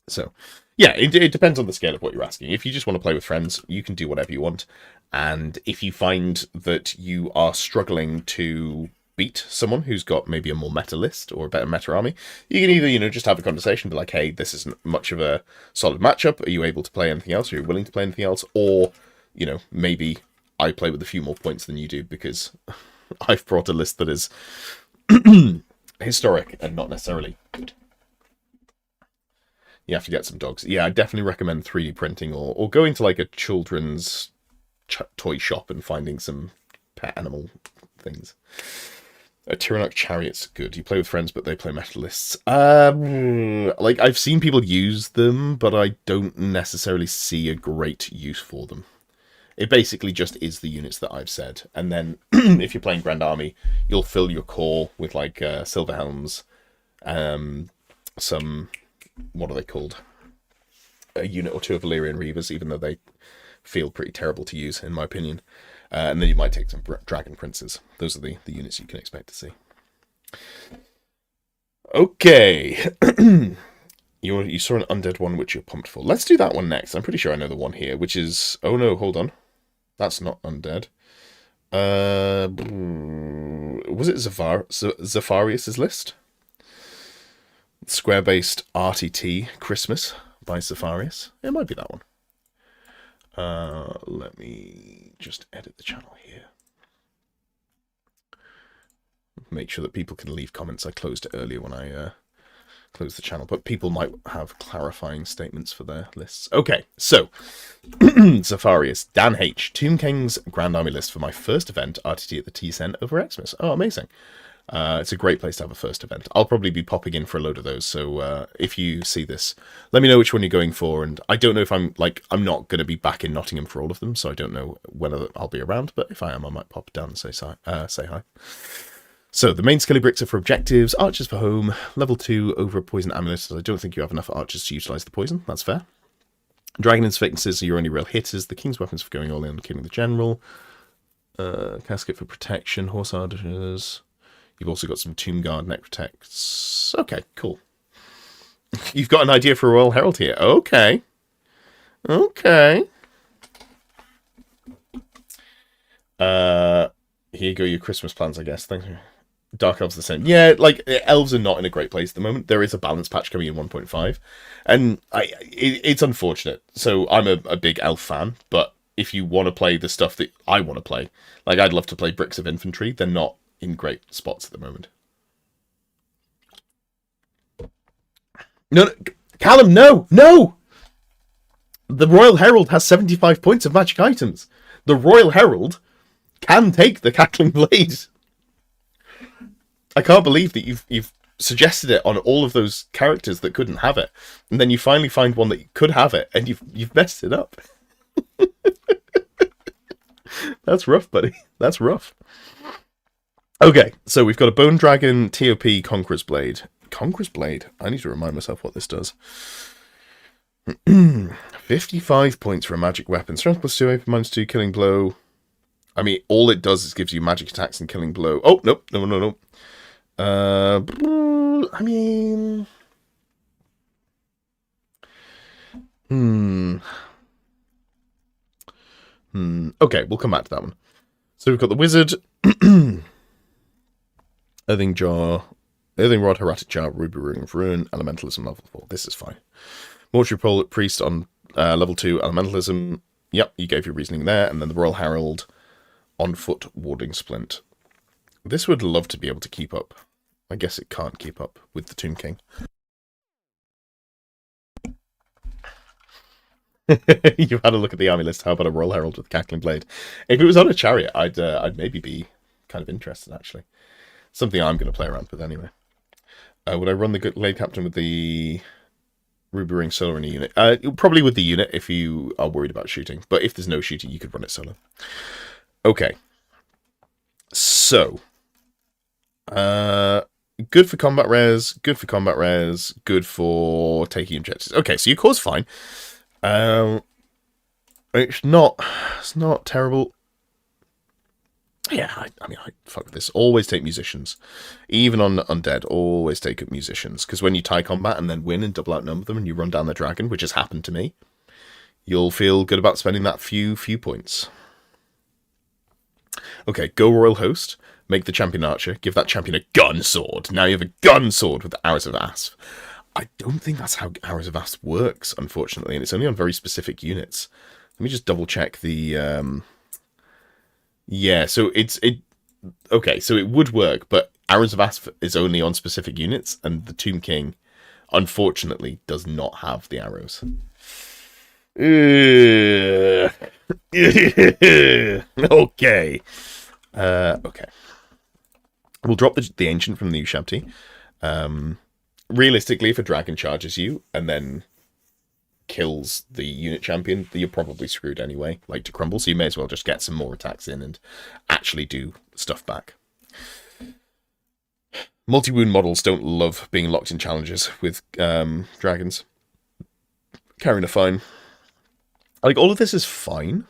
So yeah, it depends on the scale of what you're asking. If you just want to play with friends, you can do whatever you want. And if you find that you are struggling to beat someone who's got maybe a more meta list or a better meta army, you can either, just have a conversation, be like, hey, this isn't much of a solid matchup. Are you able to play anything else? Are you willing to play anything else? Or, maybe I play with a few more points than you do because I've brought a list that is historic and not necessarily good. You have to get some dogs. Yeah, I definitely recommend 3D printing or going to like a children's toy shop and finding some pet animal things. Tyrannoc Chariot's good. You play with friends, but they play metalists. Like, I've seen people use them, but I don't necessarily see a great use for them. It basically just is the units that I've said. And then, if you're playing Grand Army, you'll fill your core with, like, Silver Helms, some... What are they called? A unit or two of Valyrian Reavers, even though they feel pretty terrible to use, in my opinion. And then you might take some Dragon Princes. Those are the units you can expect to see. Okay. You saw an undead one which you're pumped for. Let's do that one next. I'm pretty sure I know the one here, which is... Oh no, hold on. That's not undead. Was it Zafarius' list? Square-based RTT Christmas by Zafarius. It might be that one. Let me just edit the channel here. Make sure that people can leave comments. I closed it earlier when I closed the channel, but people might have clarifying statements for their lists. Okay, so Zafarius, Dan H, Tomb King's Grand Army list for my first event, RTT at the TSN over Xmas. Oh, amazing. It's a great place to have a first event. I'll probably be popping in for a load of those, so if you see this, let me know which one you're going for, and I don't know if I'm not going to be back in Nottingham for all of them, so I don't know whether I'll be around, but if I am, I might pop down and say hi. So, the main Skelly Bricks are for objectives, archers for home, level 2 over a poison amulet. I don't think you have enough archers to utilise the poison, that's fair. Dragon Inspectors are your only real hitters, the King's Weapons for going all in and killing the General, Casket for protection, Horse Archers... You've also got some Tomb Guard neck protects. Okay, cool. You've got an idea for a Royal Herald here. Okay. Here you go, your Christmas plans, I guess. Thank you. Dark Elves are the same. Yeah, like, elves are not in a great place at the moment. There is a balance patch coming in 1.5. And it's unfortunate. So I'm a big elf fan, but if you want to play the stuff that I want to play. Like, I'd love to play Bricks of Infantry. They're not in great spots at the moment. No, Callum, no! No! The Royal Herald has 75 points of magic items. The Royal Herald can take the Cackling Blade. I can't believe that you've suggested it on all of those characters that couldn't have it, and then you finally find one that could have it, and you've messed it up. That's rough, buddy. That's rough. Okay, so we've got a Bone Dragon TOP Conqueror's Blade. Conqueror's Blade. I need to remind myself what this does. 55 points for a magic weapon. Strength +2, AP -2, killing blow. I mean, all it does is gives you magic attacks and killing blow. Oh, nope. No. I mean... Okay, we'll come back to that one. So we've got the Wizard. Earthing Jar. Earthing Rod, Hieratic Jar, Ruby Ring of Ruin, Elementalism level 4. This is fine. Mortuary Priest on level 2, Elementalism. Yep, you gave your reasoning there. And then the Royal Herald on foot, Warding Splint. This would love to be able to keep up. I guess it can't keep up with the Tomb King. You've had a look at the army list. How about a Royal Herald with Cackling Blade? If it was on a chariot, I'd maybe be kind of interested, actually. Something I'm going to play around with anyway. Would I run the Glade Captain with the Ruby Ring solo in a unit? Probably with the unit if you are worried about shooting. But if there's no shooting, you could run it solo. Okay. So. Good for combat res. Good for combat res. Good for taking objectives. Okay, so your core's fine. It's not terrible. Yeah, I mean, fuck this. Always take musicians. Even on Undead, always take up musicians. Because when you tie combat and then win and double outnumber them and you run down the dragon, which has happened to me, you'll feel good about spending that few points. Okay, go Royal Host. Make the champion archer. Give that champion a gun sword. Now you have a gun sword with the Arrows of Asp. I don't think that's how Arrows of Asp works, unfortunately, and it's only on very specific units. Let me just double check the... Yeah, so okay, so it would work, but Arrows of Asp is only on specific units, and the Tomb King, unfortunately, does not have the arrows. Okay. Okay. We'll drop the Ancient from the Ushabti. Realistically, if a dragon charges you and then kills the unit champion, you're probably screwed anyway, like to crumble, so you may as well just get some more attacks in and actually do stuff back. Multi-wound models don't love being locked in challenges with dragons. Carrying a fine. Like, all of this is fine.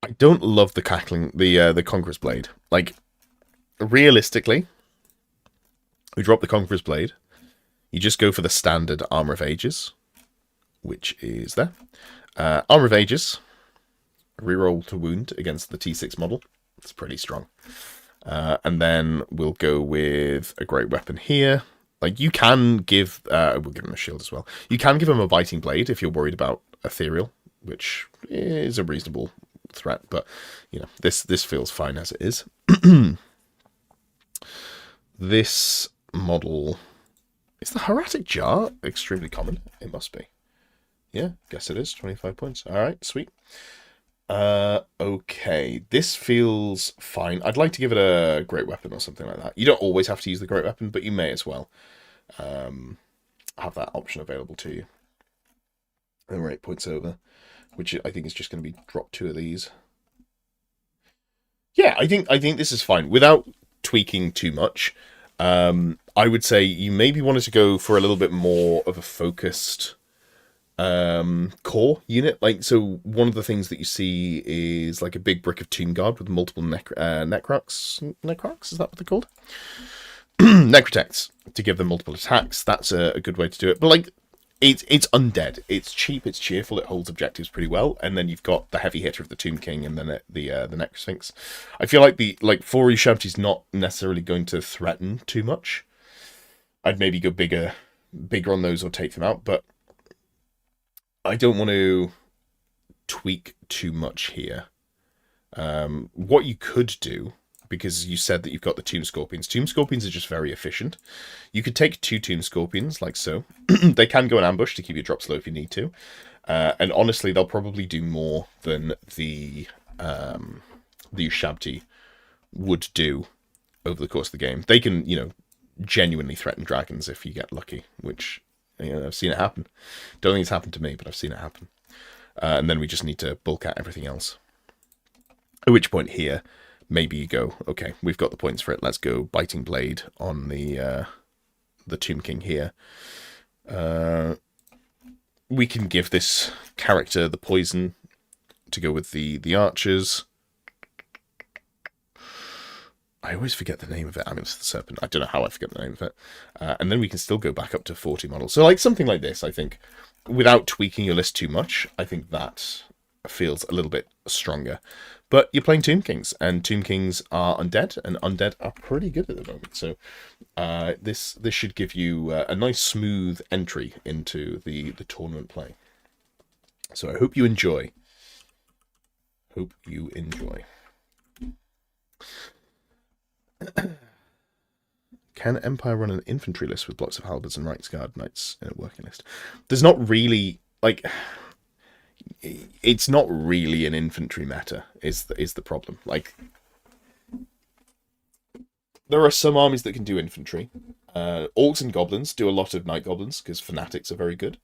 I don't love the cackling, the Conqueror's Blade. Like, realistically, we drop the Conqueror's Blade. You just go for the standard Armor of Ages, which is there. Armor of Ages, reroll to wound against the T6 model. It's pretty strong. And then we'll go with a great weapon here. Like, you can give... we'll give him a shield as well. You can give him a Biting Blade if you're worried about Ethereal, which is a reasonable threat, but, you know, this feels fine as it is. This model... Is the Hieratic Jar extremely common? It must be. Yeah, guess it is. 25 points. Alright, sweet. Okay, this feels fine. I'd like to give it a great weapon or something like that. You don't always have to use the great weapon, but you may as well have that option available to you. And we're 8 points over, which I think is just going to be drop 2 of these. Yeah, I think this is fine without tweaking too much. I would say you maybe wanted to go for a little bit more of a focused core unit. Like, so one of the things that you see is like a big brick of Tomb Guard with multiple Necrocs. Necrocs, is that what they're called? Necrotects, to give them multiple attacks. That's a good way to do it. But like, it's undead. It's cheap. It's cheerful. It holds objectives pretty well. And then you've got the heavy hitter of the Tomb King and then the Necrosphinx. I feel like the for Ushabti's not necessarily going to threaten too much. I'd maybe go bigger bigger on those or take them out, but I don't want to tweak too much here. What you could do, because you said that you've got the Tomb Scorpions. Tomb Scorpions are just very efficient. You could take 2 Tomb Scorpions, like so. They can go in ambush to keep your drops low if you need to. And honestly, they'll probably do more than the Ushabti would do over the course of the game. They can, genuinely threaten dragons if you get lucky, which, I've seen it happen. Don't think it's happened to me, but I've seen it happen. And then we just need to bulk out everything else. At which point here, maybe you go, okay, we've got the points for it. Let's go Biting Blade on the Tomb King here. We can give this character the poison to go with the archers. I always forget the name of it. Amulet of the Serpent. I don't know how I forget the name of it. And then we can still go back up to 40 models. So like something like this, I think, without tweaking your list too much, I think that feels a little bit stronger. But you're playing Tomb Kings, and Tomb Kings are undead, and undead are pretty good at the moment. So this should give you a nice smooth entry into the tournament play. So I hope you enjoy. Hope you enjoy. Can Empire run an infantry list with blocks of halberds and Rights Guard knights in a working list? There's not really, like, it's not really an infantry meta is the problem. Like, there are some armies that can do infantry. Orcs and goblins do a lot of knight goblins because fanatics are very good.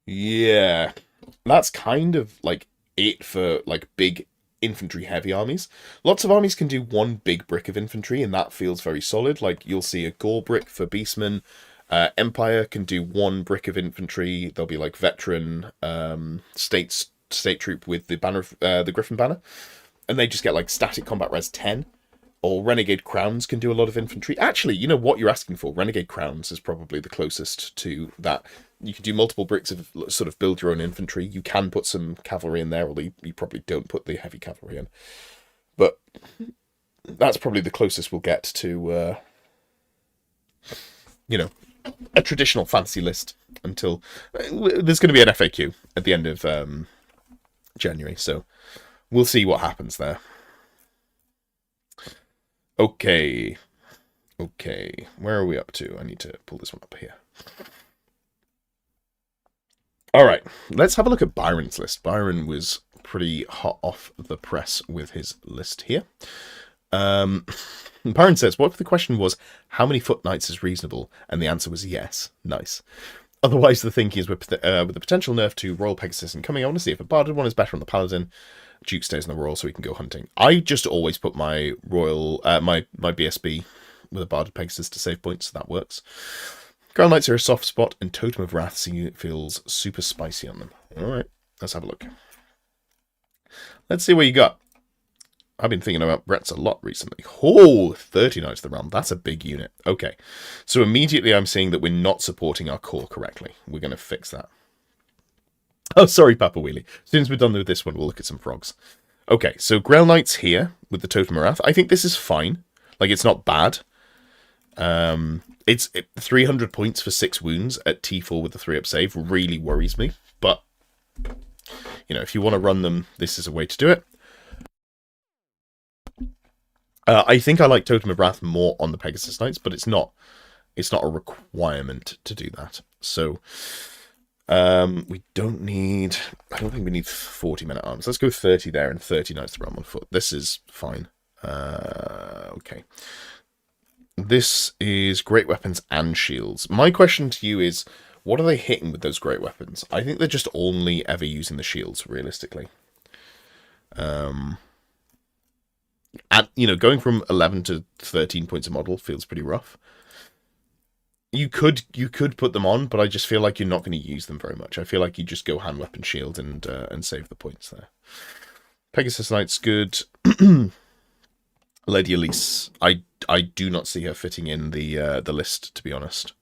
Yeah, that's kind of like it for like big infantry heavy armies. Lots of armies can do one big brick of infantry, and that feels very solid. Like you'll see a gore brick for beastmen. Empire can do one brick of infantry. There'll be like veteran state troop with the banner of, the Griffin banner, and they just get like static combat res 10. Or Renegade Crowns can do a lot of infantry. Actually, you know what you're asking for. Renegade Crowns is probably the closest to that. You can do multiple bricks of sort of build your own infantry. You can put some cavalry in there, although you probably don't put the heavy cavalry in. But that's probably the closest we'll get to, a traditional fantasy list until... There's going to be an FAQ at the end of January, so we'll see what happens there. Okay, where are we up to? I need to pull this one up here. Alright, let's have a look at Byron's list. Byron was pretty hot off the press with his list here. Byron says, what if the question was, how many foot knights is reasonable? And the answer was yes. Nice. Otherwise, the thinking is with the potential nerf to Royal Pegasus incoming, I want to see if a barded one is better on the Paladin. Duke stays in the Royal so he can go hunting. I just always put my Royal, my BSB with a barded Pegasus to save points, so that works. Ground Knights are a soft spot, and Totem of Wrath feels super spicy on them. Alright, let's have a look. Let's see what you got. I've been thinking about Brett's a lot recently. Oh, 30 Knights of the Realm. That's a big unit. Okay, so immediately I'm seeing that we're not supporting our core correctly. We're going to fix that. Oh, sorry, Papa Wheelie. As soon as we're done with this one, we'll look at some frogs. Okay, so Grail Knights here with the Totem of Wrath. I think this is fine. Like, it's not bad. It's 300 points for 6 wounds at T4 with the 3-up save really worries me. But, if you want to run them, this is a way to do it. I think I like Totem of Wrath more on the Pegasus Knights, but it's not a requirement to do that. So... we don't need... I don't think we need 40 men-at-arms. Let's go 30 there and 30 Knights of the Realm on foot. This is fine. Okay. This is great weapons and shields. My question to you is, what are they hitting with those great weapons? I think they're just only ever using the shields, realistically. And, going from 11 to 13 points a model feels pretty rough. You could put them on, but I just feel like you're not going to use them very much. I feel like you just go hand, weapon, shield, and save the points there. Pegasus Knight's good. Lady Elise, I do not see her fitting in the list, to be honest.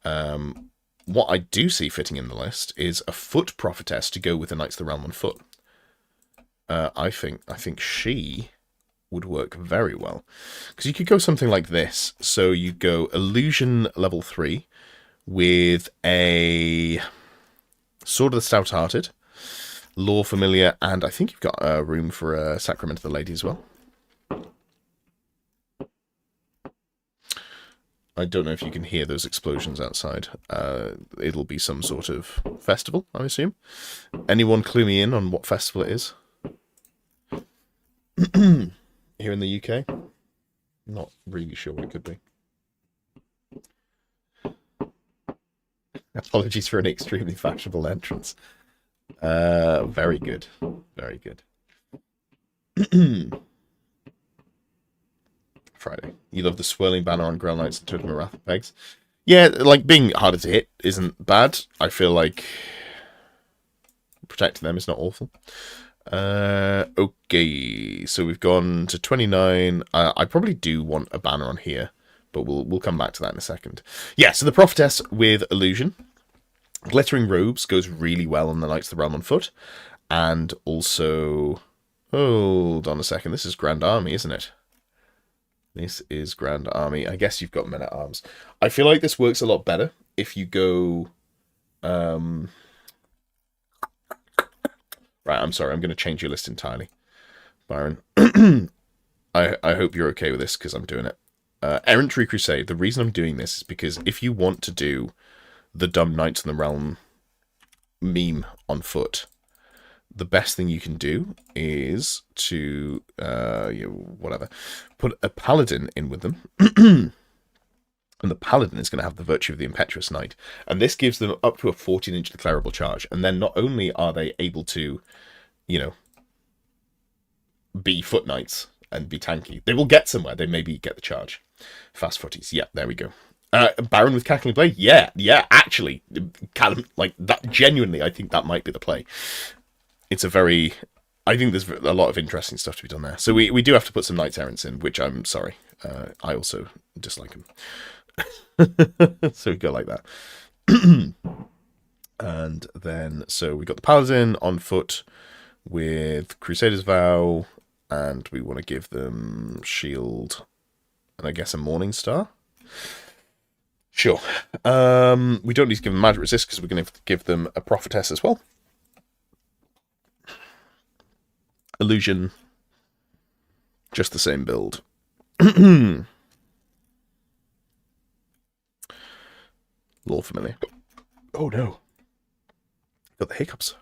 What I do see fitting in the list is a foot prophetess to go with the Knights of the Realm on foot. I think she would work very well. Because you could go something like this. So you go Illusion level 3 with a Sword of the Stout-Hearted, Lore Familiar, and I think you've got room for a Sacrament of the Lady as well. I don't know if you can hear those explosions outside. It'll be some sort of festival, I assume. Anyone clue me in on what festival it is? Here in the UK? Not really sure what it could be. Apologies for an extremely fashionable entrance. Very good. Very good. Friday. You love the swirling banner on Grail Knights and Totem of Wrath pegs. Yeah, like, being harder to hit isn't bad. I feel like protecting them is not awful. Okay, so we've gone to 29. I probably do want a banner on here, but we'll come back to that in a second. Yeah, so the Prophetess with Illusion. Glittering Robes goes really well on the Knights of the Realm on foot. And also... Hold on a second, this is Grand Army, isn't it? This is Grand Army. I guess you've got Men-at-Arms. I feel like this works a lot better if you go... Right, I'm sorry. I'm going to change your list entirely, Byron. I hope you're okay with this because I'm doing it. Errantry Crusade. The reason I'm doing this is because if you want to do the dumb Knights in the Realm meme on foot, the best thing you can do is to, whatever, put a Paladin in with them. And the Paladin is going to have the virtue of the Impetuous Knight. And this gives them up to a 14-inch declarable charge. And then not only are they able to, be foot knights and be tanky, they will get somewhere. They maybe get the charge. Fast footies. Yeah, there we go. Baron with Cackling Blade. Yeah, actually. Like, that, genuinely, I think that might be the play. It's a very... I think there's a lot of interesting stuff to be done there. So we do have to put some Knights Errants in, which I'm sorry. I also dislike them. So we go like that. And then, so we got the Paladin on foot with Crusader's Vow, and we want to give them Shield, and I guess a Morning Star. Sure. We don't need to give them Magic Resist because we're going to give them a Prophetess as well. Illusion. Just the same build. Lore Familiar. Oh no. Got the hiccups.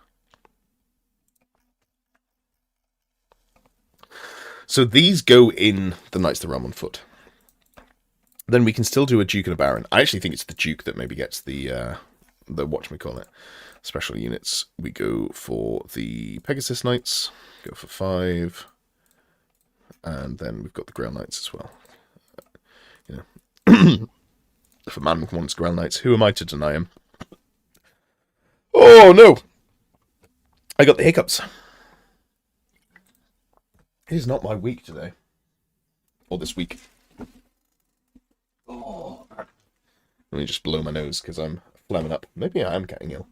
So these go in the Knights of the Realm on foot. Then we can still do a Duke and a Baron. I actually think it's the Duke that maybe gets the whatchamacallit, special units. We go for the Pegasus Knights. Go for 5. And then we've got the Grail Knights as well. If a man wants Grail Knights, who am I to deny him? Oh, no! I got the hiccups. It is not my week today. Or this week. Oh. Let me just blow my nose because I'm phlegming up. Maybe I am getting ill.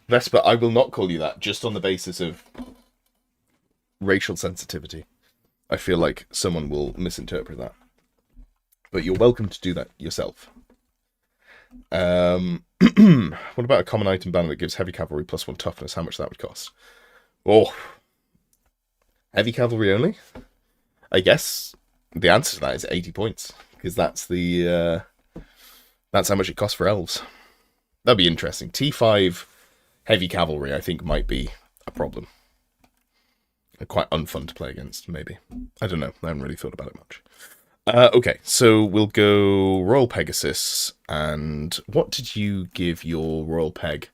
Vesper, I will not call you that, just on the basis of racial sensitivity. I feel like someone will misinterpret that. But you're welcome to do that yourself. What about a common item banner that gives heavy cavalry +1 toughness? How much that would cost? Oh, heavy cavalry only? I guess the answer to that is 80 points, because that's the that's how much it costs for elves. That'd be interesting. T5 heavy cavalry, I think, might be a problem. Quite unfun to play against, maybe. I don't know. I haven't really thought about it much. Okay, so we'll go Royal Pegasus. And what did you give your Royal Peg?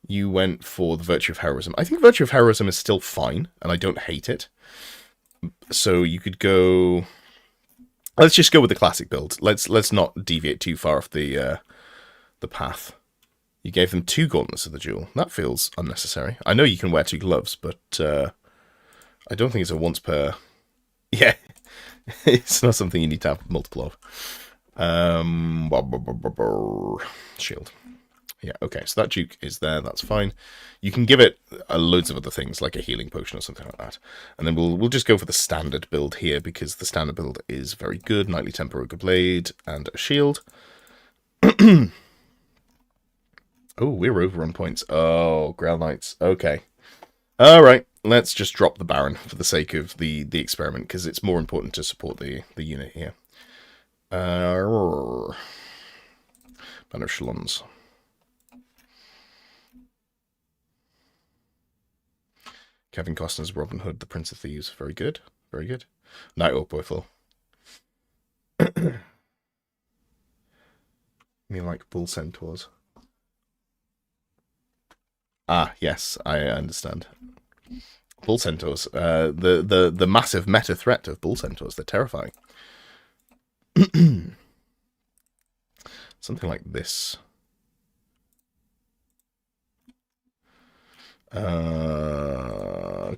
You went for the Virtue of Heroism. I think Virtue of Heroism is still fine, and I don't hate it. So you could go... Let's just go with the classic build. Let's not deviate too far off the path. You gave them 2 gauntlets of the duel. That feels unnecessary. I know you can wear 2 gloves, but I don't think it's a once per... Yeah, it's not something you need to have multiple of. Shield. Yeah, okay, so that Duke is there, that's fine. You can give it loads of other things, like a healing potion or something like that. And then we'll just go for the standard build here, because the standard build is very good. Knightly Temper Ogre Blade and a shield. Oh, we're over on points. Oh, Grail Knights. Okay. Alright, let's just drop the Baron for the sake of the experiment, because it's more important to support the unit here. Banner of Shalons. Kevin Costner's Robin Hood, the Prince of Thieves. Very good. Very good. Night Orc Boyful. You like bull centaurs? Ah, yes, I understand. Bull centaurs. The massive meta threat of bull centaurs. They're terrifying. Something like this.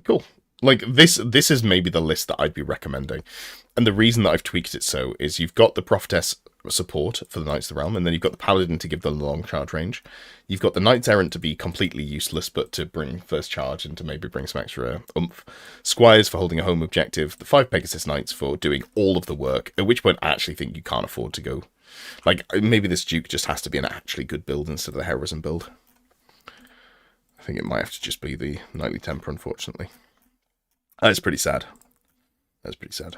Cool. Like, this is maybe the list that I'd be recommending. And the reason that I've tweaked it so is you've got the Prophetess support for the Knights of the Realm, and then you've got the Paladin to give the long charge range. You've got the Knights Errant to be completely useless, but to bring first charge and to maybe bring some extra oomph. Squires for holding a home objective. The 5 Pegasus Knights for doing all of the work, at which point I actually think you can't afford to go. Like, maybe this Duke just has to be an actually good build instead of the Heroism build. I think it might have to just be the Knightly Temper, unfortunately. That's pretty sad. That's pretty sad.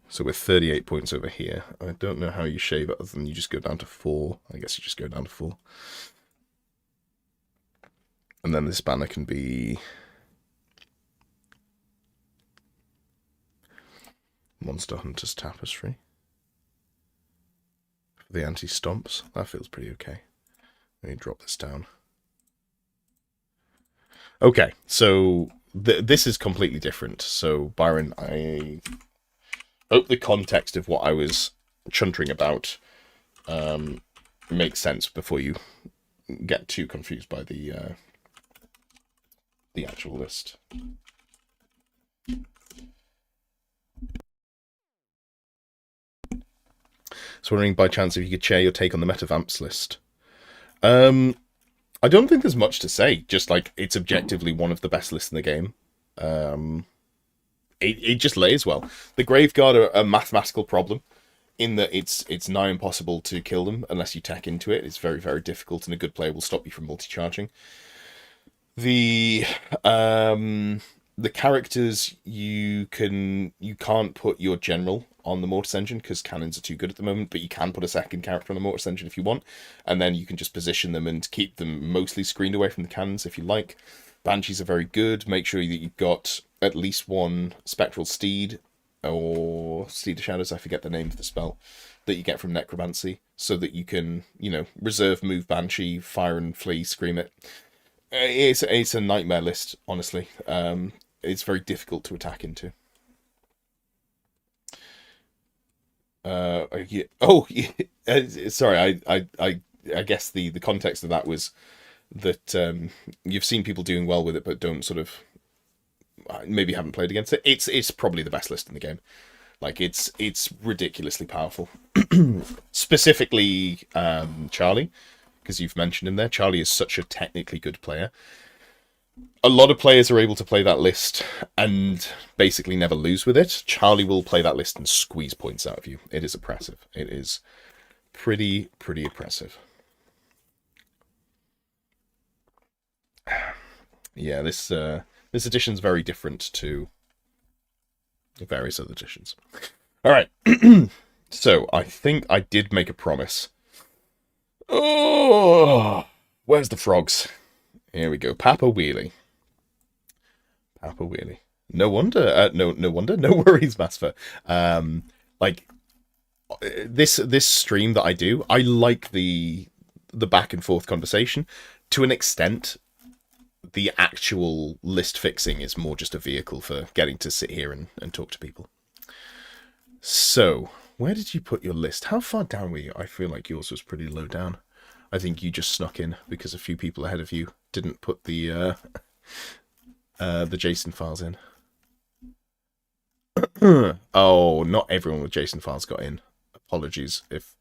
So we're 38 points over here. I don't know how you shave it other than you just go down to 4. I guess you just go down to 4. And then this banner can be Monster Hunter's Tapestry. For the anti-stomps. That feels pretty okay. Let me drop this down. Okay, so this is completely different. So, Byron, I hope the context of what I was chuntering about makes sense before you get too confused by the actual list. So, wondering by chance if you could share your take on the Metavamps list. I don't think there's much to say. Just like it's objectively one of the best lists in the game. It just lays well. The Graveguard are a mathematical problem in that it's nigh impossible to kill them unless you tech into it. It's very, very difficult, and a good player will stop you from multi-charging. The characters you can't put your general on the Mortis engine because cannons are too good at the moment, but you can put a second character on the Mortis engine if you want, and then you can just position them and keep them mostly screened away from the cannons if you like. Banshees are very good. Make sure that you've got at least one Spectral Steed or Steed of Shadows, I forget the name of the spell, that you get from Necromancy, so that you can, reserve move Banshee, fire and flee, scream it. It's a nightmare list, honestly. It's very difficult to attack into. Yeah. Oh, yeah. Sorry. I guess the context of that was that you've seen people doing well with it, but don't sort of maybe haven't played against it. It's probably the best list in the game. Like it's ridiculously powerful. Specifically, Charlie, because you've mentioned him there. Charlie is such a technically good player. A lot of players are able to play that list and basically never lose with it. Charlie will play that list and squeeze points out of you. It is oppressive. It is pretty oppressive. Yeah, this edition's very different to various other editions. All right. So I think I did make a promise. Oh, where's the frogs? Here we go. Papa Wheelie. Papa Wheelie. No wonder. No wonder. No worries, Masfer. Like this stream that I do, I like the back and forth conversation. To an extent, the actual list fixing is more just a vehicle for getting to sit here and talk to people. So, where did you put your list? How far down were you? I feel like yours was pretty low down. I think you just snuck in because a few people ahead of you didn't put the JSON files in. Oh, not everyone with JSON files got in. Apologies if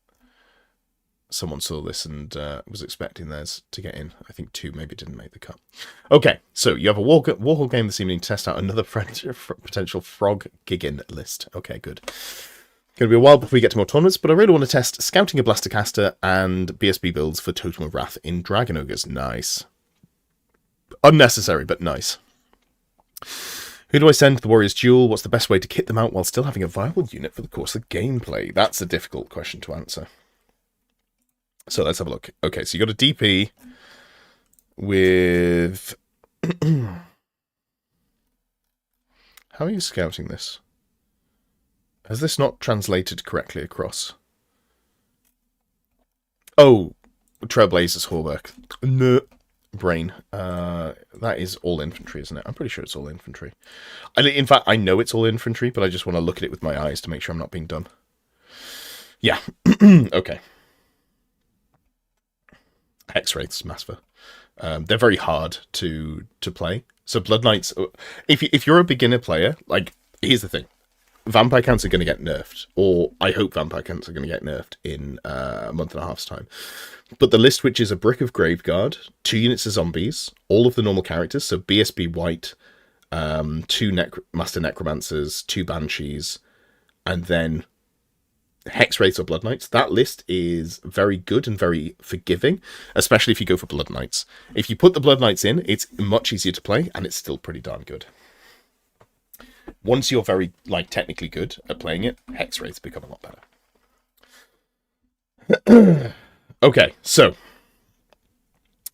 someone saw this and was expecting theirs to get in. I think 2 maybe didn't make the cut. Okay, so you have a Warhol game this evening to test out another potential frog gig-in list. Okay, good. Going to be a while before we get to more tournaments, but I really want to test Scouting a Blastocaster and BSB builds for Totem of Wrath in Dragon Ogres. Nice. Unnecessary, but nice. Who do I send to the Warriors Duel? What's the best way to kit them out while still having a viable unit for the course of gameplay? That's a difficult question to answer. So let's have a look. Okay, so you got a DP with... How are you scouting this? Has this not translated correctly across? Oh, Trailblazers Hallberg. No. Brain. That is all infantry, isn't it? I'm pretty sure it's all infantry. In fact, I know it's all infantry, but I just want to look at it with my eyes to make sure I'm not being dumb. Yeah. Okay. X-Wraiths, Masva. They're very hard to play. So Blood Knights, if you're a beginner player, like, here's the thing. Vampire counts are going to get nerfed, or I hope vampire counts are going to get nerfed in a month and a half's time. But the list, which is a Brick of Graveguard, 2 units of zombies, all of the normal characters, so BSB White, 2 Master Necromancers, 2 Banshees, and then Hex Wraiths or Blood Knights, that list is very good and very forgiving, especially if you go for Blood Knights. If you put the Blood Knights in, it's much easier to play, and it's still pretty darn good. Once you're very, like, technically good at playing it, Hex Wraiths become a lot better. Okay, so.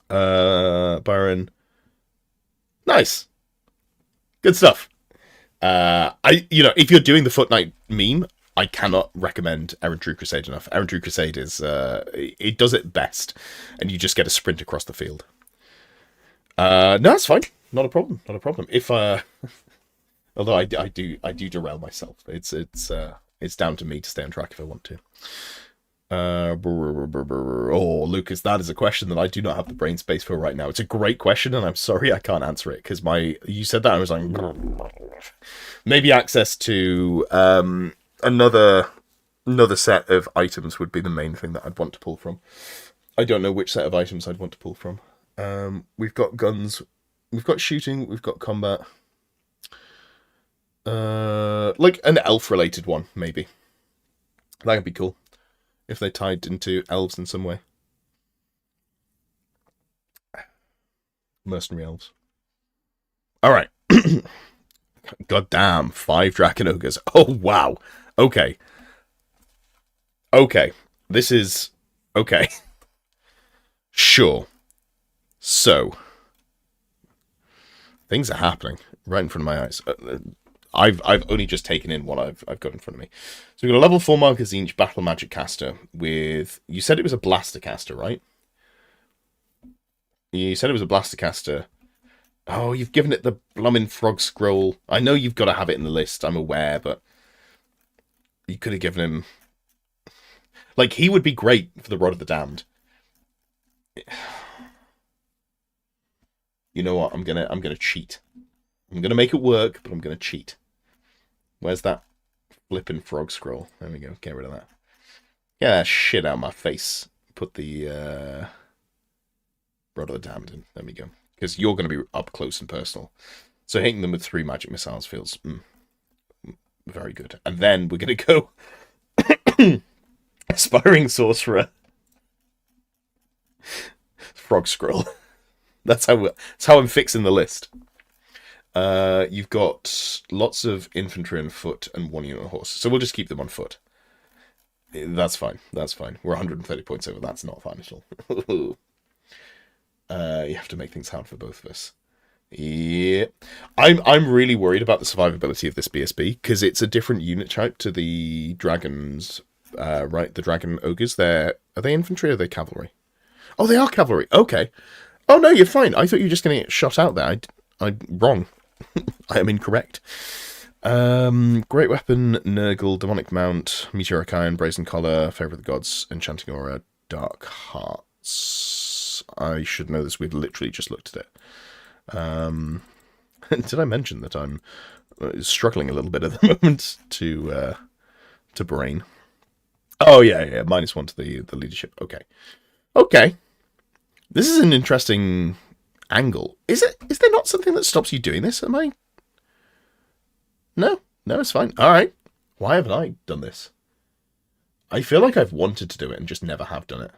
Byron. Nice. Good stuff. If you're doing the Foot Knight meme, I cannot recommend Errant Crusade enough. Errant Crusade is, it does it best, and you just get a sprint across the field. No, it's fine. Not a problem. Not a problem. If, although I do derail myself. It's down to me to stay on track if I want to. Oh, Lucas, that is a question that I do not have the brain space for right now. It's a great question, and I'm sorry I can't answer it because you said that I was like, maybe access to another set of items would be the main thing that I'd want to pull from. I don't know which set of items I'd want to pull from. We've got guns, we've got shooting, we've got combat. Like an elf-related one, maybe. That would be cool. If they tied into elves in some way. Mercenary elves. Alright. God damn, 5 Dragon Ogres. Oh, wow. Okay. Okay. This is... Okay. Sure. So. Things are happening right in front of my eyes. I've only just taken in what I've got in front of me. So we've got a level 4 Markazinch Battle Magic caster with... You said it was a Blaster caster, right? You said it was a Blaster caster. Oh, you've given it the blummin' frog scroll. I know you've got to have it in the list, I'm aware, but... You could have given him... Like, he would be great for the Rod of the Damned. You know what? I'm gonna cheat. I'm gonna make it work, but I'm gonna cheat. Where's that flippin' frog scroll? There we go. Get rid of that. Get that shit out of my face. Put the Rod of the Damned in. There we go. Because you're going to be up close and personal. So hitting them with 3 magic missiles feels very good. And then we're going to go Aspiring Sorcerer. Frog scroll. That's how I'm fixing the list. You've got lots of infantry and foot and 1 unit of horse. So we'll just keep them on foot. That's fine. That's fine. We're 130 points over. That's not fine at all. You have to make things hard for both of us. Yeah. I'm really worried about the survivability of this BSB because it's a different unit type to the dragons, right? The dragon ogres. Are they infantry or are they cavalry? Oh, they are cavalry. Okay. Oh no, you're fine. I thought you were just going to get shot out there. I'm wrong. I am incorrect. Great Weapon, Nurgle, Demonic Mount, Meteoric Iron, Brazen Collar, Favour of the Gods, Enchanting Aura, Dark Hearts. I should know this. We've literally just looked at it. Did I mention that I'm struggling a little bit at the moment to brain. Oh yeah, -1 to the leadership. Okay. This is an interesting angle. Is it? Is there not something that stops you doing this? Am I? No, it's fine. All right. Why haven't I done this? I feel like I've wanted to do it and just never have done it.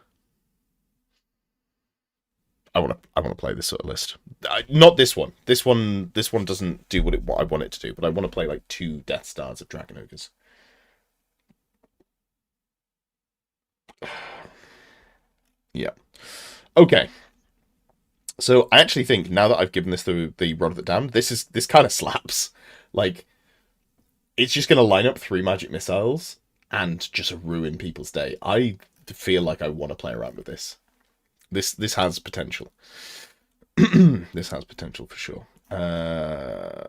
I want to play this sort of list. Not this one. This one doesn't do what I want it to do. But I want to play like 2 Death Stars of Dragon Ogres. Yeah. Okay. So I actually think now that I've given this the Rod of the Damned, this kind of slaps. Like, it's just going to line up 3 magic missiles and just ruin people's day. I feel like I want to play around with this. This has potential. This has potential for sure.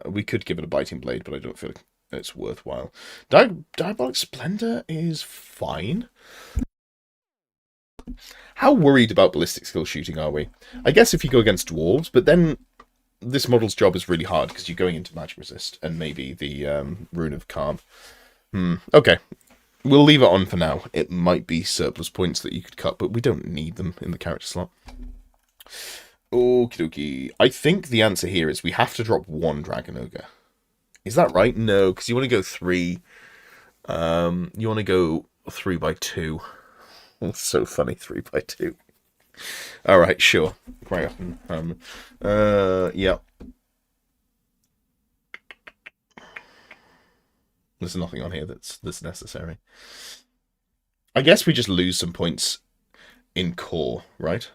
We could give it a Biting Blade, but I don't feel like it's worthwhile. Diabolic Splendor is fine. How worried about ballistic skill shooting are we? I guess if you go against dwarves, but then this model's job is really hard because you're going into magic resist and maybe the Rune of Calm. Okay. We'll leave it on for now. It might be surplus points that you could cut, but we don't need them in the character slot. Okie dokie. I think the answer here is we have to drop 1 Dragon Ogre. Is that right? No, because you want to go 3. You want to go 3 by 2. It's so funny, 3 by 2. All right, sure. Quite often. Yeah. There's nothing on here that's necessary. I guess we just lose some points in core, right?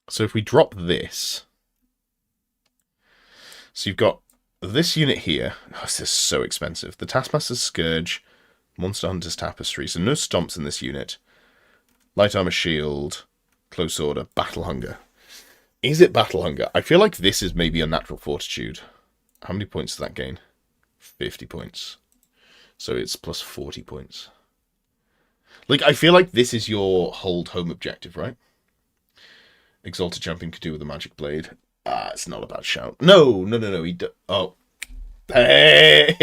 So if we drop this, so you've got this unit here. Oh, this is so expensive. The Taskmaster's Scourge, Monster Hunter's Tapestry. So no stomps in this unit. Light Armor Shield, Close Order, Battle Hunger. Is it Battle Hunger? I feel like this is maybe Unnatural Fortitude. How many points does that gain? 50 points. So it's plus 40 points. Like, I feel like this is your hold home objective, right? Exalted Champion could do with a Magic Blade. It's not a bad shout. No. Oh. Hey!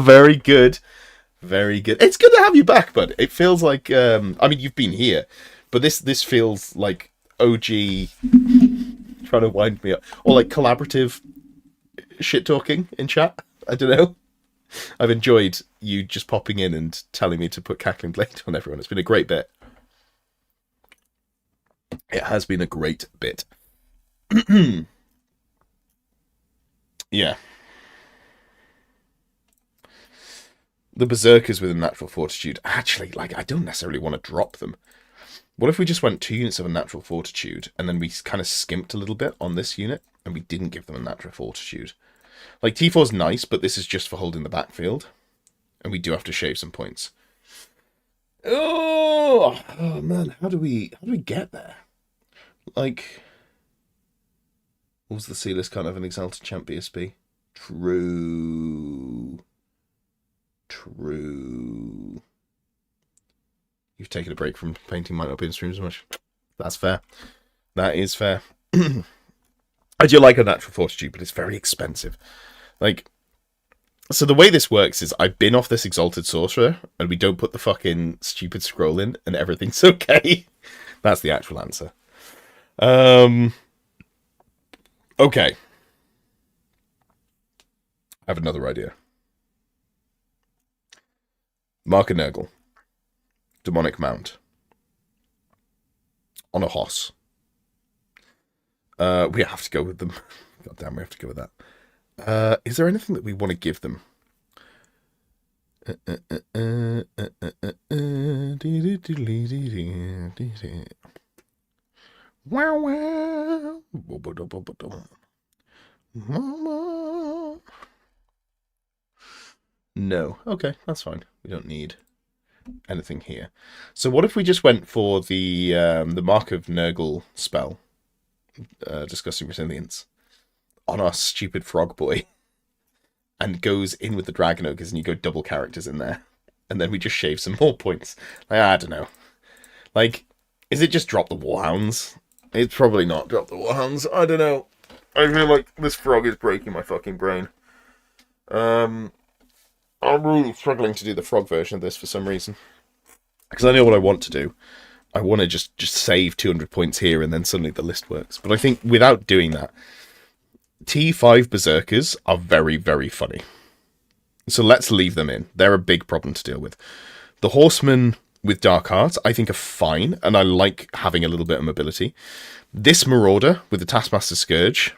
Very good. Very good. It's good to have you back, bud. It feels like, I mean, you've been here, but this feels like OG trying to wind me up. Or like collaborative shit-talking in chat. I don't know. I've enjoyed you just popping in and telling me to put Cackling Blade on everyone. It's been a great bit. It has been a great bit. Yeah. The Berserkers with a Natural Fortitude. Actually, like, I don't necessarily want to drop them. What if we just went 2 units of a Natural Fortitude, and then we kind of skimped a little bit on this unit, and we didn't give them a Natural Fortitude? Like, T4's nice, but this is just for holding the backfield. And we do have to shave some points. Oh man, how do we get there? Like, what was the C-list kind of an Exalted Champ BSB? True. You've taken a break from painting, might not be in streams as much. That's fair. That is fair. I do like a Natural Fortitude, but it's very expensive. Like, so the way this works is I've been off this Exalted Sorcerer, and we don't put the fucking stupid scroll in, and everything's okay. That's the actual answer. Okay. I have another idea. Mark and Nurgle. Demonic Mount. On a Hoss. We have to go with them. God damn, we have to go with that. Is there anything that we want to give them? Wow. No. Okay, that's fine. We don't need anything here. So what if we just went for the Mark of Nurgle spell, Disgusting Resilience, on our stupid frog boy, and goes in with the Dragon Ogres, and you go double characters in there, and then we just shave some more points. Like, I don't know. Like, is it just drop the Warhounds? It's probably not Drop the Warhounds. I don't know. I feel like this frog is breaking my fucking brain. I'm really struggling to do the frog version of this for some reason. Because I know what I want to do. I want to just save 200 points here and then suddenly the list works. But I think without doing that, T5 Berserkers are very, very funny. So let's leave them in. They're a big problem to deal with. The Horsemen with Dark Heart, I think, are fine, and I like having a little bit of mobility. This Marauder with the Taskmaster Scourge,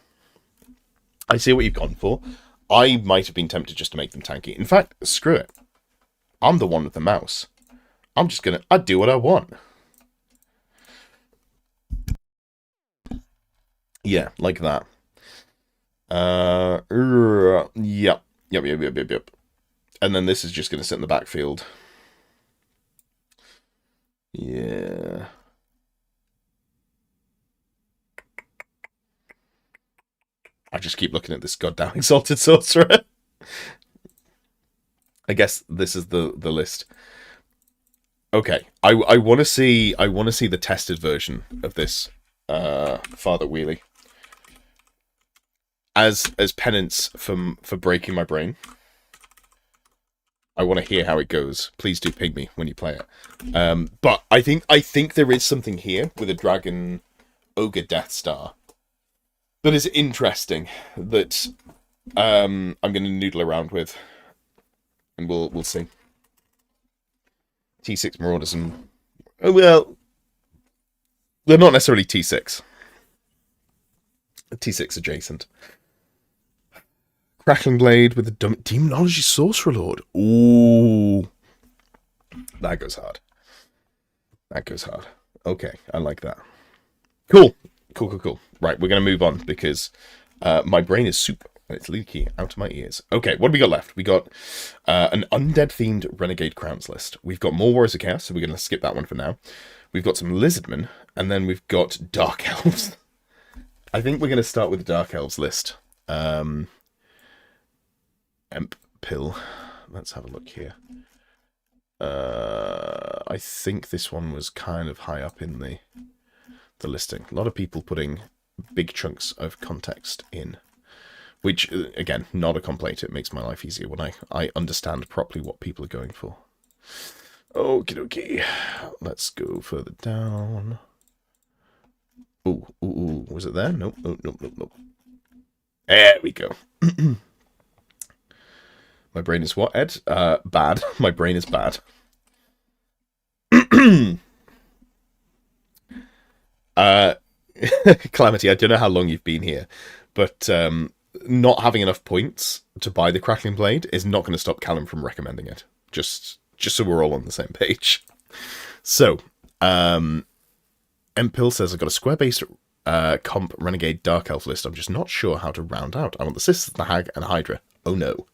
I see what you've gone for. I might have been tempted just to make them tanky. In fact, screw it. I'm the one with the mouse. I'm just gonna... I do what I want. Yeah, like that. Yep. And then this is just going to sit in the backfield. Yeah. I just keep looking at this goddamn Exalted Sorcerer. I guess this is the list. Okay, I want to see the tested version of this Father Wheelie as penance for breaking my brain. I want to hear how it goes. Please do ping me when you play it. But I think there is something here with a Dragon Ogre Death Star that is interesting that I'm going to noodle around with, and we'll see. T6 Marauders and well, they're not necessarily T6. T6 adjacent. Crackling Blade with the Demonology Sorcerer Lord. Ooh. That goes hard. That goes hard. Okay, I like that. Cool. Right, we're going to move on because my brain is soup and it's leaking out of my ears. Okay, what do we got left? We got an undead-themed Renegade Crowns list. We've got more Warriors of Chaos, so we're going to skip that one for now. We've got some Lizardmen, and then we've got Dark Elves. I think we're going to start with the Dark Elves list. Emp Pill. Let's have a look here. I think this one was kind of high up in the listing. A lot of people putting big chunks of context in, which, again, not a complaint. It makes my life easier when I understand properly what people are going for. Okie dokie. Let's go further down. Ooh, was it there? Nope. There we go. My brain is what, Ed? Bad. My brain is bad. Calamity, I don't know how long you've been here, but not having enough points to buy the Crackling Blade is not going to stop Callum from recommending it. Just so we're all on the same page. So, Empil says, I've got a square-based comp Renegade Dark Elf list. I'm just not sure how to round out. I want the Sisters, the Hag, and Hydra. Oh no.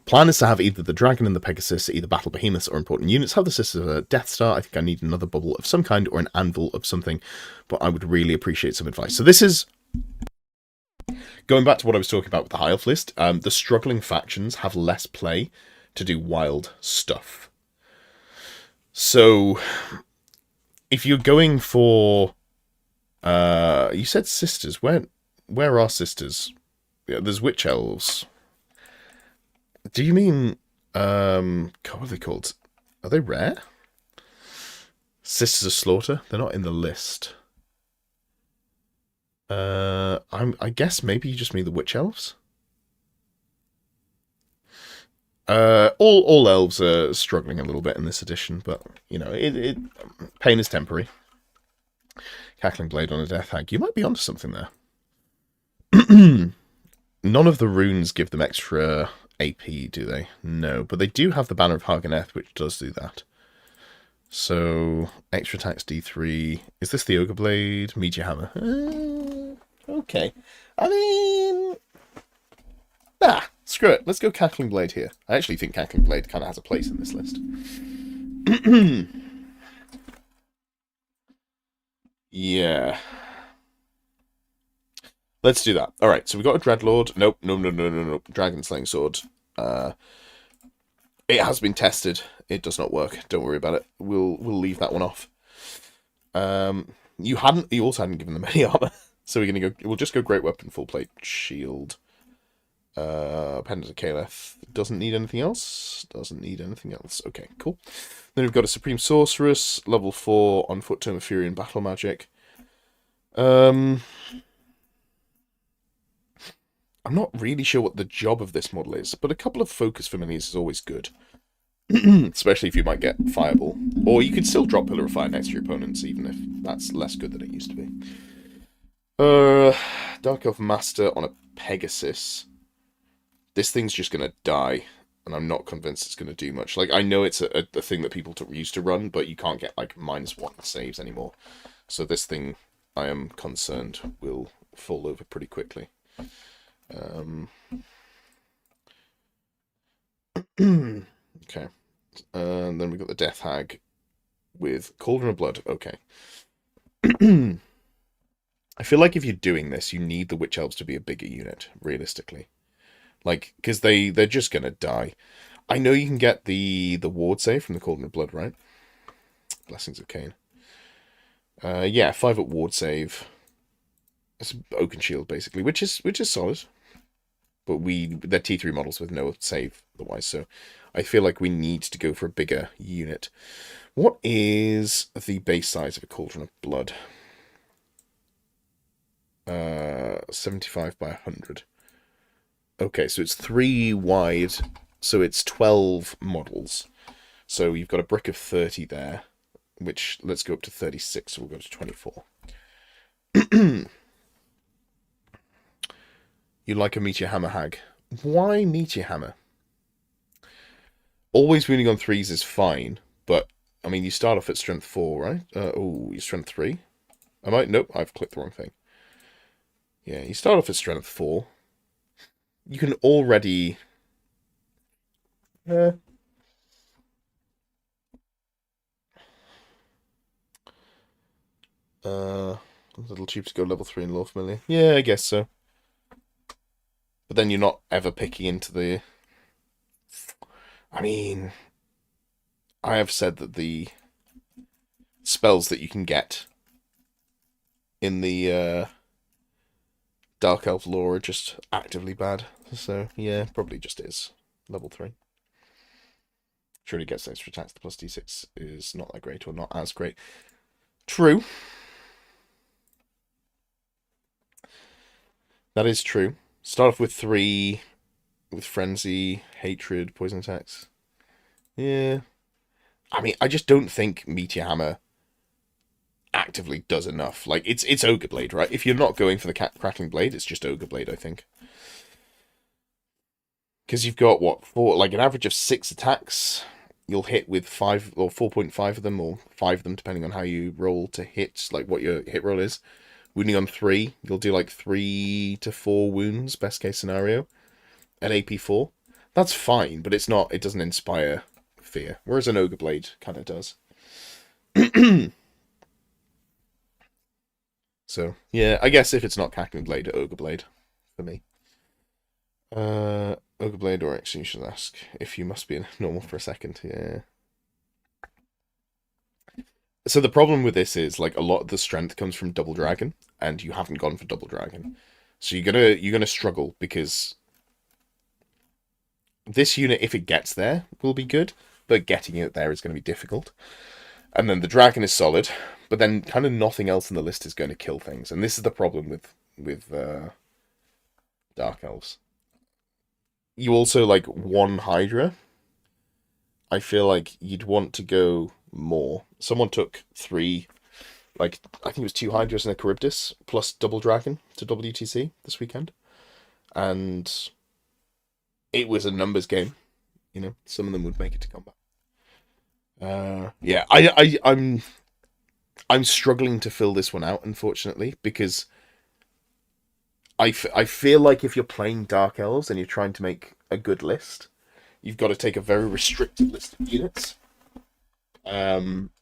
Plan is to have either the Dragon and the Pegasus, either Battle Behemoths or important units. Have the Sisters a Death Star. I think I need another bubble of some kind or an anvil of something, but I would really appreciate some advice. So this is... Going back to what I was talking about with the High Elf list, the struggling factions have less play to do wild stuff. So, if you're going for... you said Sisters. Where are Sisters? Yeah, there's Witch Elves. Do you mean... God, what are they called? Are they rare? Sisters of Slaughter? They're not in the list. I guess maybe you just mean the Witch Elves? All elves are struggling a little bit in this edition, but, you know, pain is temporary. Cackling Blade on a Death Hag. You might be onto something there. None of the runes give them extra AP, do they? No, but they do have the Banner of Harganeth, which does do that. So, extra attacks D3. Is this the Ogre Blade? Meteor Hammer. Okay. I mean... screw it. Let's go Cackling Blade here. I actually think Cackling Blade kind of has a place in this list. Yeah. Let's do that. Alright, so we got a Dreadlord. Nope. Dragon Slaying Sword. It has been tested. It does not work. Don't worry about it. We'll leave that one off. You also hadn't given them any armor. So we'll just go Great Weapon, Full Plate, Shield. Pendant of Caliph. Doesn't need anything else. Doesn't need anything else. Okay, cool. Then we've got a Supreme Sorceress, level 4 on Foot Tome of Fury and Battle Magic. I'm not really sure what the job of this model is, but a couple of Focus Familiars is always good. Especially if you might get Fireball. Or you could still drop Pillar of Fire next to your opponents, even if that's less good than it used to be. Dark Elf Master on a Pegasus. This thing's just going to die, and I'm not convinced it's going to do much. Like, I know it's a thing that people used to run, but you can't get, like, -1 saves anymore. So this thing, I am concerned, will fall over pretty quickly. Okay. And then we've got the Death Hag with Cauldron of Blood. Okay. I feel like if you're doing this, you need the Witch Elves to be a bigger unit, realistically. Like, because they're just going to die. I know you can get the ward save from the Cauldron of Blood, right? Blessings of Cain. Yeah, 5 at ward save. It's Oaken Shield, basically, which is solid. But they're T3 models with no save otherwise, so I feel like we need to go for a bigger unit. What is the base size of a Cauldron of Blood? 75 by 100. Okay, so it's 3 wide, so it's 12 models. So you've got a brick of 30 there, which, let's go up to 36, so we'll go to 24. You like a Meteor Hammer Hag. Why Meteor Hammer? Always wounding on 3s is fine, but, I mean, you start off at strength 4, right? You're strength 3? Nope, I've clicked the wrong thing. Yeah, you start off at strength 4. You can already... a little cheap to go level 3 in Lore Familiar. Yeah, I guess so. But then you're not ever picking into the... I mean... I have said that the spells that you can get in the Dark Elf lore are just actively bad. So, yeah, probably just is. Level 3. Surely gets extra attacks. The plus d6 is not that great, or not as great. True. That is true. Start off with 3 with Frenzy, Hatred, Poison attacks. Yeah. I mean, I just don't think Meteor Hammer actively does enough. Like, it's Ogre Blade, right? If you're not going for the Crackling Blade, it's just Ogre Blade, I think. Because you've got, what, an average of 6 attacks. You'll hit with 5 or 4.5 of them, or 5 of them, depending on how you roll to hit, like what your hit roll is. Wounding on 3, you'll do like 3 to 4 wounds, best case scenario, at AP 4. That's fine, but it doesn't inspire fear, whereas an Ogre Blade kind of does. So, yeah, I guess if it's not Cackling Blade, Ogre Blade, for me. Ogre Blade or X, you should ask if you must be normal for a second, yeah. So the problem with this is, like, a lot of the strength comes from Double Dragon, and you haven't gone for Double Dragon. So you're gonna struggle, because this unit, if it gets there, will be good, but getting it there is going to be difficult. And then the Dragon is solid, but then kind of nothing else in the list is going to kill things. And this is the problem with Dark Elves. You also, like, 1 Hydra. I feel like you'd want to go more. Someone took 3, like, I think it was 2 Hydras and a Charybdis, plus Double Dragon to WTC this weekend. And it was a numbers game. You know, some of them would make it to combat. Yeah, I'm struggling to fill this one out, unfortunately, because I feel like if you're playing Dark Elves and you're trying to make a good list, you've got to take a very restricted list of units.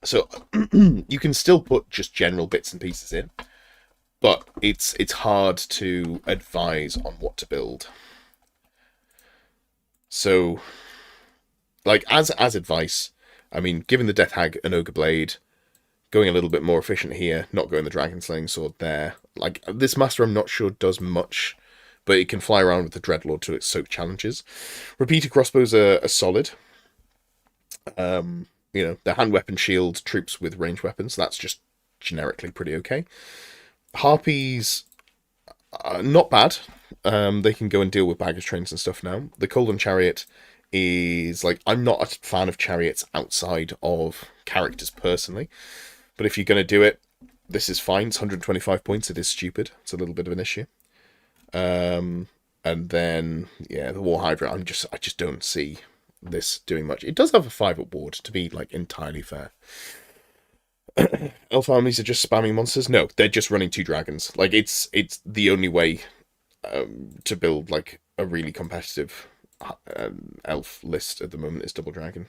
So you can still put just general bits and pieces in, but it's hard to advise on what to build. So, like, as advice, I mean, giving the Death Hag an Ogre Blade, going a little bit more efficient here, not going the Dragon Slaying Sword there. Like, this Master I'm not sure does much, but it can fly around with the Dreadlord to its soak challenges. Repeater crossbows are solid. The hand weapon shield troops with ranged weapons, that's just generically pretty okay. Harpies, not bad. They can go and deal with baggage trains and stuff now. The Colden Chariot is, like, I'm not a fan of chariots outside of characters personally, but if you're going to do it, this is fine. It's 125 points. It is stupid. It's a little bit of an issue. And then, yeah, the War Hydra, I just don't see this doing much. It does have a 5-up ward, to be, like, entirely fair. Elf armies are just spamming monsters? No, they're just running 2 dragons. Like, it's the only way to build, like, a really competitive elf list at the moment is double dragon.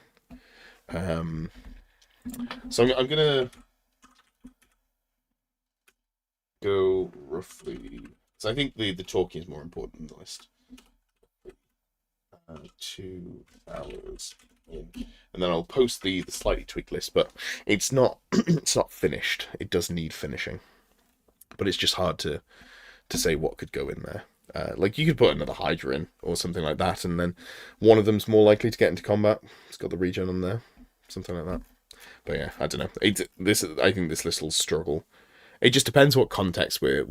So I'm gonna go roughly. So I think the talking is more important than the list. 2 hours in, and then I'll post the slightly tweaked list, but it's not it's not finished. It does need finishing, but it's just hard to say what could go in there. Like, you could put another Hydra in or something like that, and then one of them's more likely to get into combat. It's got the regen on there, something like that. But yeah, I don't know. I think this list will struggle. It just depends what context we're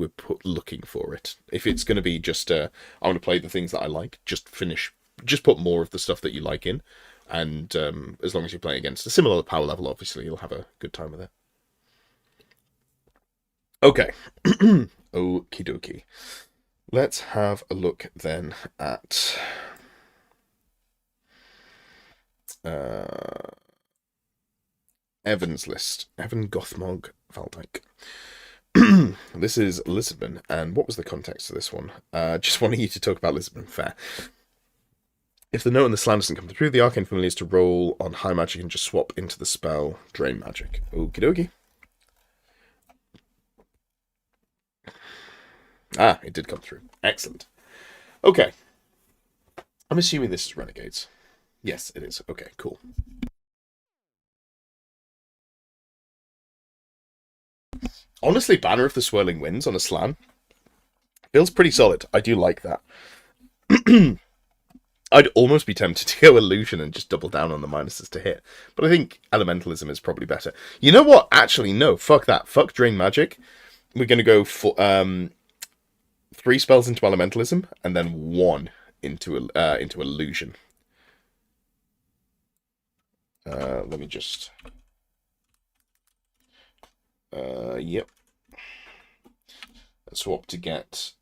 looking for it. If it's going to be just I want to play the things that I like, just put more of the stuff that you like in, and as long as you're playing against a similar power level, obviously you'll have a good time with it. Okay, okie dokie. Let's have a look then at Evan's list. Evan Gothmog Valdyke. This is Lisbon, and what was the context of this one? Just wanting you to talk about Lisbon Fair. If the note and the slam doesn't come through, the Arcane Familiar is to roll on high magic and just swap into the spell Drain Magic. Okie dokie. Ah, it did come through. Excellent. Okay. I'm assuming this is Renegades. Yes, it is. Okay, cool. Honestly, Banner of the Swirling Winds on a slam feels pretty solid. I do like that. I'd almost be tempted to go Illusion and just double down on the minuses to hit. But I think Elementalism is probably better. You know what? Actually, no. Fuck that. Fuck Drain Magic. We're going to go for 3 spells into Elementalism and then 1 into Illusion. Let me just... yep. Swap to get...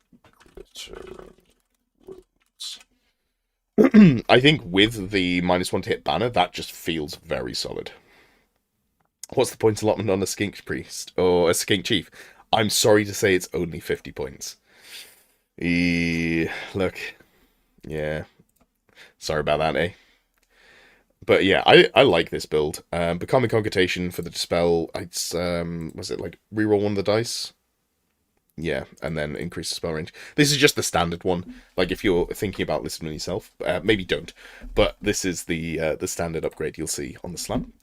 I think with the -1 to hit banner, that just feels very solid. What's the points allotment on a Skink Priest or a Skink Chief? I'm sorry to say it's only 50 points. Look. Yeah. Sorry about that, eh? But yeah, I like this build. Becoming Concatation for the Dispel, it's, was it like reroll 1 of the dice? Yeah, and then increase the spell range. This is just the standard one. Like, if you're thinking about listening yourself, maybe don't. But this is the standard upgrade you'll see on the slam.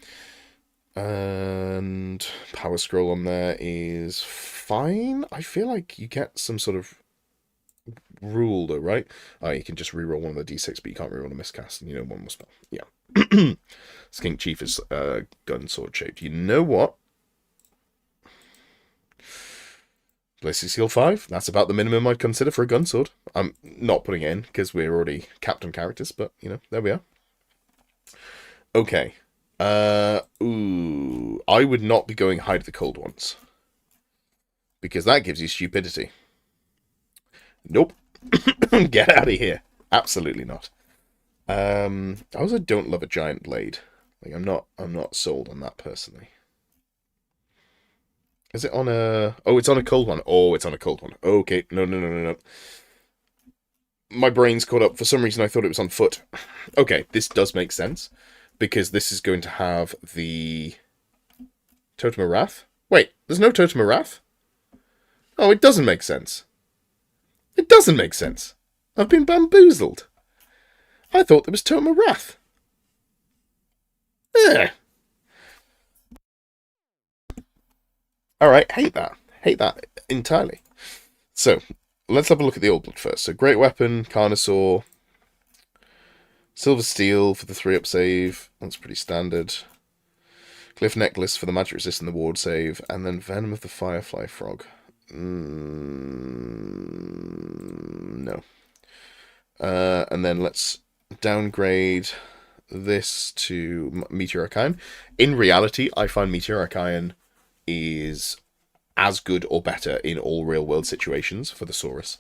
And Power Scroll on there is fine. I feel like you get some sort of rule, though, right? Oh, you can just reroll 1 of the d6, but you can't reroll a miscast, and 1 more spell. Yeah. Skink Chief is gun sword shaped. You know what? Blazing Seal 5, that's about the minimum I'd consider for a gun sword. I'm not putting it in, because we're already capped on characters, but, there we are. Okay. I would not be going Hide the Cold Ones. Because that gives you stupidity. Nope. Get out of here. Absolutely not. I also don't love a giant blade. Like, I'm not sold on that personally. Is it on a... Oh, it's on a cold one. Oh, it's on a cold one. Okay. No. My brain's caught up. For some reason, I thought it was on foot. Okay, this does make sense. Because this is going to have the... Totem of Wrath? Wait, there's no Totem of Wrath? Oh, it doesn't make sense. It doesn't make sense. I've been bamboozled. I thought there was Totem of Wrath. Eh. All right, hate that. Hate that entirely. So, let's have a look at the old blood first. So, Great Weapon, Carnosaur, Silver Steel for the 3-up save. That's pretty standard. Glyph Necklace for the magic resist and the ward save. And then Venom of the Firefly Frog. No. And then let's downgrade this to Meteoric Iron. In reality, I find Meteoric Iron is as good or better in all real-world situations for the Saurus.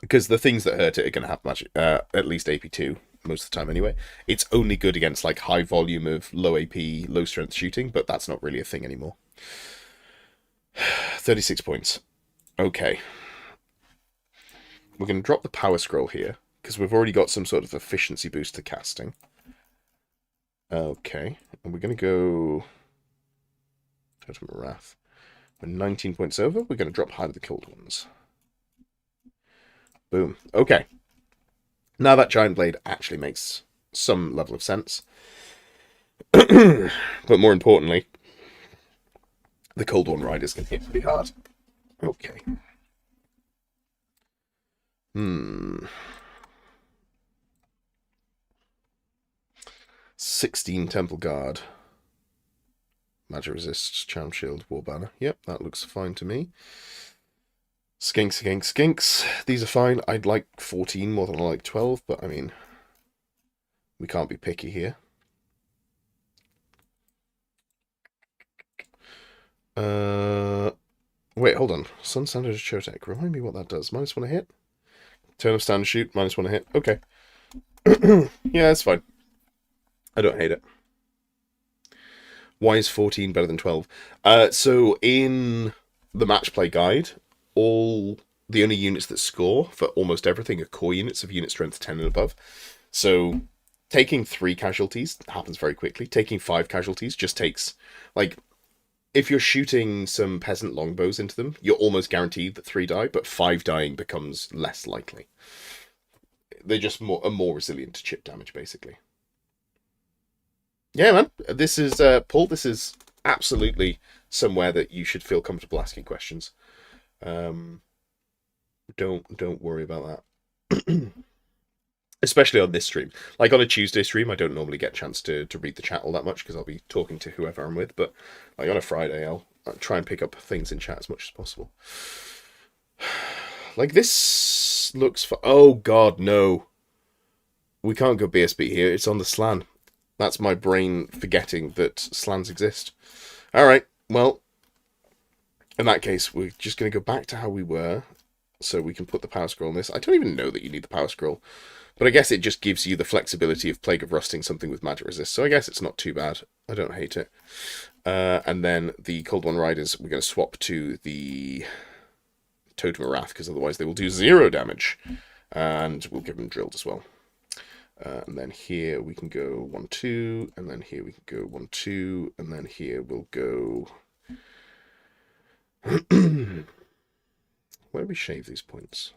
Because the things that hurt it are going to have magic, at least AP2 most of the time anyway. It's only good against like high volume of low AP, low strength shooting, but that's not really a thing anymore. 36 points. Okay. We're going to drop the power scroll here, because we've already got some sort of efficiency boost to casting. Okay. And we're going to go... Totem of Wrath. We're 19 points over. We're going to drop Hide of the Cold Ones. Boom. Okay. Now that Giant Blade actually makes some level of sense. But more importantly, the Cold One Riders can hit pretty hard. Okay. 16 Temple Guard. Magic Resist, Charm Shield, War Banner. Yep, that looks fine to me. Skinks, skinks, skinks. These are fine. I'd like 14 more than I like 12, but I mean, we can't be picky here. Wait, hold on. Sun Standard Chotec. Remind me what that does. -1 a hit? Turn of Standard Shoot, -1 a hit. Okay. Yeah, that's fine. I don't hate it. Why is 14 better than 12? So in the match play guide, the only units that score for almost everything are core units of unit strength 10 and above. So taking 3 casualties happens very quickly. Taking 5 casualties just takes, like, if you're shooting some peasant longbows into them, you're almost guaranteed that 3 die, but 5 dying becomes less likely. They're just are more resilient to chip damage, basically. Yeah, man. This is, Paul, this is absolutely somewhere that you should feel comfortable asking questions. Don't worry about that. Especially on this stream. Like on a Tuesday stream, I don't normally get a chance to read the chat all that much because I'll be talking to whoever I'm with. But like on a Friday, I'll try and pick up things in chat as much as possible. Like this looks for... Oh god, no. We can't go BSB here. It's on the slan. That's my brain forgetting that slans exist. Alright, well, in that case, we're just going to go back to how we were, so we can put the power scroll on this. I don't even know that you need the power scroll, but I guess it just gives you the flexibility of Plague of Rusting something with magic resist, so I guess it's not too bad. I don't hate it. And then the Cold One Riders, we're going to swap to the Totem of Wrath, because otherwise they will do 0 damage, and we'll give them drilled as well. And then here we can go 1, 2, and then here we can go 1, 2, and then here we'll go... Where do we shave these points?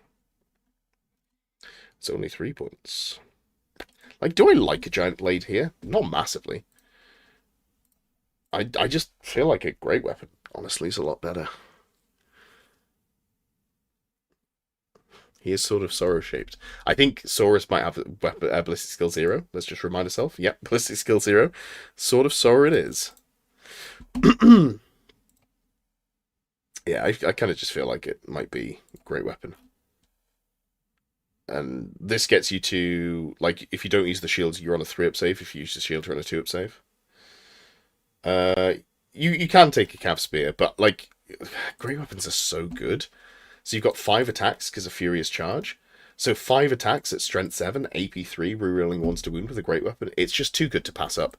It's only 3 points. Like, do I like a Giant Blade here? Not massively. I just feel like a Great Weapon, honestly, is a lot better. He is sort of Sorrow-shaped. I think Saurus might have Ballistic Skill 0. Let's just remind ourselves. Yep, Ballistic Skill 0. Sort of Sorrow it is. Yeah, I kind of just feel like it might be a Great Weapon. And this gets you to, like, if you don't use the shields, you're on a 3-up save. If you use the shield, you're on a 2-up save. You can take a Cav Spear, but, like, Great Weapons are so good. So you've got 5 attacks because of Furious Charge. So 5 attacks at Strength 7, AP3, rerolling 1s to wound with a Great Weapon. It's just too good to pass up.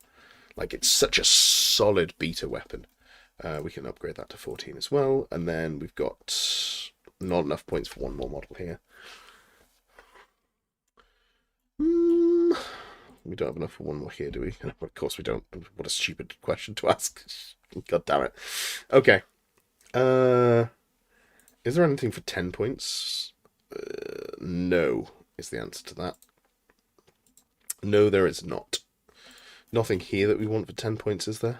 Like, it's such a solid beta weapon. We can upgrade that to 14 as well. And then we've got not enough points for one more model here. We don't have enough for one more here, do we? Of course we don't. What a stupid question to ask. God damn it. Okay. Is there anything for 10 points? No, is the answer to that. No, there is not. Nothing here that we want for 10 points, is there?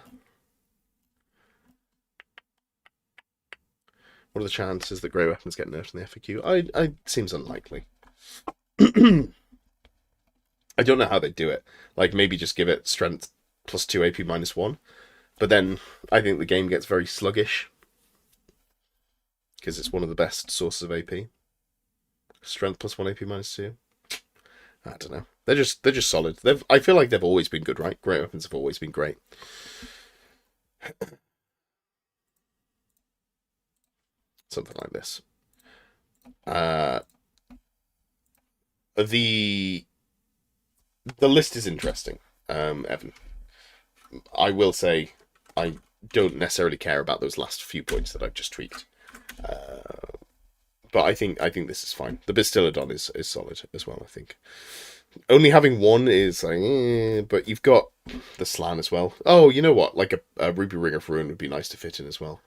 What are the chances that grey weapons get nerfed in the FAQ? I seems unlikely. I don't know how they do it. Like, maybe just give it strength plus 2 AP minus 1. But then I think the game gets very sluggish. Because it's one of the best sources of AP. Strength plus 1 AP minus 2. I don't know. They're just solid. I feel like they've always been good, right? Great weapons have always been great. Something like this. The list is interesting, Evan. I will say I don't necessarily care about those last few points that I've just tweaked. But I think this is fine. The Bastillodon is solid as well, I think. Only having one is like, but you've got the Slan as well. Oh, you know what? Like a Ruby Ring of Ruin would be nice to fit in as well.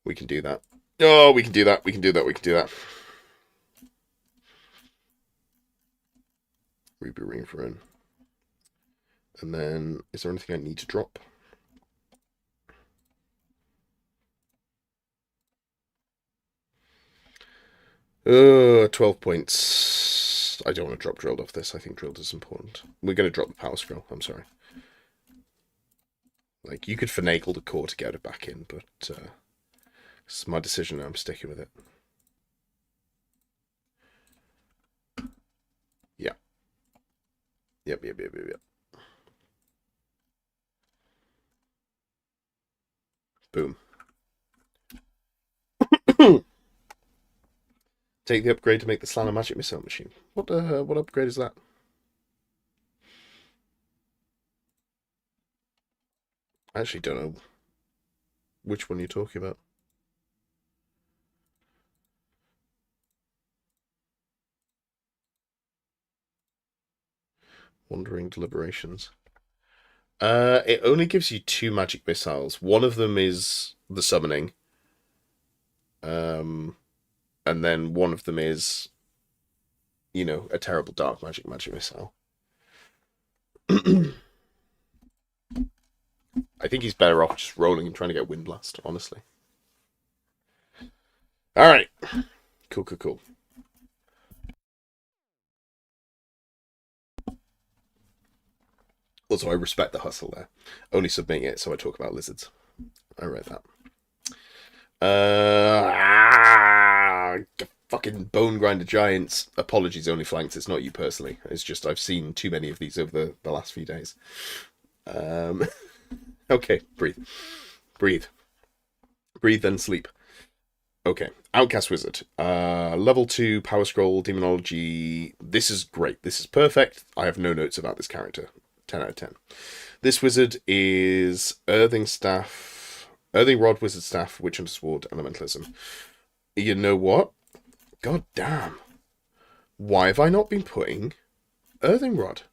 We can do that. Oh, we can do that. We can do that. We can do that. Ruby Ring of Ruin. And then, is there anything I need to drop? 12 points. I don't want to drop Drilled off this. I think Drilled is important. We're going to drop the Power Scroll. I'm sorry. Like, you could finagle the core to get it back in, but it's my decision. I'm sticking with it. Yeah. Yep. Boom. Take the upgrade to make the Slanner Magic Missile Machine. What upgrade is that? I actually don't know which one you're talking about. Wandering Deliberations. It only gives you 2 magic missiles. One of them is the summoning. And then one of them is, you know, a terrible dark magic missile. I think he's better off just rolling and trying to get Wind Blast, honestly. Alright. Cool. Also, I respect the hustle there. Only submitting it so I talk about lizards. I read that. Fucking Bone Grinder Giants. Apologies, only flanks. It's not you personally. It's just I've seen too many of these over the last few days. Okay, breathe. Breathe, then sleep. Okay, Outcast Wizard. Level 2, Power Scroll, Demonology. This is great. This is perfect. I have no notes about this character. 10 out of 10. This wizard is Earthing Rod, Wizard Staff, Witch Hunter Sword, Elementalism. You know what? God damn. Why have I not been putting Earthing Rod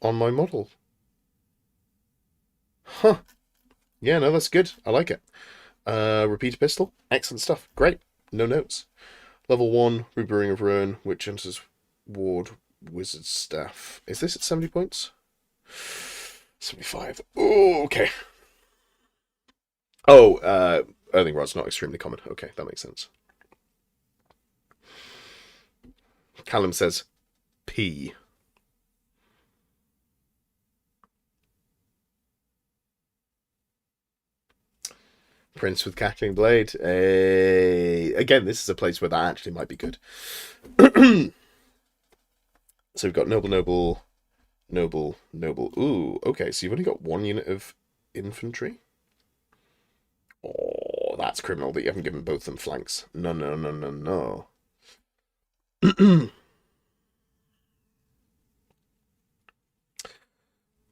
on my model? Huh. Yeah, no, that's good. I like it. Repeater Pistol. Excellent stuff. Great. No notes. Level 1, Ruby Ring of Ruin, Witch Hunter's Ward, Wizard Staff. Is this at 70 points? 75. Oh, okay. Oh, Earthing Rod's not extremely common. Okay, that makes sense. Callum says P. Prince with Cackling Blade. Again, this is a place where that actually might be good. So we've got Noble. Ooh, okay, so you've only got 1 unit of infantry? Oh, that's criminal that you haven't given both them flanks. No.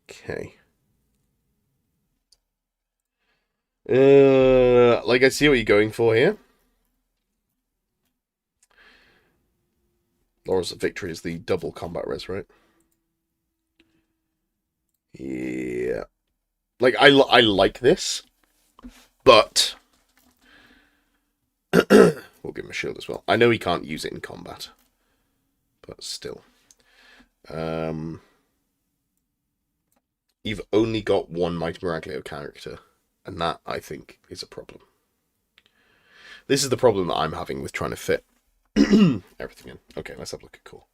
Okay. Like, I see what you're going for here. Laurels of Victory is the double combat res, right? Yeah. Like, I like this, but we'll give him a shield as well. I know he can't use it in combat, but still. You've only got 1 Mighty Miraglio character, and that, I think, is a problem. This is the problem that I'm having with trying to fit everything in. Okay, let's have a look at cool.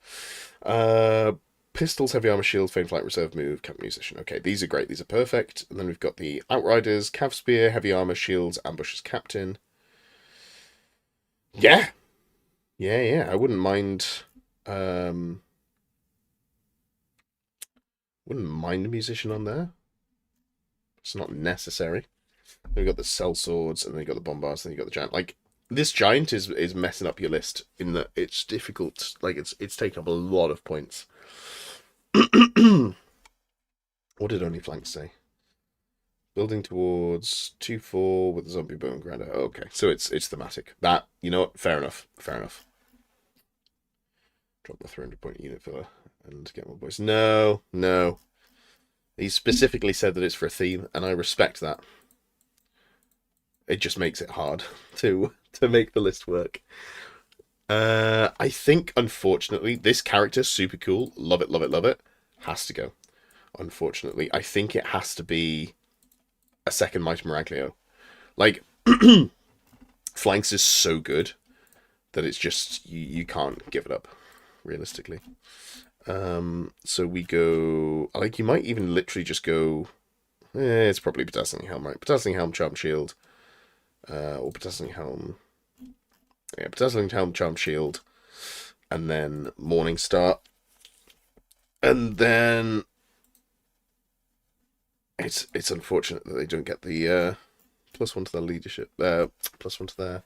Pistols, heavy armor, shield, faint flight, reserve move, camp musician. Okay, these are great. These are perfect. And then we've got the outriders, cav spear, heavy armor, shields, ambushes, captain. Yeah, yeah. I wouldn't mind. Wouldn't mind a musician on there. It's not necessary. Then we've got the cell swords, and then you've got the bombards, and then you've got the giant. Like, this giant is messing up your list in that it's difficult. Like, it's taking up a lot of points. What did only flanks say? Building towards 2-4 with a zombie bone grinder. Okay, so it's thematic. That, you know what? Fair enough. Fair enough. Drop my 300-point unit filler and get more boys. No, no. He specifically said that it's for a theme, and I respect that. It just makes it hard to make the list work. I think, unfortunately, this character, super cool, love it, love it, love it, has to go. Unfortunately, I think it has to be a second Mighty Miraglio. Like, flanks is so good that it's just, you can't give it up, realistically. So we go, like, you might even literally just go, it's probably Bedazzling Helm, right? Bedazzling Helm, Charm Shield, or Bedazzling Helm, yeah, Bedazzling Helm, Charm Shield, and then Morning Star, and then it's unfortunate that they don't get the +1 to their leadership, +1 to their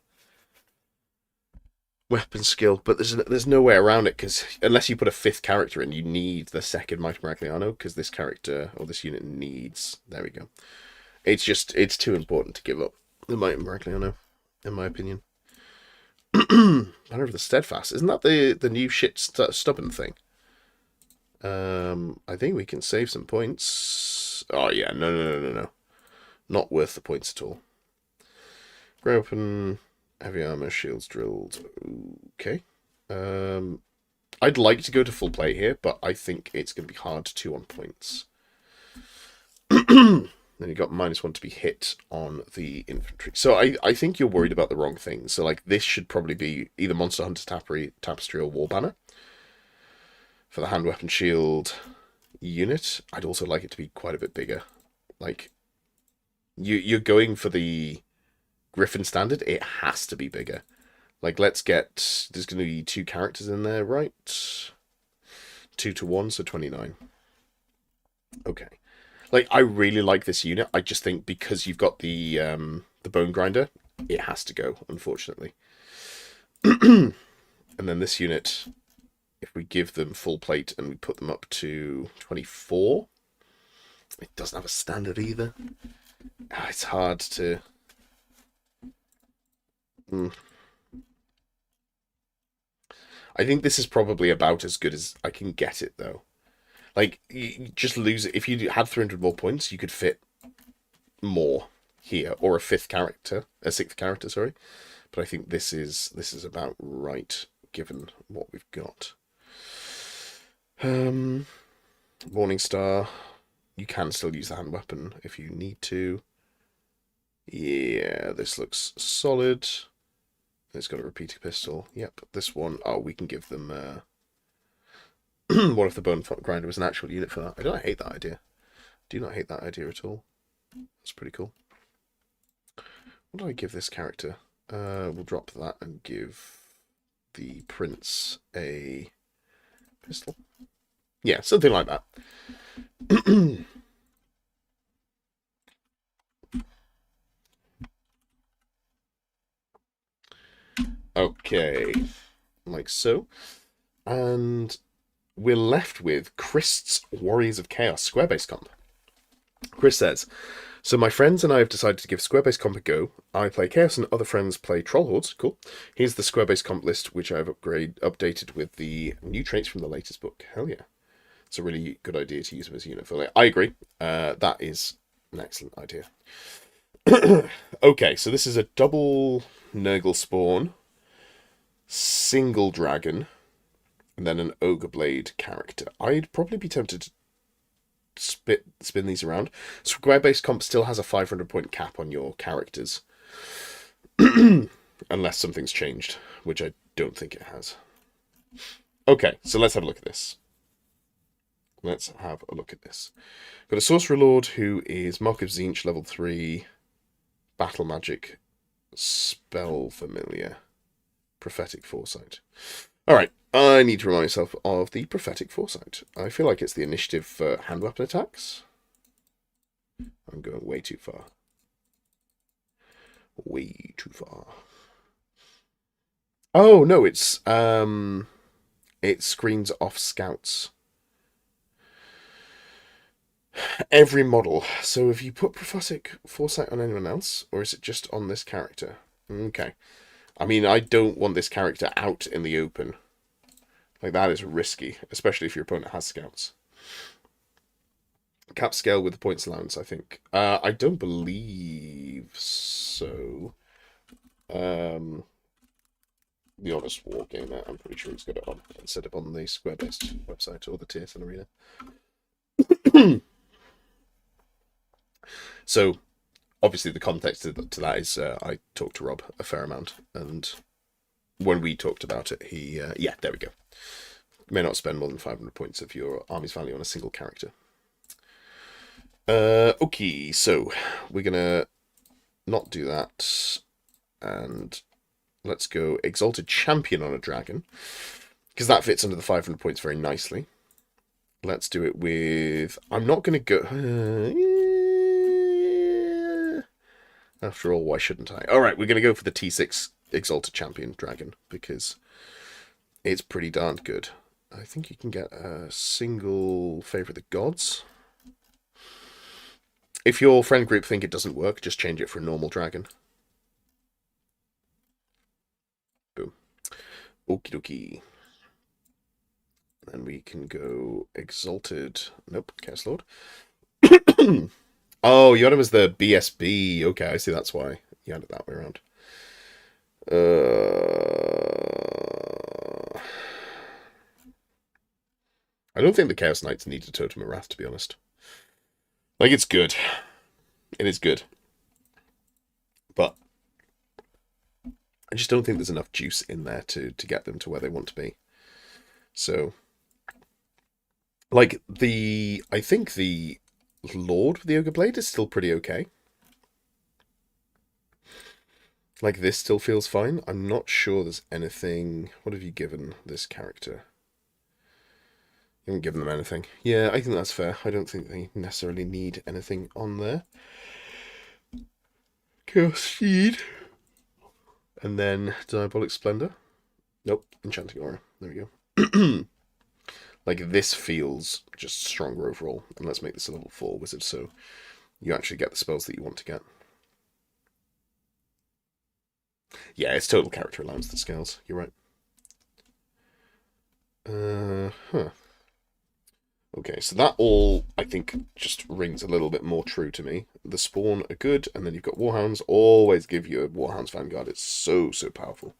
weapon skill, but there's no way around it, because unless you put a 5th character in, you need the second Mighty Miragliano, because this character, or this unit needs, there we go. It's too important to give up the Mighty Miragliano, in my opinion. Banner of the Steadfast, isn't that the new shit stubborn thing? I think we can save some points. Oh yeah, no. Not worth the points at all. Grey open, heavy armor, shields drilled. Okay. I'd like to go to full plate here, but I think it's going to be hard to on points. Then you got -1 to be hit on the infantry. So I think you're worried about the wrong thing. So like this should probably be either Monster Hunter Tapestry or War Banner. For the hand weapon shield unit, I'd also like it to be quite a bit bigger. Like, you're going for the Griffin standard, it has to be bigger. Like, let's get, there's going to be 2 characters in there, right? 2 to 1, so 29. Okay. Like, I really like this unit. I just think because you've got the bone grinder, it has to go, unfortunately. And then this unit, if we give them full plate and we put them up to 24, it doesn't have a standard either. It's hard to... I think this is probably about as good as I can get it, though. Like, you just lose it. If you had 300 more points, you could fit more here, or a 6th character, sorry. But I think this is about right, given what we've got. Morning Star, you can still use the hand weapon if you need to. Yeah, this looks solid. It's got a repeating pistol. Yep, this one, oh, we can give them... what if the bone grinder was an actual unit for that? I don't hate that idea. Do not hate that idea at all. That's pretty cool. What do I give this character? We'll drop that and give the prince a pistol. Yeah, something like that. Okay, like so. And we're left with Chris's Warriors of Chaos square-based comp. Chris says, so my friends and I have decided to give square-based comp a go. I play Chaos and other friends play Troll Hordes. Cool. Here's the square-based comp list, which I've updated with the new traits from the latest book. Hell yeah. It's a really good idea to use them as a unit filler. I agree. That is an excellent idea. Okay, so this is a double Nurgle spawn, single dragon, and then an Ogre Blade character. I'd probably be tempted to spin these around. Square-based comp still has a 500-point cap on your characters. Unless something's changed, which I don't think it has. Okay, so let's have a look at this. Let's have a look at this. Got a Sorcerer Lord who is Mark of Tzeentch, level 3, Battle Magic, Spell Familiar, Prophetic Foresight. Alright, I need to remind myself of the Prophetic Foresight. I feel like it's the initiative for hand weapon attacks. I'm going way too far. Way too far. Oh, no, it screens off scouts. Every model. So if you put Prophetic Foresight on anyone else, or is it just on this character? Okay. I mean, I don't want this character out in the open. Like, that is risky, especially if your opponent has scouts. Cap scale with the points allowance, I think. I don't believe so. The Honest Wargamer, I'm pretty sure he's got it on instead of on the square-based website or the TSN Arena. So, obviously, the context to that is I talked to Rob a fair amount, and when we talked about it, he... yeah, there we go. You may not spend more than 500 points of your army's value on a single character. Okay, so we're going to not do that, and let's go Exalted Champion on a dragon, because that fits under the 500 points very nicely. Let's do it with... I'm not going to go... after all, why shouldn't I? Alright, we're going to go for the T6 Exalted Champion dragon, because it's pretty darn good. I think you can get a single Favour of the Gods. If your friend group think it doesn't work, just change it for a normal dragon. Boom. Okie dokie. Then we can go Exalted... Nope, Chaos Lord. Oh, you had him as the BSB. Okay, I see that's why you had it that way around. I don't think the Chaos Knights need a Totem of Wrath, to be honest. Like, it's good. It is good. But I just don't think there's enough juice in there to get them to where they want to be. So, like, I think the Lord with the Ogre Blade is still pretty okay. Like, this still feels fine. I'm not sure there's anything... What have you given this character? You haven't given them anything. Yeah, I think that's fair. I don't think they necessarily need anything on there. Chaos Seed. And then Diabolic Splendor. Nope, Enchanting Aura. There we go. Like, this feels just stronger overall. And let's make this a level 4 wizard, so you actually get the spells that you want to get. Yeah, it's total character allowance that scales. You're right. Okay, so that all, I think, just rings a little bit more true to me. The Spawn are good, and then you've got Warhounds. Always give you a Warhounds Vanguard. It's so, so powerful.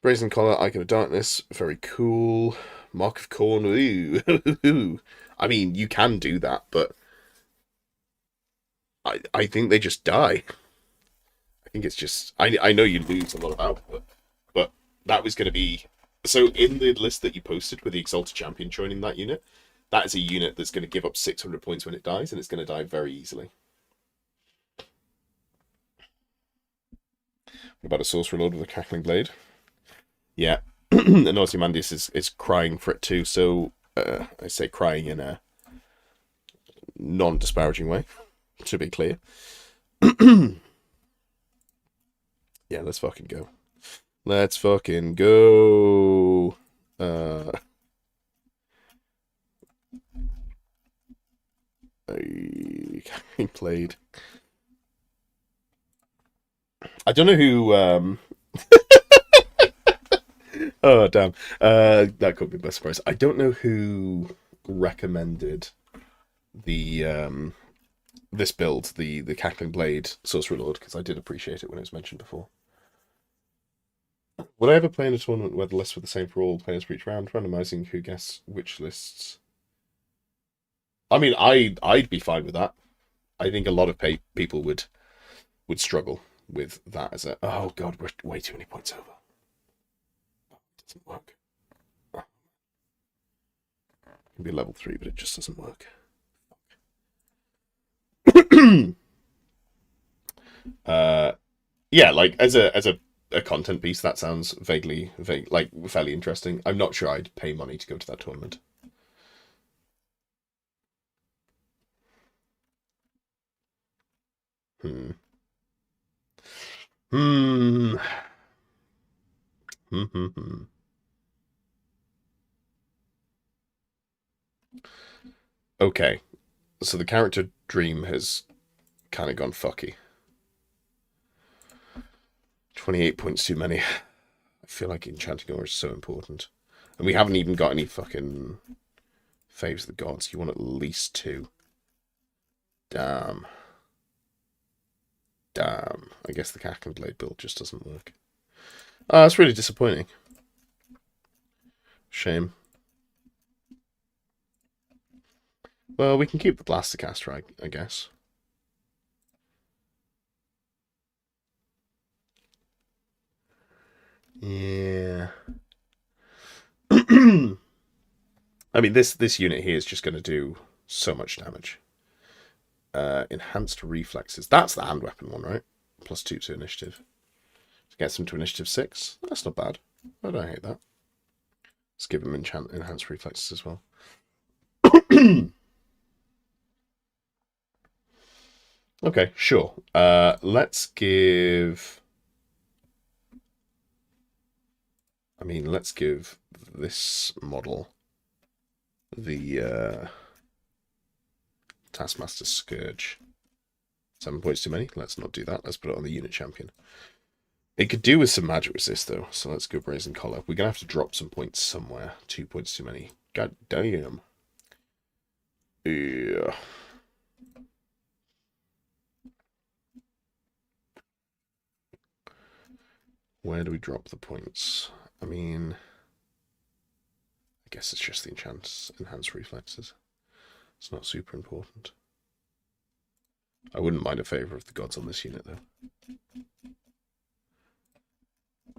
Brazen Collar, Icon of Darkness. Very cool. Mark of Corn. Ooh. I mean, you can do that, but I think they just die. I think it's just... I know you lose a lot of output, but that was going to be... So in the list that you posted with the Exalted Champion joining that unit, that is a unit that's going to give up 600 points when it dies, and it's going to die very easily. What about a Sorcerer Lord with a Cackling Blade? Yeah. And Ozymandias is crying for it too, so I say crying in a non-disparaging way, to be clear. Yeah, let's fucking go. Let's fucking go. I played. I don't know who. Oh damn! That could be my surprise. I don't know who recommended the this build, the Cackling Blade Sorcerer Lord, because I did appreciate it when it was mentioned before. Would I ever play in a tournament where the lists were the same for all players for each round, randomizing who guess which lists? I mean, I'd be fine with that. I think a lot of people would struggle. with that as a... Oh, God, we're way too many points over. It doesn't work. It can be level 3, but it just doesn't work. Yeah, like, as a content piece, that sounds vaguely, like, fairly interesting. I'm not sure I'd pay money to go to that tournament. Hmm. Hmm. Hmm. Hmm. Hmm. Okay, so the character dream has kind of gone fucky. 28 points too many. I feel like enchanting aura is so important. And we haven't even got any fucking faves of the gods. You want at least 2. Damn. Damn. I guess the Cackling Blade build just doesn't work. That's really disappointing. Shame. Well, we can keep the Blastocaster, I guess. Yeah. I mean, this unit here is just going to do so much damage. Enhanced reflexes. That's the hand weapon one, right? +2 to initiative. Gets them to initiative 6. That's not bad. I don't hate that. Let's give him enhanced reflexes as well. Okay, sure. Let's give... I mean, let's give this model the Taskmaster Scourge. 7 points too many. Let's not do that. Let's put it on the unit champion. It could do with some magic resist, though, so let's go Brazen Collar. We're going to have to drop some points somewhere. 2 points too many. God damn. Yeah. Where do we drop the points? I mean... I guess it's just the enhanced reflexes. It's not super important. I wouldn't mind a favor of the gods on this unit, though.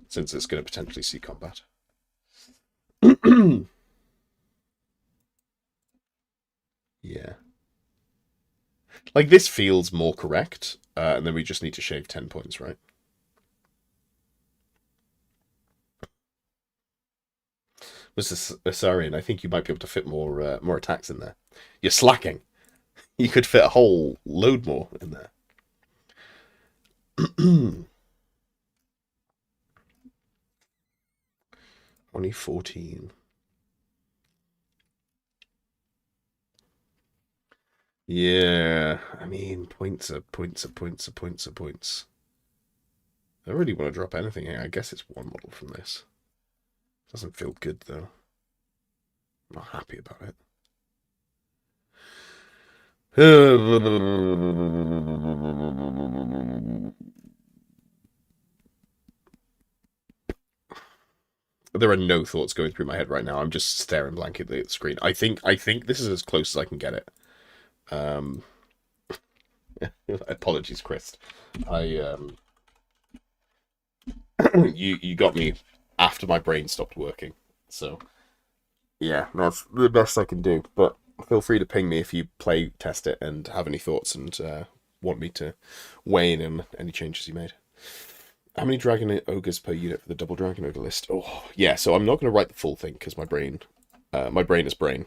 Since it's going to potentially see combat. Yeah. Like, this feels more correct, and then we just need to shave 10 points, right? Mr. Asarian, I think you might be able to fit more attacks in there. You're slacking. You could fit a whole load more in there. Only 14. Yeah, I mean, points are points are points are points are points. I don't really want to drop anything here. I guess it's one model from this. Doesn't feel good, though. I'm not happy about it. There are no thoughts going through my head right now. I'm just staring blankly at the screen. I think this is as close as I can get it. Apologies, Chris. You got me after my brain stopped working. So yeah, that's the best I can do. But feel free to ping me if you play test it and have any thoughts and want me to weigh in on any changes you made. How many Dragon Ogres per unit for the double Dragon Ogre list? Oh, yeah, so I'm not going to write the full thing because my brain is brain.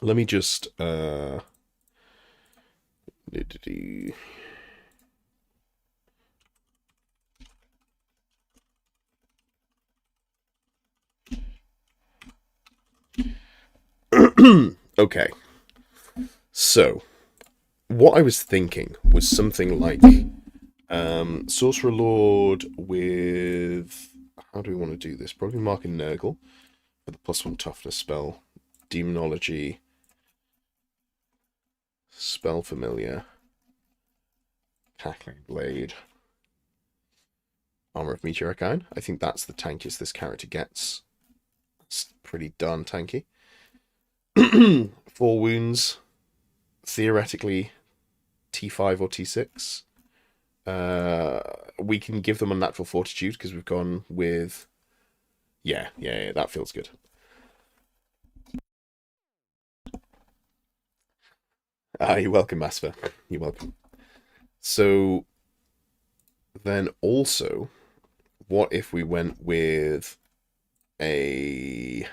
Let me just okay. So, what I was thinking was something like Sorcerer Lord with... How do we want to do this? Probably Mark and Nurgle for the +1 toughness spell. Demonology. Spell Familiar. Cackling Blade. Armor of Meteoric Iron. I think that's the tankiest this character gets. It's pretty darn tanky. 4 wounds. Theoretically, T5 or T6. We can give them unnatural fortitude because we've gone with... Yeah, that feels good. You're welcome, Masper. You're welcome. So, then also, what if we went with a...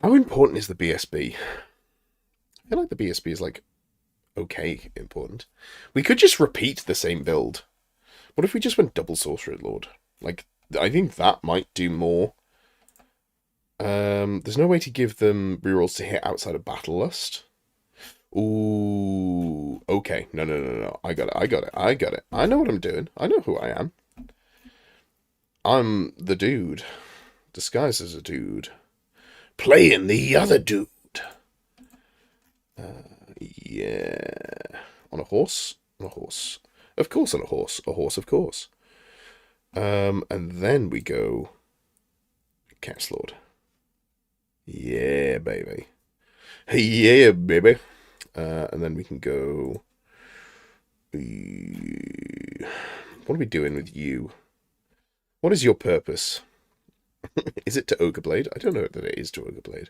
How important is the BSB? I feel like the BSB is, like, okay important. We could just repeat the same build. What if we just went double Sorcerer Lord? Like, I think that might do more. There's no way to give them rerolls to hit outside of Battle Lust. Ooh, okay. No. I got it. I know what I'm doing. I know who I am. I'm the dude. Disguised as a dude. Playing the other dude. Yeah. On a horse? On a horse. Of course on a horse. A horse, of course. And then we go... Chaos Lord. Yeah, baby. Yeah, baby. And then we can go... What are we doing with you? What is your purpose? Is it to Ogreblade? I don't know that it is to Ogreblade.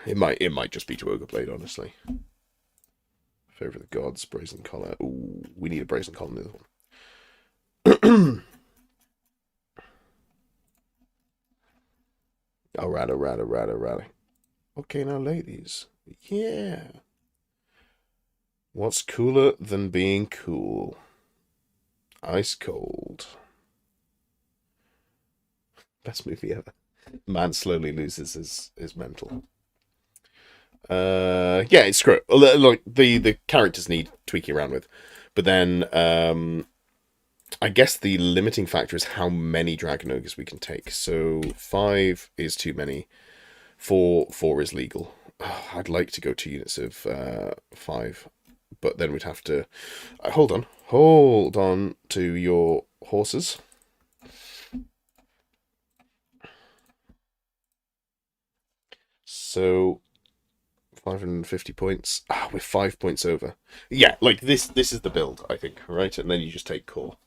It might just be to Ogreblade, honestly. Favor of the Gods, Brazen Collar. Ooh, we need a Brazen Collar in this one. Alright. Okay, now, ladies. Yeah. What's cooler than being cool? Ice Cold. Best movie ever. Man slowly loses his mental. Yeah, it's screw it. Like the characters need tweaking around with, but then I guess the limiting factor is how many Dragon Ogres we can take. So 5 is too many. 4 is legal. Oh, I'd like to go 2 units of 5, but then we'd have to hold on to your horses. So 550 points. We're 5 points over. Yeah, like this is the build, I think, right? And then you just take core.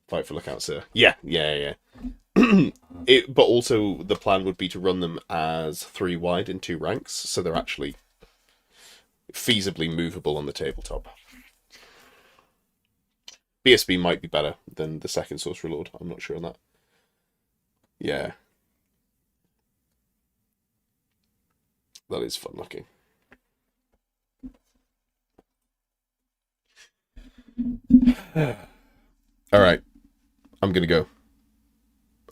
Fight for lookout, sir. Yeah. But also the plan would be to run them as 3 wide in 2 ranks, so they're actually feasibly movable on the tabletop. BSB might be better than the second Sorcerer Lord. I'm not sure on that. Yeah. That is fun looking. Alright. I'm gonna go.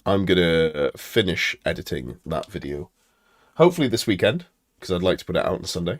I'm gonna finish editing that video. Hopefully this weekend, because I'd like to put it out on Sunday.